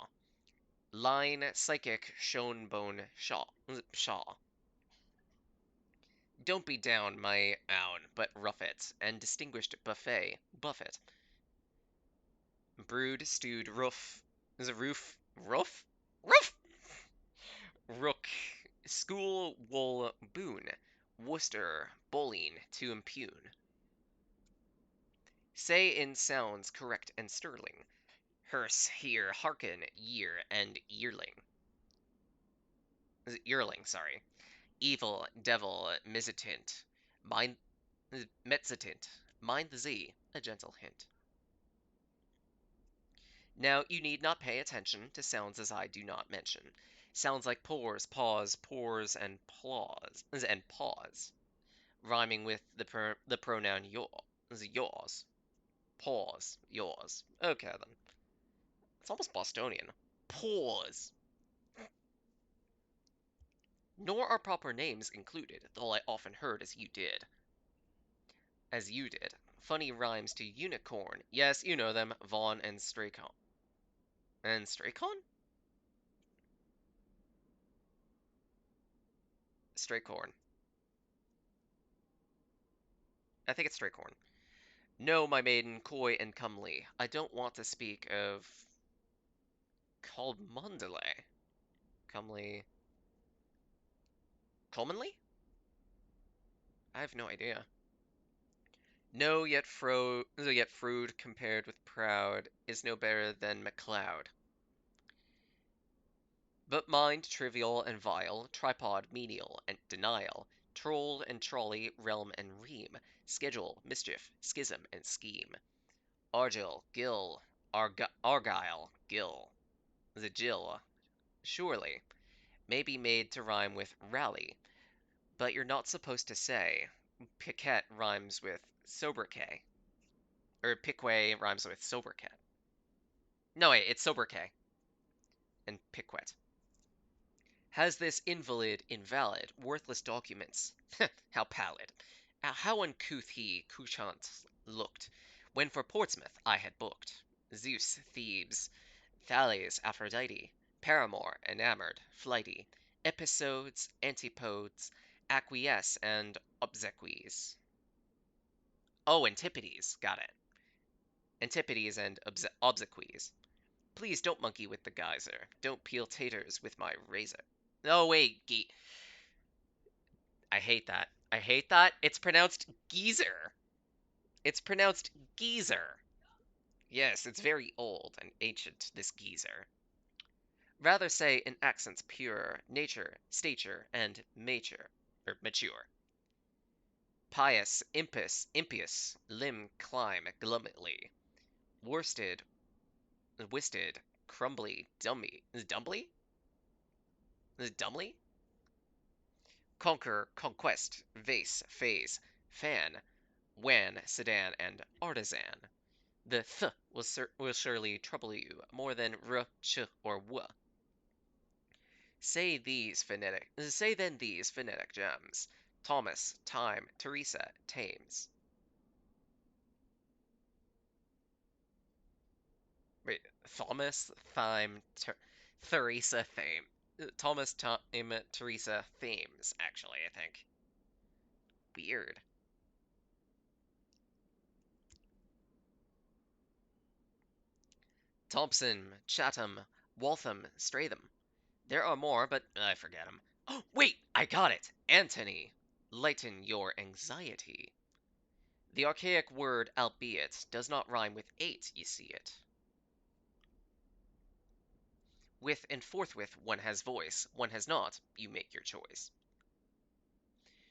Line, psychic, shone bone, shaw. Don't be down, my own, but rough it, and distinguished buffet, buffet. Brood, stewed, roof. Is it roof? Roof? Roof! Rook. School, wool, boon. Worcester, bowling, to impugn. Say in sounds correct and sterling. Hearse, hear, hearken, year, and yearling. Is it yearling, sorry. Evil, devil, misitant. Mind, metzitant. Mind the Z, a gentle hint. Now, you need not pay attention to sounds as I do not mention. Sounds like pores, pause, pores, and pause, rhyming with the pronoun yours. Pause, yours. Okay then. It's almost Bostonian. Pause. Nor are proper names included, though I often heard as you did. As you did. Funny rhymes to unicorn. Yes, you know them, Vaughn and Straycon. And Straycon? Straycorn. I think it's Straycorn. No, my maiden, coy and comely, I don't want to speak of called Mondele. Comely. Commonly? I have no idea. No, yet Frood compared with proud is no better than MacLeod. But mind trivial and vile, tripod menial and denial, troll and trolley, realm and ream, schedule, mischief, schism and scheme, Argyle, Gill, Argyle, Gill, the Jill, surely, may be made to rhyme with rally, but you're not supposed to say Piquet rhymes with sobriquet, or Piquet rhymes with sobriquet. No, wait, it's sobriquet and Piquet. Has this invalid, invalid, worthless documents? How pallid! How uncouth he, couchant, looked, when for Portsmouth I had booked. Zeus, Thebes, Thales, Aphrodite, Paramore, enamoured, flighty, episodes, antipodes, acquiesce, and obsequies. Oh, Antipodes, got it. Antipodes and obsequies. Please don't monkey with the geyser. Don't peel taters with my razor. Oh, wait, I hate that. I hate that. It's pronounced geezer. It's pronounced geezer. Yes, it's very old and ancient, this geezer. Rather say in accents pure, nature, stature, and mature, or mature. Pious, impious, limb climb glumly. Worsted, wisted, crumbly, dumbly? Is it dumbly? Conquer, conquest, vase, phase, fan, wan, sedan, and artisan. The th will surely trouble you more than r, ch, or w. Say then these phonetic gems. Thomas, time, Teresa, Thames. Wait, Thomas, Thyme, Theresa, Thame. Thomas, Time, Teresa, Thames, actually, I think. Weird. Thompson, Chatham, Waltham, Stratham. There are more, but I forget them. Oh, wait, I got it! Antony. Lighten your anxiety. The archaic word albeit does not rhyme with eight, you see it. With and forthwith one has voice, one has not, you make your choice.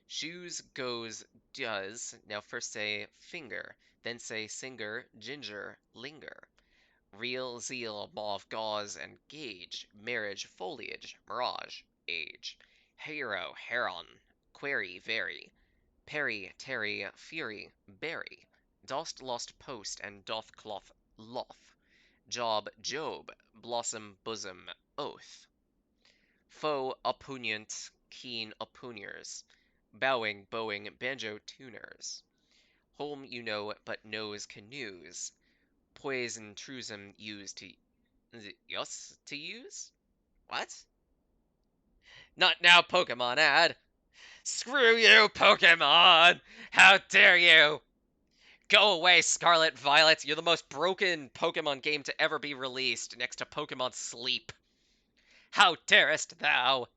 Shoes, goes, does, now first say finger, then say singer, ginger, linger. Real, zeal, mauve, gauze, and gauge, marriage, foliage, mirage, age. Hero, heron, query, vary, Perry, Terry, Fury, Berry, dost lost post and doth cloth loth, job, Job, blossom, bosom, oath, foe, oppugnant, keen oppugners, bowing, bowing, banjo tuners, home you know but knows canoes, poison, trusum, used to yes to use? What? Not now, Pokemon ad. Screw you, Pokemon! How dare you! Go away, Scarlet Violet. You're the most broken Pokemon game to ever be released, next to Pokemon Sleep. How darest thou?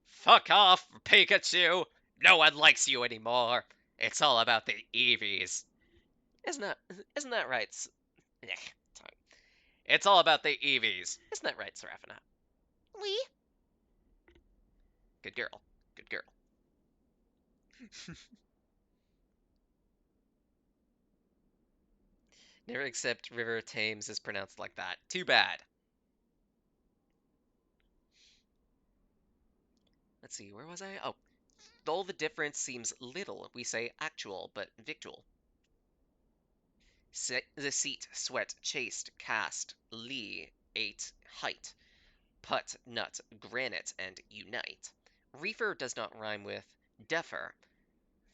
Fuck off, Pikachu. No one likes you anymore. It's all about the Eevees. Isn't that isn't that right? It's all about the Eevees. Isn't that right, Serafina? We. Good girl. Good girl. Never accept River Thames is pronounced like that. Too bad. Let's see, where was I? Oh, though the difference seems little, we say actual, but victual. The seat, sweat, chaste, cast, lee, ate, height, put, nut, granite, and unite. Reefer does not rhyme with defer.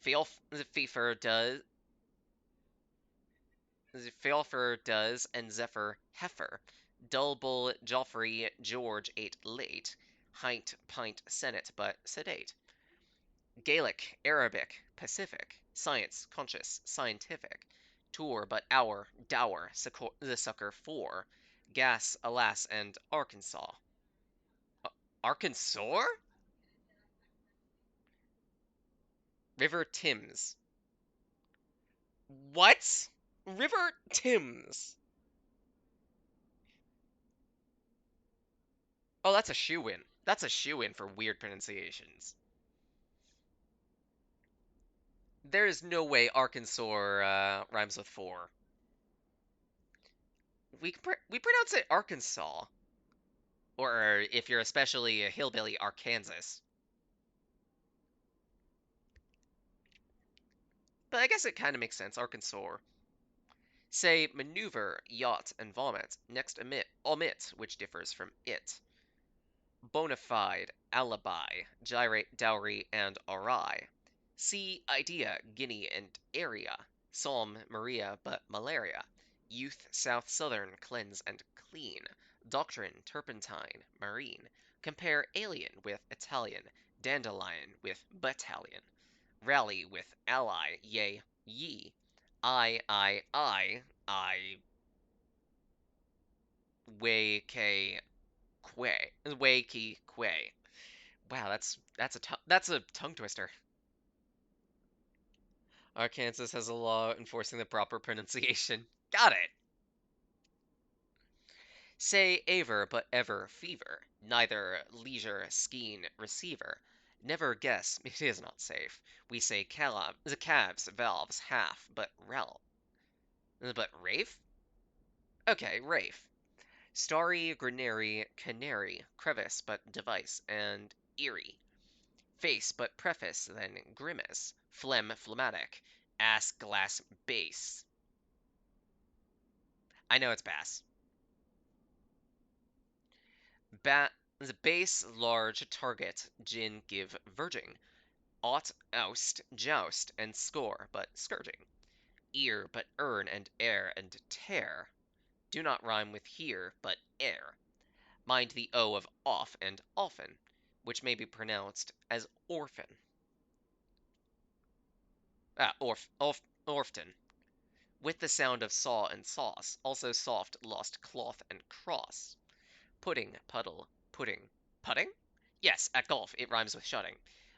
Feofer does, Feofer does, and Zephyr heifer. Dull bull, Joffrey, George ate late. Height, pint, senate, but sedate. Gaelic, Arabic, Pacific, science, conscious, scientific, tour, but hour, dower, the sucker for, gas, alas, and Arkansas. Arkansas? River Thames. What? River Thames. Oh, that's a shoe-in. That's a shoe-in for weird pronunciations. There is no way Arkansas rhymes with four. We pronounce it Arkansas, or if you're especially a hillbilly, Arkansas. But I guess it kind of makes sense, Arkansas. Say maneuver, yacht, and vomit. Next omit, which differs from it. Bona fide, alibi, gyrate, dowry, and awry. See idea, guinea, and area. Psalm, Maria, but malaria. Youth, south, southern, cleanse and clean. Doctrine, turpentine, marine. Compare alien with Italian. Dandelion with battalion. Rally with ally, yea, ye. I, way, way, key, quay. Wow, that's a tongue twister. Arkansas has a law enforcing the proper pronunciation. Got it. Say aver, but ever fever. Neither leisure, skein, receiver. Never guess, it is not safe. We say calves, valves, half, but Rafe? Okay, Rafe. Starry, granary, canary, crevice, but device, and eerie. Face, but preface, then grimace. Phlegm, phlegmatic. Ass, glass, base. I know it's bass. Bat the base, large, target, gin, give, verging. Ought, oust, joust, and score, but scourging. Ear, but earn, and air, and tear. Do not rhyme with here, but air. Mind the O of off and often, which may be pronounced as orphan. Orfton. With the sound of saw and sauce, also soft, lost, cloth, and cross. Pudding, puddle, pudding. Putting? Yes, at golf it rhymes with shutting.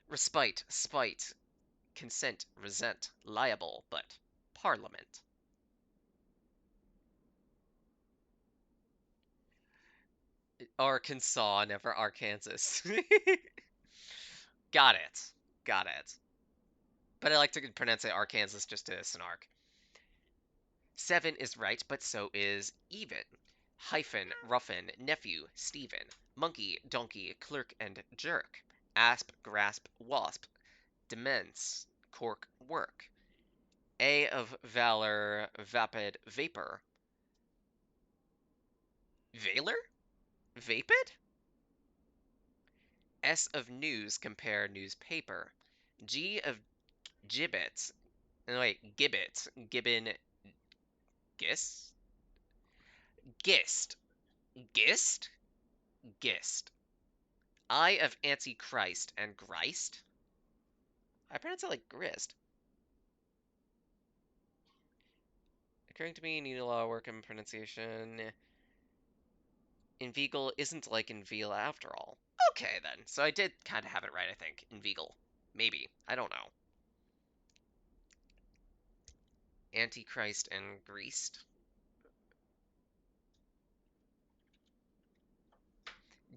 Respite, spite, consent, resent, liable, but parliament. Arkansas, never Arkansas. Got it. Got it. But I like to pronounce it Arkansas just to snark. Seven is right, but so is even. Hyphen, ruffin, nephew, Stephen. Monkey, donkey, clerk, and jerk. Asp, grasp, wasp. Demence, cork, work. A of valor, vapid, vapor. Valor? Vapid? S of news, compare newspaper. G of gibbet. No, wait, gibbet. Gibbon. Gist? Gist. Gist? Gist. I of Antichrist and Grist. I pronounce it like grist. According to me, need a lot of work in pronunciation. Inveigle isn't like Inveal after all. Okay, then. So I did kind of have it right, I think. Inveigle. Maybe. I don't know. Antichrist and Greased.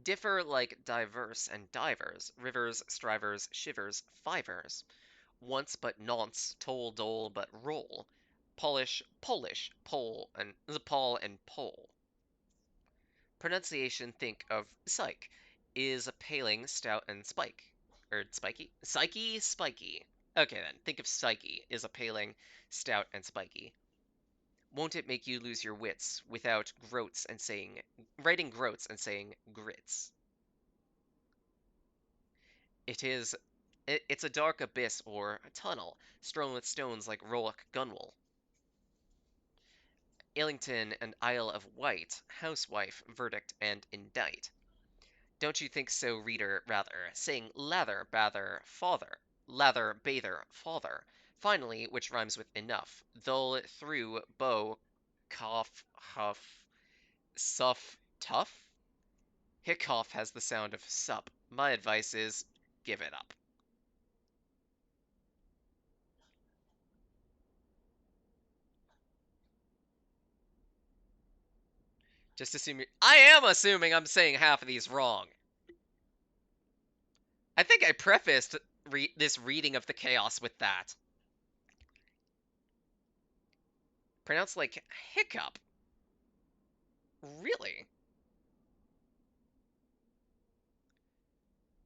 Differ like diverse and divers, rivers, strivers, shivers, fivers. Once but nonce, toll, dole, but roll. Polish, Polish, pole, and Paul and pole. Pronunciation, think of psych. Is paling, stout, and spike. Or spiky? Psyche, spiky. Okay then, think of psyche. Is a paling, stout, and spiky. Won't it make you lose your wits without groats and saying, writing groats and saying grits? It is, it's a dark abyss or a tunnel, strewn with stones like Rollock Gunwale. Illington and Isle of Wight, housewife, verdict, and indict. Don't you think so, reader, rather, saying lather, bather, father, lather, bather, father, finally, which rhymes with enough, though through, bow, cough, huff, suff, tough? Hiccough has the sound of sup. My advice is, give it up. Just assume I am assuming I'm saying half of these wrong. I think I prefaced this reading of the chaos with that. Pronounced like hiccup. Really?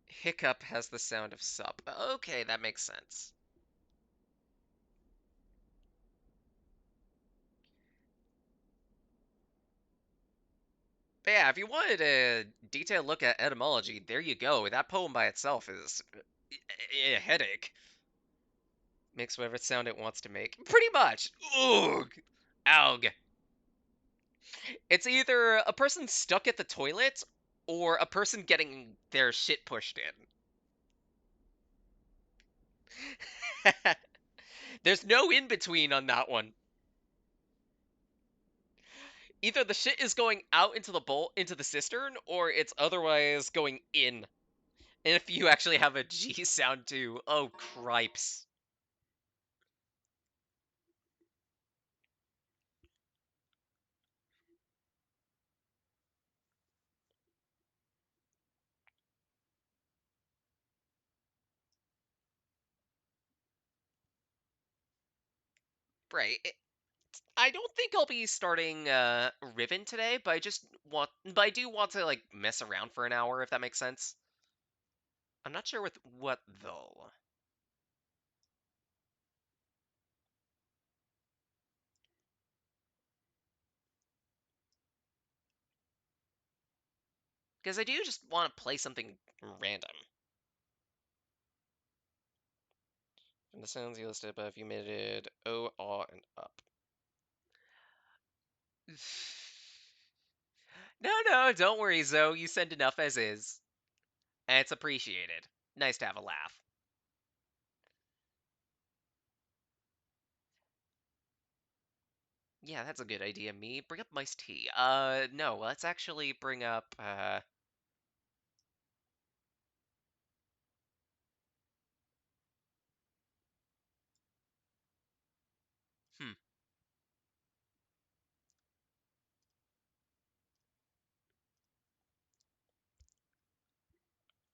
Hiccup has the sound of sup. Okay, that makes sense. But yeah, if you wanted a detailed look at etymology, there you go. That poem by itself is a headache. Makes whatever sound it wants to make. Pretty much. Ugh. Aug. It's either a person stuck at the toilet or a person getting their shit pushed in. There's no in between on that one. Either the shit is going out into the bowl, into the cistern, or it's otherwise going in. And if you actually have a G sound too, oh cripes. Right. I don't think I'll be starting Riven today, but I do want to like mess around for an hour if that makes sense. I'm not sure with what though. Because I do just want to play something random. From the sounds you listed above, you made it O, A, and up. No, no, don't worry, Zoe. You send enough as is. And it's appreciated. Nice to have a laugh. Yeah, that's a good idea, me. Bring up Myst tea. No, let's actually bring up, hmm.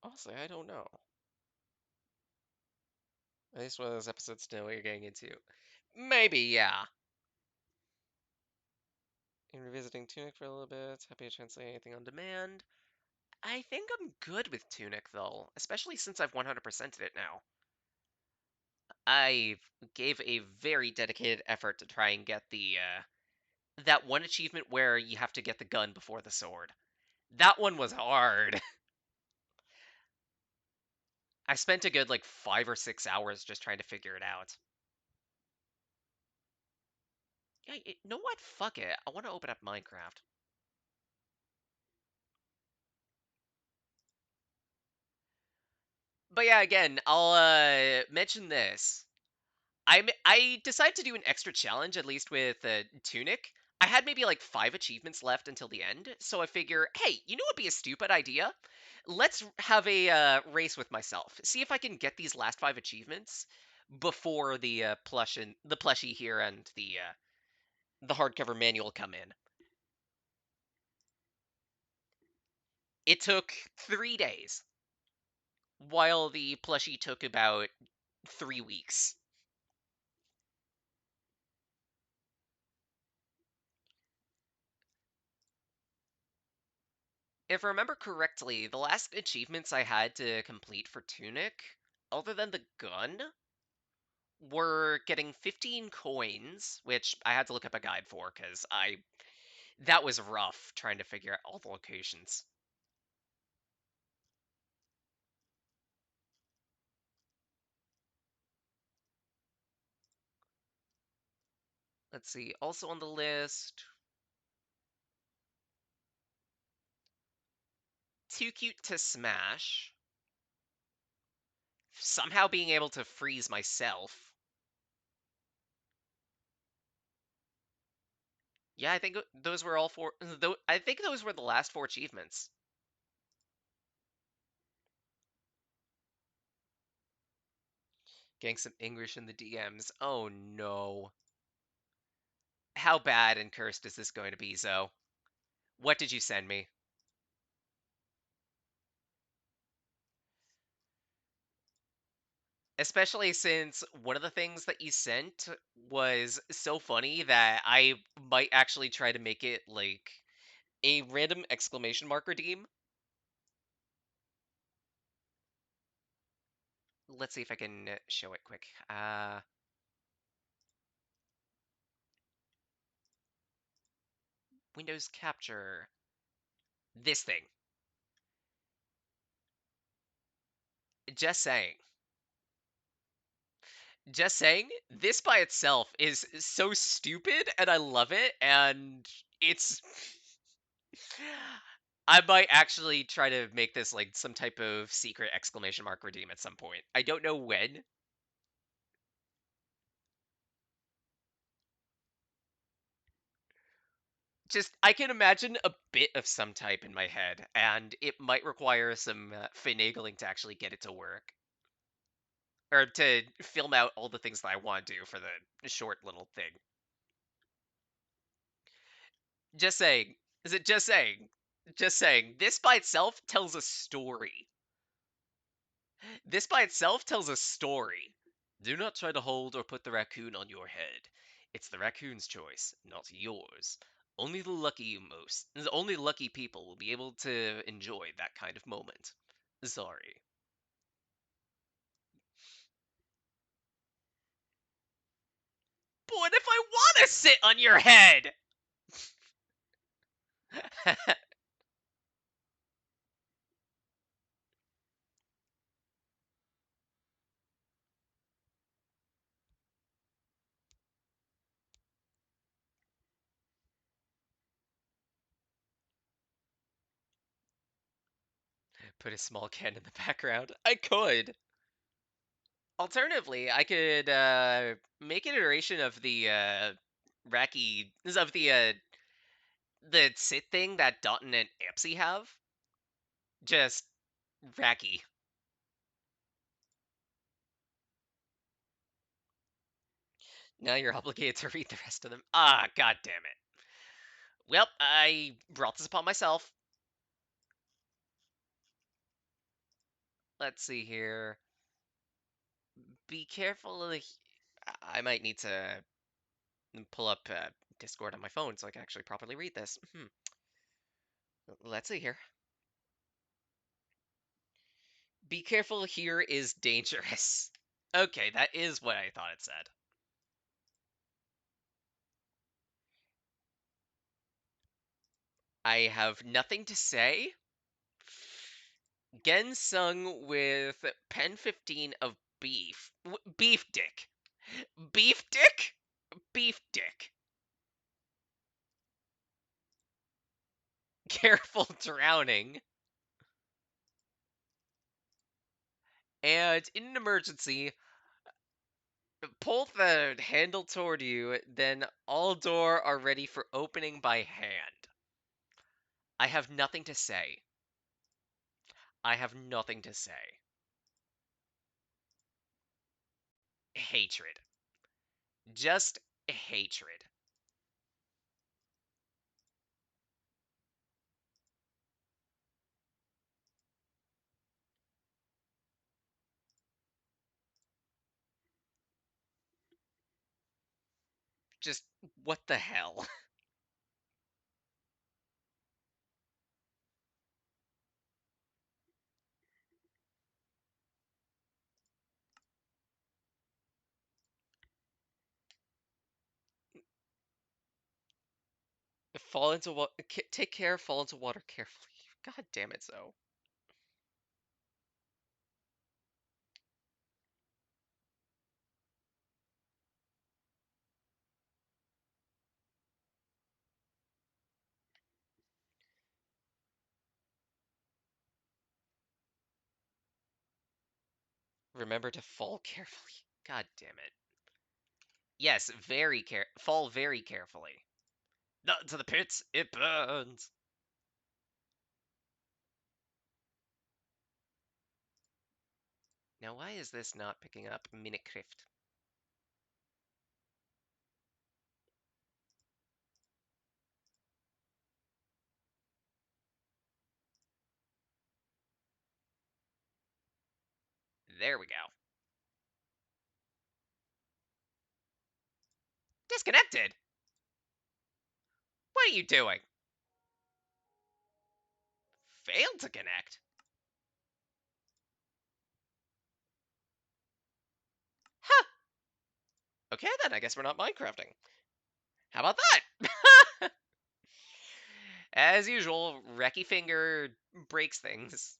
Honestly, I don't know. At least one of those episodes to know what you're getting into. Maybe, yeah. In revisiting Tunic for a little bit, happy to translate anything on demand. I think I'm good with Tunic, though, especially since I've 100%ed it now. I gave a very dedicated effort to try and get that one achievement where you have to get the gun before the sword. That one was hard. I spent a good like 5 or 6 hours just trying to figure it out. Yeah, you know what? Fuck it. I want to open up Minecraft. But yeah, again, I'll mention this. I decided to do an extra challenge, at least with Tunic. I had maybe like 5 achievements left until the end, so I figure, hey, you know what would be a stupid idea? Let's have a race with myself. See if I can get these last 5 achievements before the plushie here and the hardcover manual come in. It took 3 days, while the plushie took about 3 weeks. If I remember correctly, the last achievements I had to complete for Tunic, other than the gun, were getting 15 coins, which I had to look up a guide for because that was rough trying to figure out all the locations. Let's see, also on the list, Too Cute to Smash, somehow being able to freeze myself. Yeah, I think those were all four. I think those were the last 4 achievements. Getting some English in the DMs. Oh no. How bad and cursed is this going to be, Zoe? What did you send me? Especially since one of the things that you sent was so funny that I might actually try to make it like a random exclamation mark redeem. Let's see if I can show it quick. Windows capture this thing. Just saying. Just saying, this by itself is so stupid and I love it and it's I might actually try to make this like some type of secret exclamation mark redeem at some point. I don't know when. Just I can imagine a bit of some type in my head and it might require some finagling to actually get it to work or to film out all the things that I want to do for the short little thing. Just saying. Is it just saying? Just saying. This by itself tells a story. This by itself tells a story. Do not try to hold or put the raccoon on your head. It's the raccoon's choice, not yours. Only lucky people will be able to enjoy that kind of moment. Sorry. But what if I want to sit on your head? Put a small can in the background. I could. Alternatively, I could make an iteration of the Racky of the sit thing that Dotton and Epsy have. Just Racky. Now you're obligated to read the rest of them. Ah, god damn it. Well, I brought this upon myself. Let's see here. Be careful. I might need to pull up Discord on my phone so I can actually properly read this. Let's see here. Be careful here is dangerous. Okay, that is what I thought it said. I have nothing to say. Gen sung with pen 15 of beef. Beef dick. Beef dick? Beef dick. Careful drowning. And in an emergency, pull the handle toward you, then all door are ready for opening by hand. I have nothing to say. I have nothing to say. Hatred. Just hatred. Just what the hell? Fall into what? Take care. Fall into water carefully. God damn it, so. Remember to fall carefully. God damn it. Yes, fall very carefully. Not into the pits. It burns. Now, why is this not picking up Minecraft? There we go. Disconnected? What are you doing? Failed to connect? Huh. Okay then, I guess we're not Minecrafting. How about that? As usual, Wrecky Finger breaks things.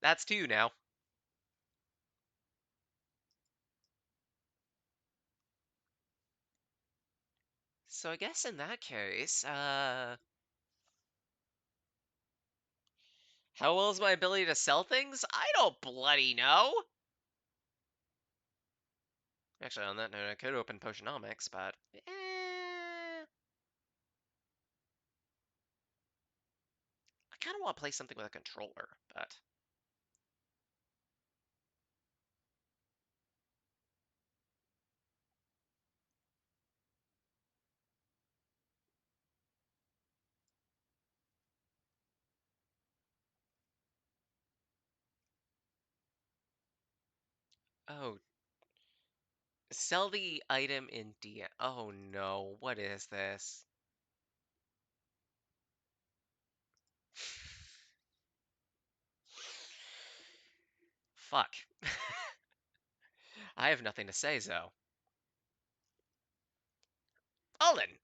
That's two now. So I guess in that case, how well is my ability to sell things? I don't bloody know. Actually, on that note, I could open Potionomics, but I kind of want to play something with a controller, but oh, sell the item in DM. Oh no, what is this? Fuck. I have nothing to say, Zoe. Alden,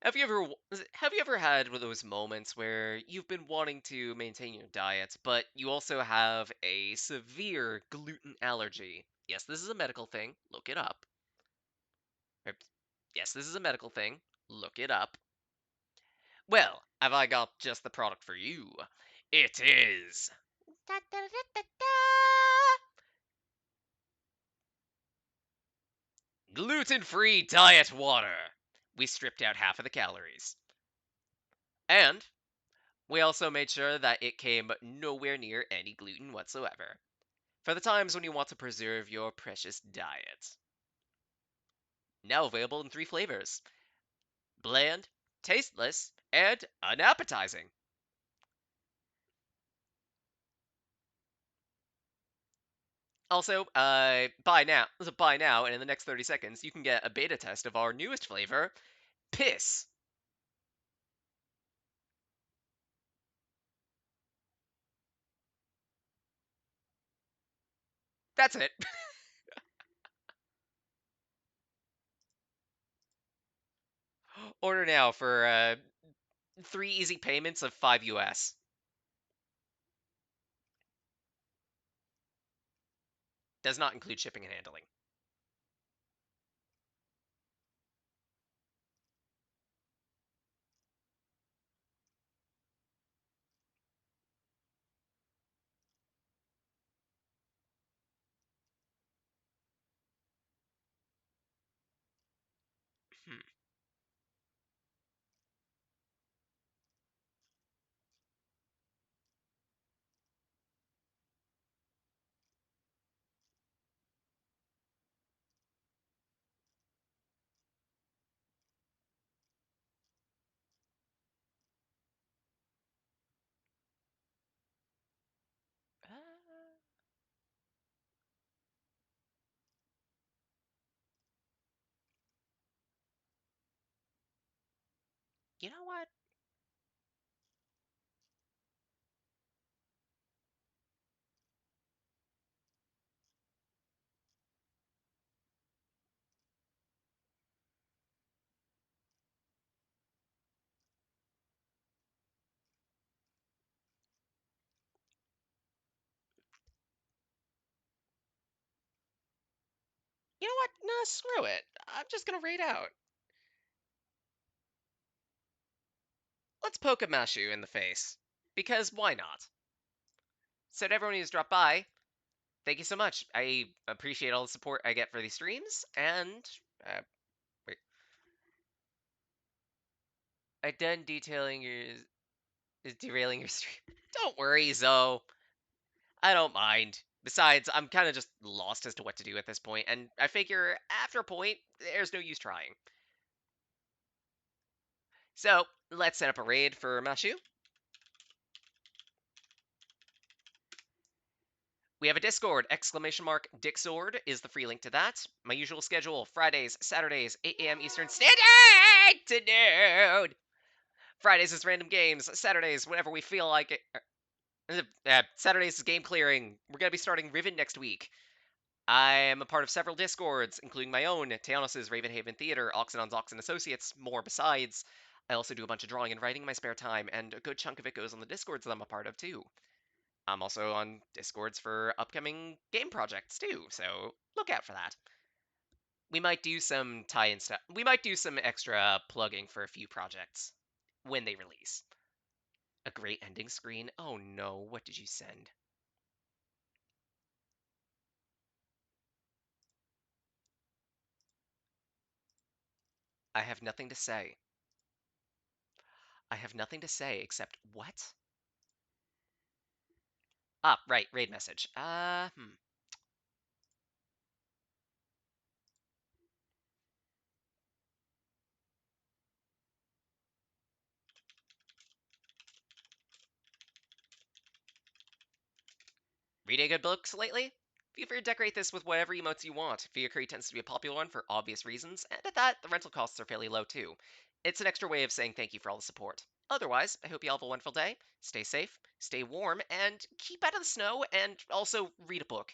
have you ever had one of those moments where you've been wanting to maintain your diet, but you also have a severe gluten allergy? Yes, this is a medical thing. Look it up. Er, Yes, this is a medical thing. Look it up. Well, have I got just the product for you? It is gluten-free diet water. We stripped out half of the calories. And we also made sure that it came nowhere near any gluten whatsoever. For the times when you want to preserve your precious diet. Now available in 3 flavors: bland, tasteless, and unappetizing. Also, buy now, and in the next 30 seconds, you can get a beta test of our newest flavor, Piss. That's it. Order now for 3 easy payments of 5 US. Does not include shipping and handling. Hmm. Uh, you know what? You know what? Nah, screw it. I'm just gonna raid out. Let's poke a Mashu in the face. Because why not? So to everyone who's dropped by, thank you so much. I appreciate all the support I get for these streams, and uh, wait, I done detailing your is derailing your stream. Don't worry, Zoe. I don't mind. Besides, I'm kind of just lost as to what to do at this point, and I figure after a point, there's no use trying. So let's set up a raid for Mashu. We have a Discord, exclamation mark Dixord is the free link to that. My usual schedule, Fridays, Saturdays, 8 a.m. Eastern Standard Noon. Fridays is random games, Saturdays, whenever we feel like it. Saturdays is game clearing. We're going to be starting Riven next week. I am a part of several Discords, including my own, Teonos' Ravenhaven Theater, Oxenon's Oxen Associates, more besides. I also do a bunch of drawing and writing in my spare time, and a good chunk of it goes on the Discords that I'm a part of too. I'm also on Discords for upcoming game projects too, so look out for that. We might do some tie-in stuff. We might do some extra plugging for a few projects when they release. A great ending screen? Oh no, what did you send? I have nothing to say. I have nothing to say except what? Ah, right, raid message. Reading good books lately? Feel free to decorate this with whatever emotes you want. Fiyakuri tends to be a popular one for obvious reasons, and at that, the rental costs are fairly low too. It's an extra way of saying thank you for all the support. Otherwise, I hope you all have a wonderful day. Stay safe, stay warm, and keep out of the snow, and also read a book.